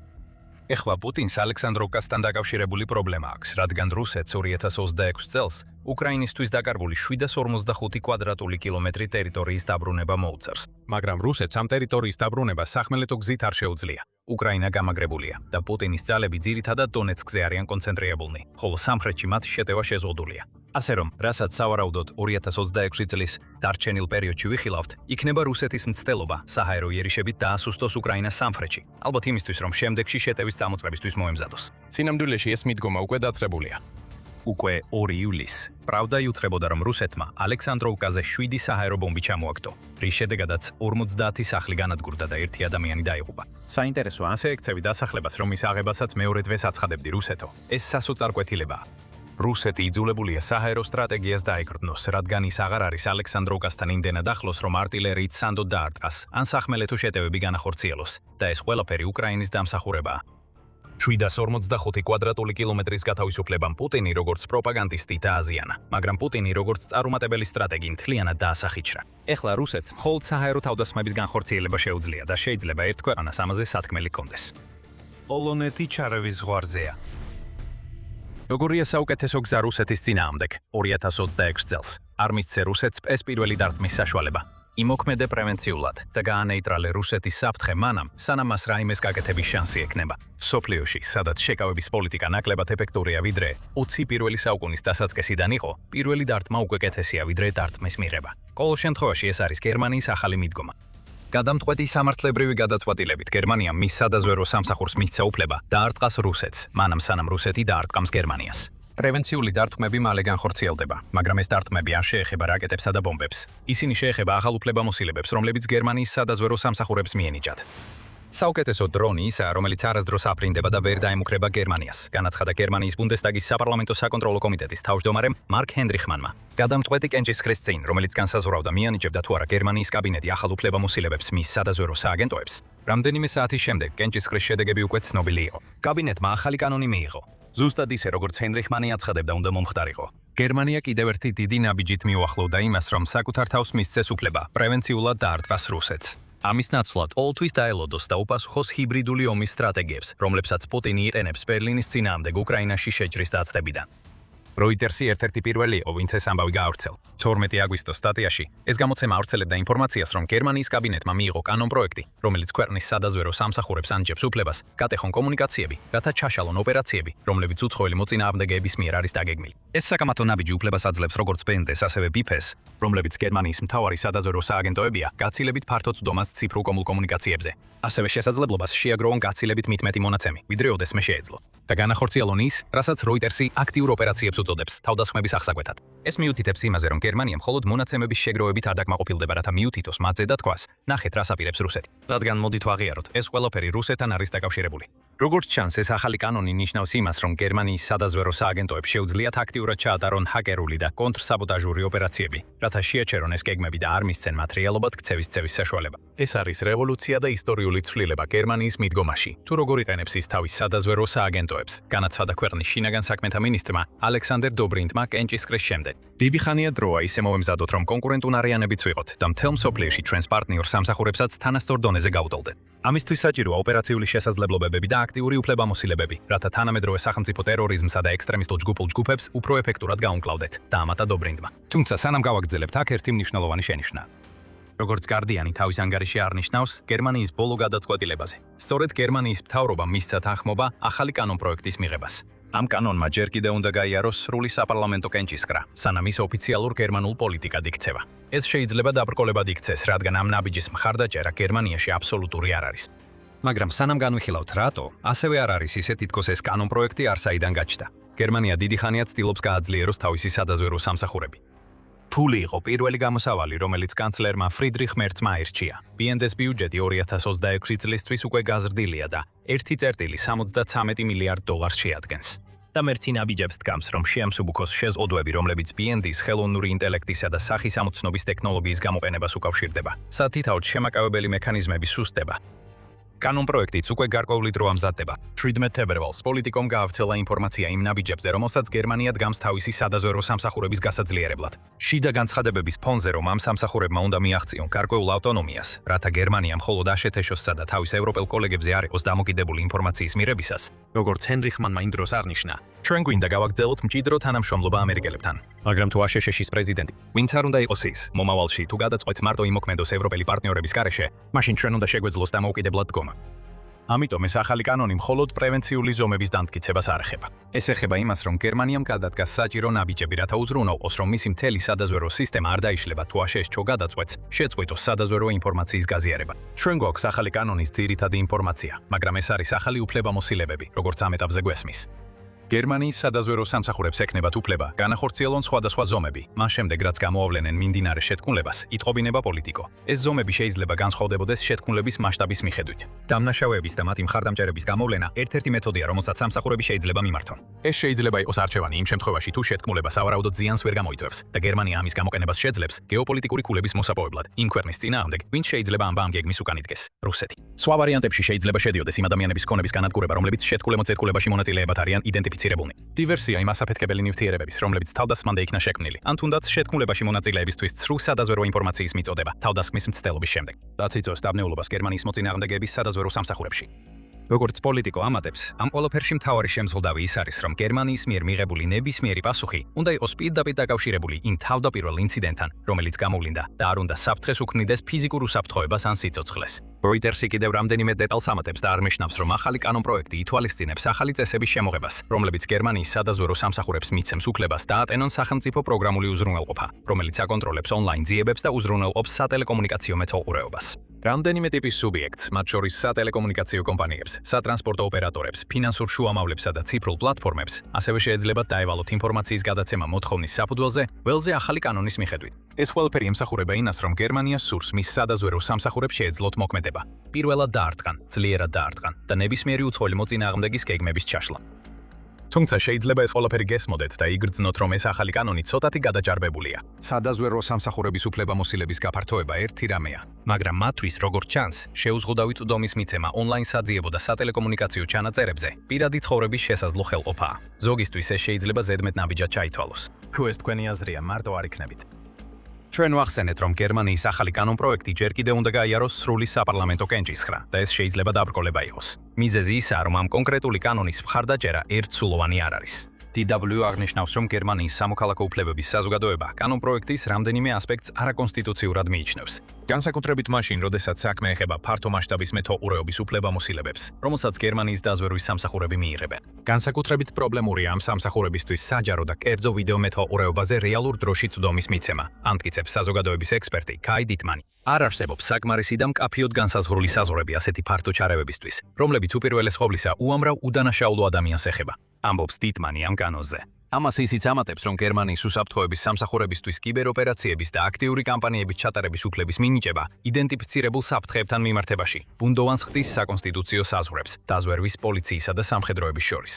ეხლა პუტინს ალექსანდროვკასთან დაკავშირებული პრობლემა აქვს, რადგან რუსეთს 2026 წელს უკრაინისთვის დაკარგული 745 კვადრატული კილომეტრი ტერიტორიის დაბრუნება მოუწევს. მაგრამ რუსეთს ამ ტერიტორიის დაბრუნება სახმელეთო გზით არ შეუძლია. უკრაინა გამაგრებულია და პუტინის ძალები ძირითადად დონეცკზე არიან კონცენტრირებულნი, ხოლო სამხრეთში მათი შეტევა შეზღუდულია. ასე რომ, რასაც სავარაუდოდ 2026 წლის დარჩენილ პერიოდში ვიხილავთ, იქნება რუსეთის მცდელობა საჰაერო იერიშებით დაასუსტოს უკრაინას სამხრეთში, ალბათ იმისთვის, რომ შემდეგში შეტევის წამოწყებისთვის მოემზადოს. სინამდვილეში ეს მიდგომა უკვე დაწყებულია. უკვე 2 ივლისს პრავდა იუწებოდა, რომ რუსეთმა ალექსანდროვკაზე 7 საჰაერო ბომბი ჩამოაგდო, რის შედეგადაც 50 სახლი განადგურდა და 1 ადამიანი დაიღუპა. საინტერესოა, ასე ექცევი დასახლებას, რომ ის აღებასაც მეორე დღეს აცხადებდი რუსეთო. ეს სასოწარკვეთილებაა. რუსეთი იძულებულია საჰაერო სტრატეგიას დაეკრდნოს, რადგან ის აღარ არის ალექსანდროვკასთან იმდენად ახლოს, რომ არტილერიით სანდოდ დაარტყას, ან სახმელეთო შეტევები განახორციელოს და ეს ყველაფერი უკრაინის დამსახურებაა. 745 კვადრატული კილომეტრის გათავისუფლებამ პუტინი როგორც პროპაგანდისტი დააზიანა, მაგრამ პუტინი როგორც წარუმატებელი სტრატეგი მთლიანად დაასახიჩრა. ეხლა რუსეთს მხოლოდ საჰაერო თავდასხმების განხორციელება შეუძლია და შეიძლება ერთ ქვეყანას ამაზე სათქმელი კონდეს. პოლონეთი ჩარევის ზღვარზეა. როგორია საუკეთესო გზა რუსეთის წინააღმდეგ 2026 წელს? არ მისცე რუსეთს ეს პირველი დარტყმის საშუალება. იმოქმედე პრევენციულად და გაანეიტრალე რუსეთის საფრთხე მანამ, სანამ მას რაიმეს გაკეთების შანსი ექნება. სოფლიოში, სადაც შეკავების პოლიტიკა ნაკლებად ეფექტურია ვიდრე 20 პირველი საუკუნის დასაწყისიდან იყო, პირველი დარტყმა უკვე კეთესია ვიდრე დარტყმის მიღება. ყოველ შემთხვევაში ეს არის გერმანიის ახალი მიდგომა. გადამწყვეტი სამართლებრივი გადაწყვეტილებით გერმანიამ მის სადაზვერო სამსახურს მისცა უფლება დაარტყას რუსეთს, მანამ სანამ რუსეთი დაარტყამს გერმანიას. პრევენციული დარტყმები მალე განხორციელდება, მაგრამ ეს დარტყმები არ შეეხება რაკეტებსა და ბომბებს. ისინი შეეხება ახალ უფლებამოსილებებს, რომლებიც გერმანიის სადაზვერო სამსახურებს მიენიჭათ. საუკეთესო დრონი ისაა, რომელიც არასდროს აფრინდება და ვერ დაემუქრება გერმანიას, განაცხადა გერმანიის ბუნდესტაგის საპარლამენტო საკონტროლო კომიტეტის თავმჯდომარემ მარკ ჰენდრიხმანმა. გადამწყვეტი კენჭისყრის წინ, რომელიც განსაზღვრავდა მიანიჭებდა თუ არა გერმანიის კაბინეტი ახალ უფლებამოსილებებს მის სადაზვერო სააგენტოებს. რამდენიმე საათის შემდეგ კენჭისყრის შედეგები უკვე ცნობილი იყო. კაბინეტმა ახალი კანონი მიიღო. ზუსტად ისე, როგორც ჰენდრიხმანი აცხადებდა, უნდა მომხდარიყო. გერმანია კიდევ ერთი დიდი ნაბიჯით მიუახლოვდა იმას, რომ საკუთარ თავს მისცეს უფლება პრევენციულად დაარტყას რუსეთს. ამის ნაცვლად ყოველთვის დაელოდოს და უპასუხოს ჰიბრიდული ომის სტრატეგიებს, რომლებსაც პუტინი იყენებს ბერლინის წინააღმდეგ უკრაინაში შეჭრის დაწყებიდან. როიტერსი ერთ-ერთი პირველი იყო, ვინც ეს ამბავი გაავრცელა. 12 აგვისტოს სტატიაში ეს გამოცემა ავრცელებდა ინფორმაციას, რომ გერმანიის კაბინეტმა მიიღო კანონპროექტი, რომელიც ქვეყნის სადაზვერო სამსახურებს ანიჭებს უფლებას გატეხონ კომუნიკაციები, რათა ჩაშალონ ოპერაციები, რომლებიც უცხოელი მოწინააღმდეგეების მიერ არის დაგეგმილი. ეს საკამათო ნაბიჯი უფლებას აძლევს როგორც BND-ს, ასევე BIP-ს, რომლებიც გერმანიის მთავარი სადაზვერო სააგენტოებია, გაცილებით ფართო წვდომას ციფრულ კომუნიკაციებზე. ასევე შესაძლებლობას შეაგროვონ გაცილებით მitmeti მონაცემი, ვიდრე ოდესმე შეეძლო. და განახორციელონ ის, რასაც როიტერსი აქტიურ ოპერაციებს უწოდებს თავდასხმების აღსაკვეთად. ეს მიუთითებს იმაზე, რომ გერმანია მხოლოდ მონაცემების შეგროვებით არ დაკმაყოფილდება, რათა მიუთითოს მათზე და თქვას, ნახეთ რას აპირებს რუსეთი. რადგან მოდით ვაღიაროთ, ეს ყველაფერი რუსეთთან არის დაკავშირებული. როგორც ჩანს, ეს ახალი კანონი ნიშნავს იმას, რომ გერმანიის სადაზვერო სააგენტოებს შეუძლიათ აქტიურად ჩაატარონ ჰაკერული და კონტრსაბოტაჟური ოპერაციები, რათა შეაჩერონ ეს გეგმები და არ მისცენ მათ რეალობად ქცევის ცევის საშუალება. ეს არის რევოლუცია და ისტორიული ცვლილება გერმანიის მიდგომაში. თუ როგორ იყენებს ის თავის სადაზვერო სააგენტოებს, განაცხადა ქვეყნის შინაგან საქმეთა მინისტრმა ალექსანდრ ალექსანდერ დობრინდმა კენჭისყრის შემდეგ. Დიდი ხანია დროა ისე მოვემზადოთ, რომ კონკურენტუნარიანებიც ვიყოთ და მთელ მსოფლიოში ჩვენს პარტნიორ სამსახურებსაც თანასწორ დონეზე გავუტოლდეთ. ამისთვის საჭიროა ოპერაციული შესაძლებლობები და აქტიური უფლებამოსილებები, რათა თანამედროვე სახელმწიფო ტერორიზმსა და ექსტრემისტულ ჯგუფებს უფრო ეფექტურად გაუმკლავდეთ, დაამატა დობრინდმა. თუმცა სანამ გავაგრძელებთ, აქ ერთი მნიშვნელოვანი შენიშვნა. როგორც გარდიანი თავის ანგარიში არნიშნავს, გერმანიის ბოლო გადაწყვეტილებაზე. სწორედ გერმანიის მთავრობამ მისცა თანხმობა ახალი კანონპროექტის მიღებას. ამ კანონმა ჯერ კიდევ უნდა გაიაროს სრული საპარლამენტო კენჭისყრა, სანამ ის ოფიციალურ გერმანულ პოლიტიკად იქცევა. ეს შეიძლება დაბრკოლებად იქცეს, რადგან ამ ნაბიჯის მხარდაჭერა გერმანიაში აბსოლუტური არ არის. მაგრამ სანამ განვიხილავთ რატო, ასევე არ არის ისე თითქოს ეს კანონპროექტი არ საიდან გაჩნდა. გერმანია დიდი ხანია ცდილობს გააძლიეროს თავისი სადაზვერვო სამსახურები. ფული იყო პირველი გამოსავალი, რომელიც კანცლერმა ფრიდრიხ მერცმა აირჩია. BND-ს ბიუჯეტი 2026 წლისთვის უკვე გაზრდილია და 1.73 მილიარდ დოლარს შეადგენს. და მერცი ნაბიჯებს დგამს, რომ შეამსუბუქოს შეზღუდვები, რომლებიც BND-ს ხელოვნური ინტელექტისა და სახის ამოცნობის ტექნოლოგიის გამოყენებას უკავშირდება. სათითაოდ შემაკავებელი მექანიზმების სუსტება. კანონპროექტიც უკვე გარკვეული დრო ამზადდება. 17 თებერვალს პოლიტიკომ გაავრცელა ინფორმაცია იმ ნაბიჯებზე, რომელსაც გერმანია დგამს თავისი სადაზვერვო სამსახურების გასაძლიერებლად. შიდა განცხადებების ფონზე, რომ ამ სამსახურებმა უნდა მიაღწიონ გარკვეულ ავტონომიას, რათა გერმანია მხოლოდ აშეთეშოსსა და თავის ევროპელ კოლეგებზე არ იყოს დამოკიდებული ინფორმაციის მიღებისას, როგორც ჰენრიხ მანმა იმ დროს აღნიშნა. ჩვენ გვინდა გავაგრძელოთ მჭიდრო თანამშრომლობა ამერიკელებთან. მაგრამ თუ აშშ-ის პრეზიდენტი, ვინც არ უნდა იყოს ის, მომავალში თუ გადაწყვეტს მარტო იმოქმედოს ევროპელი პარტნიორების გარეშე, მაშინ ჩვენ უნდა შეგვეძლოს დამოუკიდებლად დგომა. ამიტომ ეს ახალი კანონი მხოლოდ პრევენციული ზომების დამტკიცებას არ ეხება. ეს ეხება იმას, რომ გერმანიამ გადადგას საჭირო ნაბიჯები, რათა უზრუნველყოს, რომ მისი მთელი სადაზვერვო სისტემა არ დაიშლება თუ აშშ-ჩო გადაწყვეტს, შეწყვიტოს სადაზვერვო ინფორმაციის გაზიარება. ჩვენ გვაქვს ახალი კანონის ძირითადი ინფორმაცია, მაგრამ ეს არის ახალი უფლებამოსილებები, როგორც ამ ეტაპზე გვესმის. გერმანიის სადაზვერვო სამსახურებს ექნებათ უფლება განახორციელონ სხვადასხვა ზომები, მას შემდეგ რაც გამოავლენენ მიმდინარე შეთქმულებას, იტყობინება პოლიტიკო. ეს ზომები შეიძლება განსხვავდებოდეს შეთქმულების მასშტაბის მიხედვით. დამნაშავეების და მათი მხარდამჭერების გამოვლენა ერთ-ერთი მეთოდია, რომელსაც სამსახურები შეიძლება მიმართონ. ეს შეიძლება იყოს არჩევანი იმ შემთხვევაში, თუ შეთქმულება სავარაუდოდ ზიანს ვერ გამოიწვევს და გერმანია ამის გამოყენებას შეძლებს გეოპოლიტიკური კულების მოსაპოვებლად, იმ ქვეყნის წინააღმდეგ, ვინც შეიძლება ამ გეგმის უკან იდგეს, რუსეთი. სხვა ვარიანტებში შეიძლება შედიოდეს იმ ადამიანების ქონების განადგურება, რომლებიც შეთქმულებაში მონაწილეებად არიან იდენტიფიცირებულნი. დივერსია იმ ასაფეთქებელი ნივთიერებების, რომლებიც თავდასხმამდე იქნა შექმნილი, ან თუნდაც შეთქმულებაში მონაწილეებისთვის ცრუ სადაზვერვო ინფორმაციის მიწოდება თავდასხმის მცდელობის შემდეგ. დაციწოს დაბნეულობას გერმანიის მოწინააღმდეგეების სადაზვერვო სამსახურებში. როგორც პოლიტიკო ამატებს, ამ ყველაფერში მთავარი შემზღუდავი ის არის, რომ გერმანიის მიერ მიღებული ნებისმიერი პასუხი უნდა იყოს პირდაპირ დაკავშირებული იმ თავდაპირველ ინციდენტთან, რომელიც გამოვლინდა და არ უნდა საფრთხეს უქმნიდეს ფიზიკურ უსაფრთხოებას ან სიცოცხლეს. Reuters-ი კიდევ რამდენიმე დეტალს ამატებს და არნიშნავს, რომ ახალი კანონპროექტი ითვალისწინებს ახალი წესების შემოღებას, რომლებიც გერმანიის სადაზვერვო სამსახურებს მიცემს უფლებას დაატენონ სახელმწიფო პროგრამული უზრუნველყოფა, რომელიც აკონტროლებს ონლაინ ძიებებს და უზრუნველყოფს სატელეკომუნიკაციო მეთვალყურეობას. რამდენიმე ტიპის სუბიექტს, მათ შორის სატელეკომუნიკაციო კომპანიებს, სატრანსპორტო ოპერატორებს, ფინანსურ შუამავლებსა და ციფრულ პლატფორმებს, ასევე შეეძლებათ დაევალოთ ინფორმაციის გადაცემა მოთხოვნის საფუძველზე, ველზე ახალი კანონის მიხედვით. ეს ყველაფერი ემსახურება იმას, რომ გერმანია სურს მის სადაზვერვო სამსახურებს შეეძლოთ მოქმედება. პირველად დაარტყან, ძლიერად დაარტყან და ნებისმიერი უცხოელი მოწინააღმდეგის გეგმების ჩაშლა. თუმცა შეიძლება ეს ყველაფერი გესმოდეთ და იგრძნოთ, რომ ეს ახალი კანონი ცოტათი გადაჭარბებულია. სადაზვერვო სამსახურების უფლებამოსილების გაფართოება ერთი რამეა, მაგრამ მათთვის, როგორც ჩანს, შეუზღუდავი წვდომის მიცემა ონლაინ საძიებო და სატელეკომუნიკაციო ჩანაწერებზე პირადი ცხოვრების შესაძლო ხელყოფაა. ზოგისთვის ეს შეიძლება ზედმეტ ნაბიჯად ჩაითვალოს. თუ ეს თქვენი აზრია, მარტო არ იქნებით. ჩვენ ვახსენეთ, რომ გერმანიის ახალი კანონპროექტი ჯერ კიდევ უნდა გაიაროს სრული საპარლამენტო კენჭისყრა და ეს შეიძლება დაბრკოლება იყოს. მიზეზი ისაა, რომ ამ კონკრეტული კანონის მხარდაჭერა ერთსულოვანი არ არის. DW აღნიშნავს, რომ გერმანიის სამოქალაქო უფლებების საზოგადოება კანონპროექტის რამდენიმე ასპექტს არაკონსტიტუციურად მიიჩნევს. განსაკუთრებით მაშინ, როდესაც საქმე ეხება ფართო მასშტაბის მეთვალყურეობის უფლებამოსილებებს, რომელსაც გერმანიის დაზვერვის სამსახურები მიიღებენ. განსაკუთრებით პრობლემურია ამ სამსახურებისთვის საჯარო და კერძო ვიდეო მეთვალყურეობაზე რეალურ დროში წვდომის მიცემა, ამტკიცებს საზოგადოების ექსპერტი კაი დიტმანი. არ არსებობს საკმარისი და მკაფიოდ განსაზღვრული საზღვრები ასეთი ფართო ჩარევებისთვის, რომლებიც უპირველეს ყოვლისა უამრავ უდანაშაულო ადამიანს ეხება. ამბობს დიტმანი ამ კანონზე. ამას ისიც ამატებს, რომ გერმანიის უსაფრთხოების სამსახურებისთვის კიბეროპერაციების და აქტიური კამპანიების ჩატარების უფლების მინიჭება იდენტიფიცირებულ საფრთხეებთან მიმართებაში ბუნდოვანს ხდის საკონსტიტუციო საზღვრებს დაზვერვის პოლიციისა და სამხედროების შორის.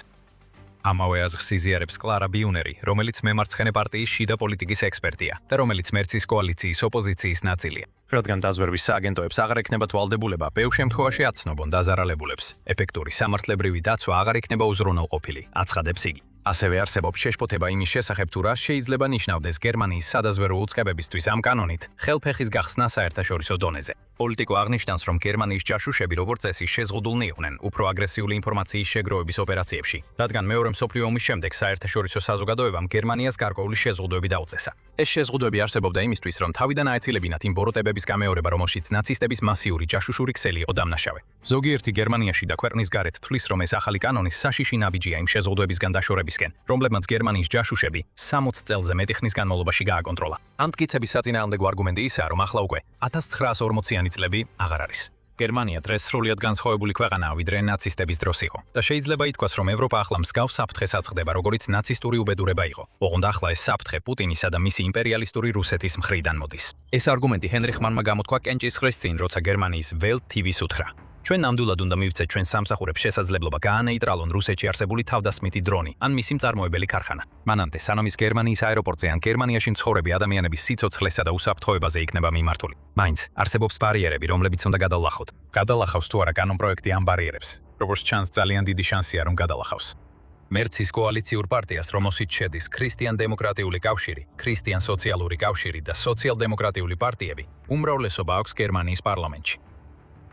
ამავე აზრს იზიარებს კლარა ბიუნერი, რომელიც მემარცხენე პარტიის შიდა პოლიტიკის ექსპერტია და რომელიც მერცის კოალიციის ოპოზიციის ნაწილია. რადგან დაზვერვის სააგენტოებს აღარ ექნებათ ვალდებულება ბევრ შემთხვევაში აცნობონ დაზარალებულებს, ეფექტური სამართლებრივი დაცვა აღარ იქნება უზრუნველყოფილი, აცხადებს იგი. ასევე არსებობს შეშფოთება იმის შესახებ, თუ რა შეიძლება ნიშნავდეს გერმანიის სადაზვერვო უწყებებისთვის ამ კანონით ხელფეხის გახსნა საერთაშორისო დონეზე. პოლიტიკო აღნიშნავს, რომ გერმანიის ჯაშუშები როგორც წესი შეზღუდულნი იყვნენ უფრო აგრესიული ინფორმაციის შეგროვების ოპერაციებში, რადგან მეორე მსოფლიო ომის შემდეგ საერთაშორისო საზოგადოებამ გერმანიას გარკვეული შეზღუდვები დაუწესა. ეს შეზღუდვები არსებობდა იმისთვის, რომ თავიდან აეცილებინათ იმ ბოროტებების გამეორება, რომელშიც ნაცისტების მასიური ჯაშუშური ქსელი იყო დამნაშავე. ზოგიერთი გერმანიაში და ქვეყნის გარეთ თვლის, რომ ეს ახალი კანონი საშიში ნაბიჯია იმ შეზღუდვებისგან დაშორებისკენ, რომლებმაც გერმანიის ჯაშუშები 60 წელზე მეტი ხნის განმავლობაში გააკონტროლა. ამ მტკიცების საწინააღმდეგო არგუმენტი ისაა, რომ ახლა უკვე 1940-იანი წლები აღარ არის. გერმანია დღეს სრულიად განსხვავებული ქვეყანაა, ვიდრე ნაცისტების დროს იყო და შეიძლება ითქვას, რომ ევროპა ახლა მსგავს საფრთხეს აწყდება, როგორიც ნაცისტური უბედურება იყო. ოღონდ ახლა ეს საფრთხე პუტინისა და მისი იმპერიალისტური რუსეთის მხრიდან მოდის. ეს არგუმენტი ჰენრიხ მანმა გამოთქვა კენჭისყრის წინ, როცა გერმანიის ველტ TV-ს უთხრა. ჩვენ ნამდვილად უნდა მივცეთ ჩვენ სამსახურებს შესაძლებლობა გაანეიტრალონ რუსეთში არსებული თავდასხმითი დრონი ან მისი მწარმოებელი ქარხანა. მანამდე სანამ ის გერმანიის აეროპორტზე ან გერმანიაში მცხოვრები ადამიანების სიცოცხლესა და უსაფრთხოებაზე იქნება მიმართული. მაინც არსებობს ბარიერები, რომლებიც უნდა გადალახოთ. გადალახავს თუ არა კანონპროექტი ამ ბარიერებს. როგორც ჩანს, ძალიან დიდი შანსია, რომ გადალახავს. მერცის კოალიციურ პარტიას, რომელშიც შედის ქრისტიან-დემოკრატიული კავშირი, ქრისტიან-სოციალური კავშირი და სოციალ-დემოკრატიული პარტიები, უმრავლესობა აქვს გერმანიის პარლამენტში.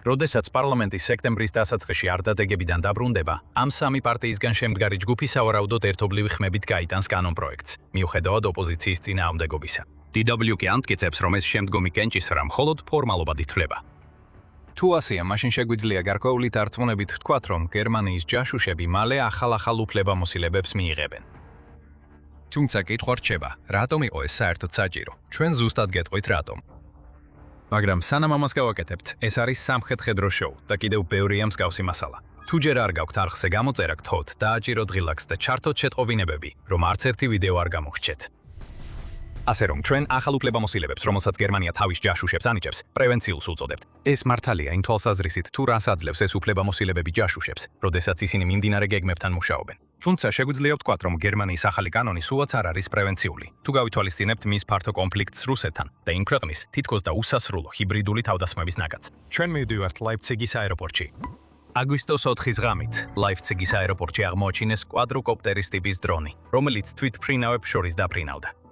როდესაც პარლამენტი სექტემბრის დასაწყისში არ დადეგებიდან დაბრუნდება, ამ სამი პარტიისგან შემდგარი ჯგუფი სავარაუდოდ ერთობლივი ხმებით გაიტანს კანონპროექტს, მიუხედავად ოპოზიციის წინააღმდეგობისა. DW კი ამტკიცებს, რომ ეს შემდგომი კენჭისყრა მხოლოდ ფორმალობად ითვლება. თუ ასეა, მაშინ შეგვიძლია გარკვეული დარწმუნებით ვთქვათ, რომ გერმანიის ჯაშუშები მალე ახალ უფლებამოსილებებს მიიღებენ. თუმცა კითხვა რჩება, რატომ იყო ეს საერთოდ საჭირო? ჩვენ ზუსტად გეტყვით რატომ. მაგრამ სანამ ამას გავაკეთებთ, ეს არის სამხედრო შოუ და კიდევ ბევრია მსგავსი მასალა. თუ ჯერ არ გაქვთ არხზე გამოწერა, გთხოვთ დააჭიროთ ღილაკს და ჩართოთ შეტყობინებები, რომ არც ერთი ვიდეო არ გამოგრჩეთ. ასე რომ ჩვენ ახალ უფლებამოსილებებს, რომელსაც გერმანია თავის ჯაშუშებს ანიჭებს, პრევენციულს უწოდებთ. ეს მართალია იმ თვალსაზრისით, თუ რას აძლევს ეს უფლებამოსილებები ჯაშუშებს, როდესაც ისინი მიმდინარე გეგმებთან მუშაობენ. თუმცა შეგვიძლია ვთქვათ, რომ გერმანიის ახალი კანონი სულაც არ არის პრევენციული. თუ გავითვალისწინებთ მის ფართო კონფლიქტს რუსეთთან და იმ ქვეყნის თითქოს და უსასრულო ჰიბრიდული თავდასხმების ნაკადს. ჩვენ მივდივართ ლაიფციგის აეროპორტში. აგვისტოს 4-ის ღამით ლაიფციგის აეროპორტში აღმოაჩინეს კვადროკოპტერის ტიპის დრონი, რომელიც თვითმფრინავებს შორის დაფრინავდა.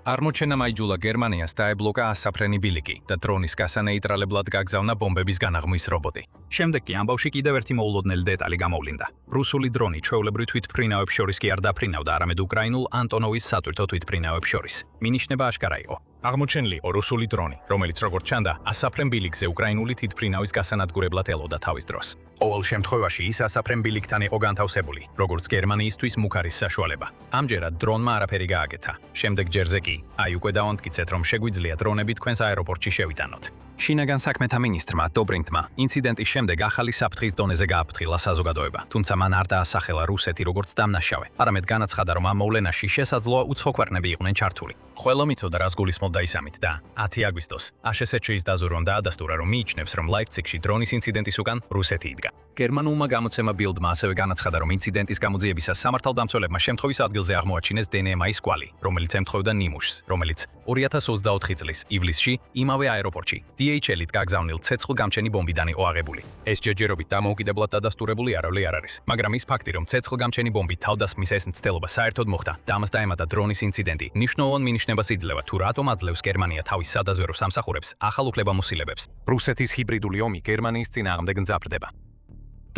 აღმოჩენა მაიჯულა გერმანიას დაებლოკა ასაფრენი ბილიკი და დრონის გასანეიტრალებლად გაგზავნა ბომბების განაღმვის რობოტი. შემდეგ კი ამბავში კიდევ ერთი მოულოდნელი დეტალი გამოვლინდა. რუსული დრონი ჩვეულებრივ თვითმფრინავებს შორის კი არ დაფრინავდა, არამედ უკრაინულ ანტონოვის სატვირთო თვითმფრინავებს შორის. მინიშნება აშკარა იყო. აღმოჩენილი იყო რუსული დრონი, რომელიც როგორც ჩანდა, ასაფრენ ბილიკზე უკრაინული თვითმფრინავის გასანადგურებლად ელოდა თავის დროს. ყოველ შემთხვევაში ის ასაფრენ ბილიკთან იყო განთავსებული, როგორც გერმანიისთვის მუქარის საშუალება. ამჯერად დრონმა არაფერი გააკეთა. შემდეგ ჯერზე კი, უკვე დავამტკიცეთ, რომ შეგვიძლია დრონები თქვენს აეროპორტში შევიტანოთ. შინაგან საქმეთა მინისტრმა დობრინტმა ინციდენტის შემდეგ ახალი საფრთხის დონეზე გააფრთხილა საზოგადოება, თუმცა მან არ დაასახელა რუსეთი როგორც დამნაშავე, არამედ განაცხადა, რომ ამ მოვლენაში შესაძლოა უცხო ქვეყნები იყვნენ ჩართული. ყველა მიცოდა, რას გულისხმობდა ისამით და 10 აგვისტოს აშშ-ის დაზვერვამ დაადასტურა, რომ მიიჩნევს, რომ ლაიფციგში დრონის ინციდენტის უკან რუსეთი იდგა. გერმანულმა გამოცემა ბილდმა ასევე განაცხადა, რომ ინციდენტის გამოძიებისას სამართალდამცველებმა შემთხვევის ადგილზე აღმოაჩინეს დნმ-ის კვალი, რომელიც ემთხვეოდა ნიმუშს, რომელიც 2024 წლის ივლისში იმავე აეროპორტში DHL-ით გაგზავნილ ცეცხლგამჩენი ბომბიდან იყო აღებული. ეს ჯერჯერობით დამოუკიდებლად დადასტურებული არავლე არ არის, მაგრამ ის ფაქტი, რომ ცეცხლგამჩენი ბომბით თავდასხმის ეს მცდელობა საერთოდ მოხდა და ამას დაემატა დრონის ინციდენტი, მნიშვნელოვან მინიშნებას იძლევა, თუ რატომ აძლევს გერმანია თავის სადაზვერვო სამსახურებს ახალ უფლებამოსილებებს. რუსეთის ჰიბრიდული ომი გერმანიის წინააღმდეგ მძაფრდება.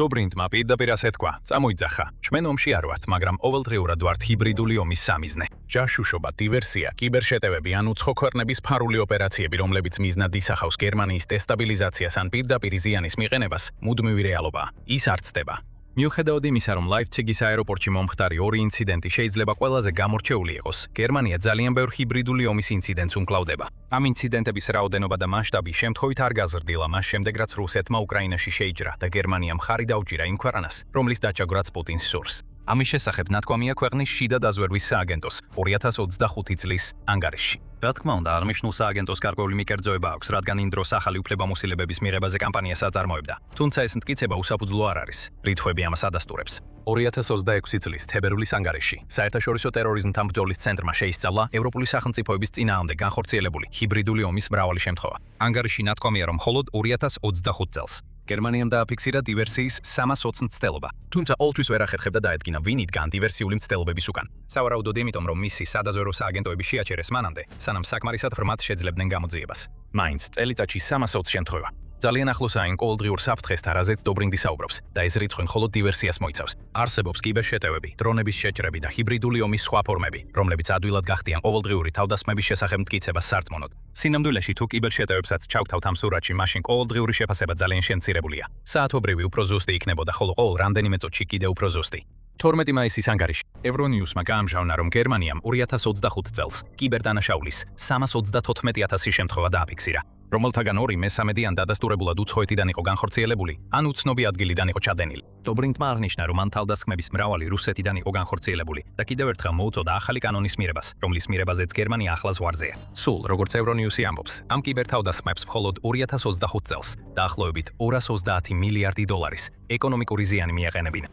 დობრინტმა პირდაპირ ასე თქვა, წამოიძახა, ჩვენ ომში არ ვართ, მაგრამ ყოველდღიურად ვართ ჰიბრიდული ომის სამიზნე. ჯაშუშობა, დივერსია, კიბერშეტევები ან უცხო ქვეყნების ფარული ოპერაციები, რომლებიც მიზნად ისახავს გერმანიის დესტაბილიზაციას ან პირდაპირ ზიანის მიყენებას, მუდმივი რეალობაა. ის არ ცდება. მიუხედავად იმისა, რომ ლაიფციგის აეროპორტში მომხდარი ორი ინციდენტი შეიძლება ყველაზე გამორჩეული იყოს, გერმანია ძალიან ბევრ ჰიბრიდული ომის ინციდენტს უმკლავდება. ამ ინციდენტების რაოდენობა და მასშტაბი შემთხვევით არ გაზრდილა მას შემდეგ, რაც რუსეთმა უკრაინაში შეიჯრა და გერმანიამ ხარი დაუჭირა იმ ქვეყანას, რომლის დაჭაგვრაც პუტინს სურს. ამის შესახებ ნათქვამია ქვეყნის შიდა დაზვერვის სააგენტოს 2025 წლის ანგარიშში. რა თქმა უნდა, აღნიშნულ სააგენტოს გარკვეული მიკერძოება აქვს, რადგან იმ დროს ახალი უფლებამოსილებების მიღებაზე კამპანიას აწარმოებდა. თუმცა ეს მტკიცება უსაფუძვლო არ არის. რითხვები ამას ადასტურებს. 2026 წლის თებერვლის ანგარიში საერთაშორისო ტერორიზმთან ბრძოლის ცენტრმა შეისწავლა ევროპული სახელმწიფოების წინააღმდეგ განხორციელებული ჰიბრიდული ომის მრავალი შემთხვევა. ანგარიში ნათქვამია, რომ მხოლოდ 2025 წელს გერმანიამ დააფიქსირა დივერსიის 320 მცდელობა. თუმცა ყოველთვის ვერ ახერხებდა დაედგინა ვინ იდგა დივერსიული მცდელობების უკან. სავარაუდოდ იმიტომ, რომ მისი სადაზვერვო სააგენტოები შეაჩერეს მანამდე, სანამ საკმარისად ღრმად შეძლებდნენ გამოძიებას. მაინც წელიწადში 320 შემთხვევა. ძალიან ახლოსაა იმ ყოველდღიურ საფრთხესთან, რაზეც დობრინდი საუბრობს და ეს რიცხვი მხოლოდ დივერსიას მოიცავს. არსებობს კიბერშეტევები, დრონების შეჭრები და ჰიბრიდული ომის სხვა ფორმები, რომლებიც ადვილად გახდიან ყოველდღიური თავდასხმების შესახებ მტკიცებას სარწმუნოდ. სინამდვილეში თუ კიბერშეტევებსაც ჩავთავთ ამ სურათში, მაშინ ყოველდღიური შეფასება ძალიან შემცირებულია. საათობრივი უფრო ზუსტი იქნებოდა, ხოლო ყოველ რამდენიმე წუთში კიდევ უფრო ზუსტი. 12 მაისის ანგარიში ევრონიუსმა გაამჟღავნა, რომ გერმანიამ 2025 წელს კიბერდანაშაულის 334,000 შემთხვევა დააფიქსირა, რომელთაგან 2/3 დადასტურებულად უცხოეთიდან იყო განხორციელებული, ან უცნობი ადგილიდან იყო ჩადენილი. დობრინდმა აღნიშნა, რომ მან თავდასხმების მრავალი რუსეთიდან იყო განხორციელებული და კიდევ ერთხელ მოუწოდა ახალი კანონის მიღებას, რომლის მიღებაზეც გერმანია ახლა ზღვარზეა. სულ, როგორც ევრონიუსი ამბობს, ამ კიბერთავდასხმებს მხოლოდ 2025 წელს დაახლოებით 230 მილიარდი დოლარის ეკონომიკური ზიანი მიაყენებინა.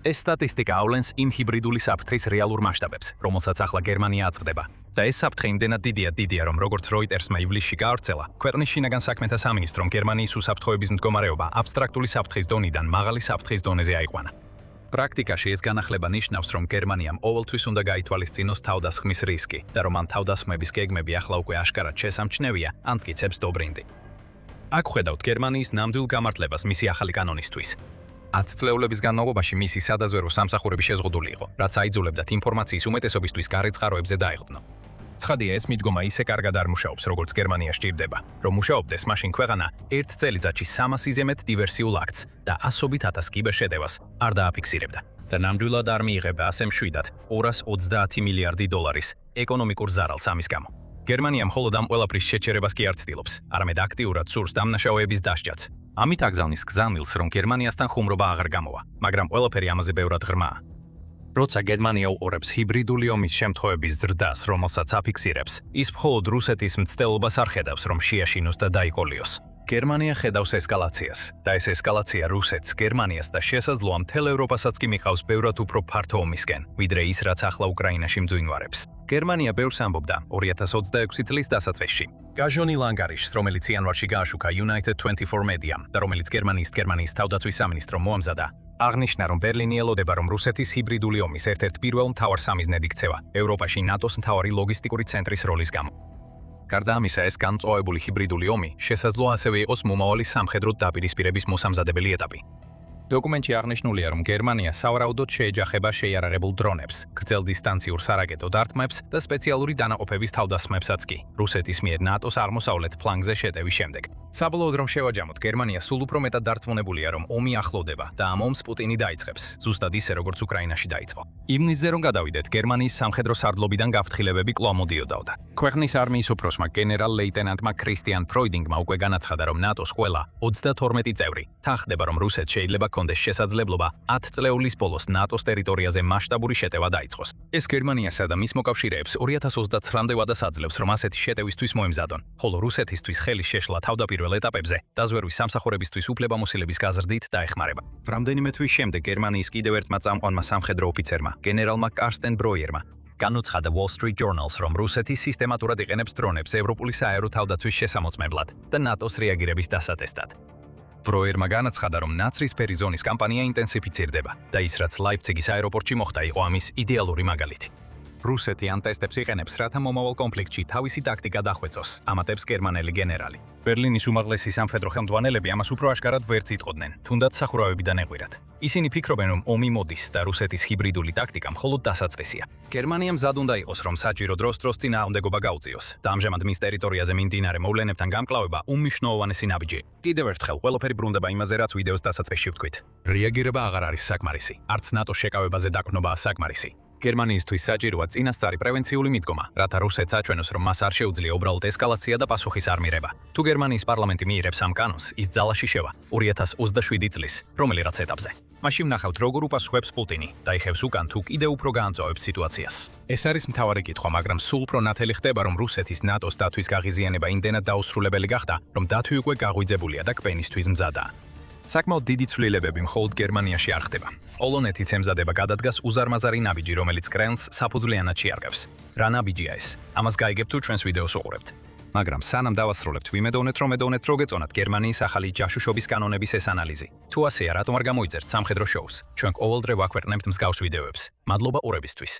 ეს სტატისტიკა ავლენს იმ ჰიბრიდული საფრთხის რეალურ მასშტაბებს, რომელსაც ახლა გერმანია აწყდება. და ეს საფრთხე იმდენად დიდია, რომ როგორც Reuters-მა ივლისში გაავრცელა, ქვეყნის შინაგან საქმეთა სამინისტრომ გერმანიის უსაფრთხოების მდგომარეობა აბსტრაქტული საფრთხის დონიდან მაღალი საფრთხის დონეზე აიყვანა. პრაქტიკაში ეს განახლება ნიშნავს, რომ გერმანიამ ყოველთვის უნდა გაითვალისწინოს თავდასხმის რისკი და რომ ამ თავდასხმების გეგმები ახლა უკვე აშკარად შესამჩნევია, ან მტკიცებს დობრინდი. აქ ხედავთ გერმანიის ნამდვილ გამართლებას მისი ახალი კანონისთვის. 10 წლეულების განმავლობაში მისი სადაზვერვო სამსახურები შეზღუდული იყო, რაც აიძულებდათ ინფორმაციის უმეტესობისთვის გარეც წყაროებზე დაეღდნო. ცხადია, ეს მიდგომა ისე კარგად არ მუშაობს, როგორც გერმანია სჭირდება. რომ მუშაობდეს, მაშინ ქვეყანა ერთ წელიწადში 300-ზე მეტ დივერსიულ აქტს და 100,000 კიბერშეტევას არ დააფიქსირებდა. და ნამდვილად არ მიიღება ასე მშვიდად 230 მილიარდი დოლარის ეკონომიკურ ზარალს ამის გამო. გერმანია მხოლოდ ამ ყველაფრის შეჩერებას კი არ ცდილობს, არამედ აქტიურად სურს დამნაშავეების დასჯაც. ამით აგზავნის გზავნილს, რომ გერმანიასთან ხუმრობა აღარ გამოვა, მაგრამ ყველაფერი ამაზე ბევრად ღრმაა. როცა გერმანია უყურებს ჰიბრიდული ომის შემთხვევების ზრდას, რომელსაც აფიქსირებს, ის მხოლოდ რუსეთის მცდელობას არ ხედავს, რომ შეაშინოს და დაიყოლიოს. გერმანია ხედავს ესკალაციას, და ეს ესკალაცია რუსეთს, გერმანიას და შესაძლოა მთელ ევროპასაც კი მიხავს ბევრად უფრო ფართო ომისკენ, ვიდრე ის, რაც ახლა უკრაინაში მძვინვარებს. გერმანია ბევრს ამბობდა 2026 წლის დასაწყისში. გაჟონი ლანგარიშს, რომელიც იანვარში გააშუქა United 24 Media და რომელიც გერმანიის თავდაცვის სამინისტრომ მოამზადა, აღნიშნა, რომ ბერლინი ელოდება, რომ რუსეთის ჰიბრიდული ომის ერთ-ერთ პირველ მთავარ სამიზნედ იქცევა ევროპაში ნატოს მთავარი ლოგისტიკური ცენტრის როლის გამო. გარდა ამისა, ეს განწყვეტებული ჰიბრიდული ომი შესაძლოა ასევე იყოს მომავალი სამხედრო დაპირისპირების მოსამზადებელი ეტაპი. დოკუმენტში აღნიშნულია, რომ გერმანია სავარაუდოდ შეეჯახება შეიარაღებულ დრონებს, გრძელ დისტანციურ სარაკეტო დარტყმებს და სპეციალური დანაყოფების თავდასხმებსაც კი, რუსეთის მიერ ნატოს აღმოსავლეთ ფლანგზე შეტევის შემდეგ. საბოლოოდ რომ შევაჯამოთ, გერმანია სულ უფრო მეტად დარწმუნებულია, რომ ომი ახლოვდება და ამ ომს პუტინი დაიწყებს, ზუსტად ისე, როგორც უკრაინაში დაიწყო. ივნისზე რომ გადავიდეთ, გერმანიის სამხედრო სარდლობიდან გაფრთხილებები კვლავ მოდიოდა. ქვეყნის არმიის უფროსმა გენერალ-ლეიტენანტმა კრისტიან ფროიდინგმა უკვე განაცხადა, რომ ნატოს ყველა 32 წევრი თანხდება, რომ რუსეთს შეიძლება ჰქონდეს შესაძლებლობა 10 წლეულის ბოლოს ნატოს ტერიტორიაზე მასშტაბური შეტევა დაიწყოს. ეს გერმანიასა და მის მოკავშირეებს 2029-მდე ვადას აძლევს, რომ ასეთი შეტევისთვის მოემზადონ, ხოლო რუსეთისთვის ხელის შეშლა თავდაპირველ ეტაპებზე დაზვერვის სამსახურებისთვის უფლებამოსილების გაზრდით დაეხმარება. რამდენიმე თვის შემდეგ გერმანიის კიდევ ერთმა წამყვანმა სამხედრო ოფიცერმა, გენერალმა კარსტენ ბროიერმა, განუცხადა Wall Street Journal-ს, რომ რუსეთი სისტემატურად იყენებს დრონებს ევროპული საერო თავდაცვის შესამოწმებლად და ნატოს რეაგირების დასატესტად. ბროიერმა განაცხადა, რომ ნაცრისფერი ზონის კამპანია ინტენსიფიცირდება და ის, რაც ლაიფციგის აეროპორტში მოხდა, იყო ამის იდეალური მაგალითი. რუსეთი ამ ტესტებს იყენებს, რათა მომავალ კონფლიქტში თავისი ტაქტიკა დახვეწოს, ამატებს გერმანელი გენერალი. ბერლინის უმაღლესი სამხედრო ხელმძღვანელები ამას უფრო აშკარად ვერც იტყოდნენ, თუნდაც სახურავებიდან ეღვირათ. ისინი ფიქრობენ, რომ ომი მოდის და რუსეთის ჰიბრიდული ტაქტიკა მხოლოდ დასაწყისია. გერმანია მზად უნდა იყოს, რომ საჭირო დროს-დროს წინააღმდეგობა გაუწიოს და ამჟამად მის ტერიტორიაზე მიმდინარე მოვლენებთან გამკლავება უმნიშვნელოვანესი ნაბიჯია. კიდევ ერთხელ ყველაფერი ბრუნდება იმაზე, რაც ვიდეოს დასაწყისში ვთქვით. რეაგირება აღარ არის საკმარისი, არც ნატოს შეკავებაზე დაყრდნობაა საკმარისი. გერმანიისთვის საჭიროა წინასწარი პრევენციული მიდგომა, რათა რუსეთს აჩვენოს, რომ მას არ შეუძლია უბრალოდ ესკალაცია და პასუხის არ მიღება. თუ გერმანიის პარლამენტი მიიღებს ამ კანონს, ის ძალაში შევა 2027 წლის, რომელიღაც ეტაპზე. მაშინ ვნახავთ, როგორ უპასუხებს პუტინი და იხევს უკან თუ კიდევ უფრო გაამწვავებს სიტუაციას. ეს არის მთავარი კითხვა, მაგრამ სულ უფრო ნათელი ხდება, რომ რუსეთის ნატოს დათვის გაღიზიანება იმდენად დაუსრულებელი გახდა, რომ დათვი უკვე გაღვიძებულია და კპენისთვის მზადაა. საკმაოდ დიდი ცვლილებები მხოლოდ გერმანიაში არ ხდება. პოლონეთიც ემზადება გადადგას უზარმაზარი ნაბიჯი, რომელიც კრემლს საფუძვლიანად შეარყევს. რა ნაბიჯია ეს? ამას გაიგებთ თუ ჩვენს ვიდეოს უყურებთ. მაგრამ სანამ დავასრულებთ, ვიმედოვნეთ, რომ მოგეწონათ გერმანიის ახალი ჯაშუშობის კანონების ეს ანალიზი. თუ ასეა, რატომ არ გამოიწერთ სამხედრო შოუს? ჩვენ ყოველდღე ვაქვეყნებთ მსგავს ვიდეოებს. მადლობა ყურებისთვის.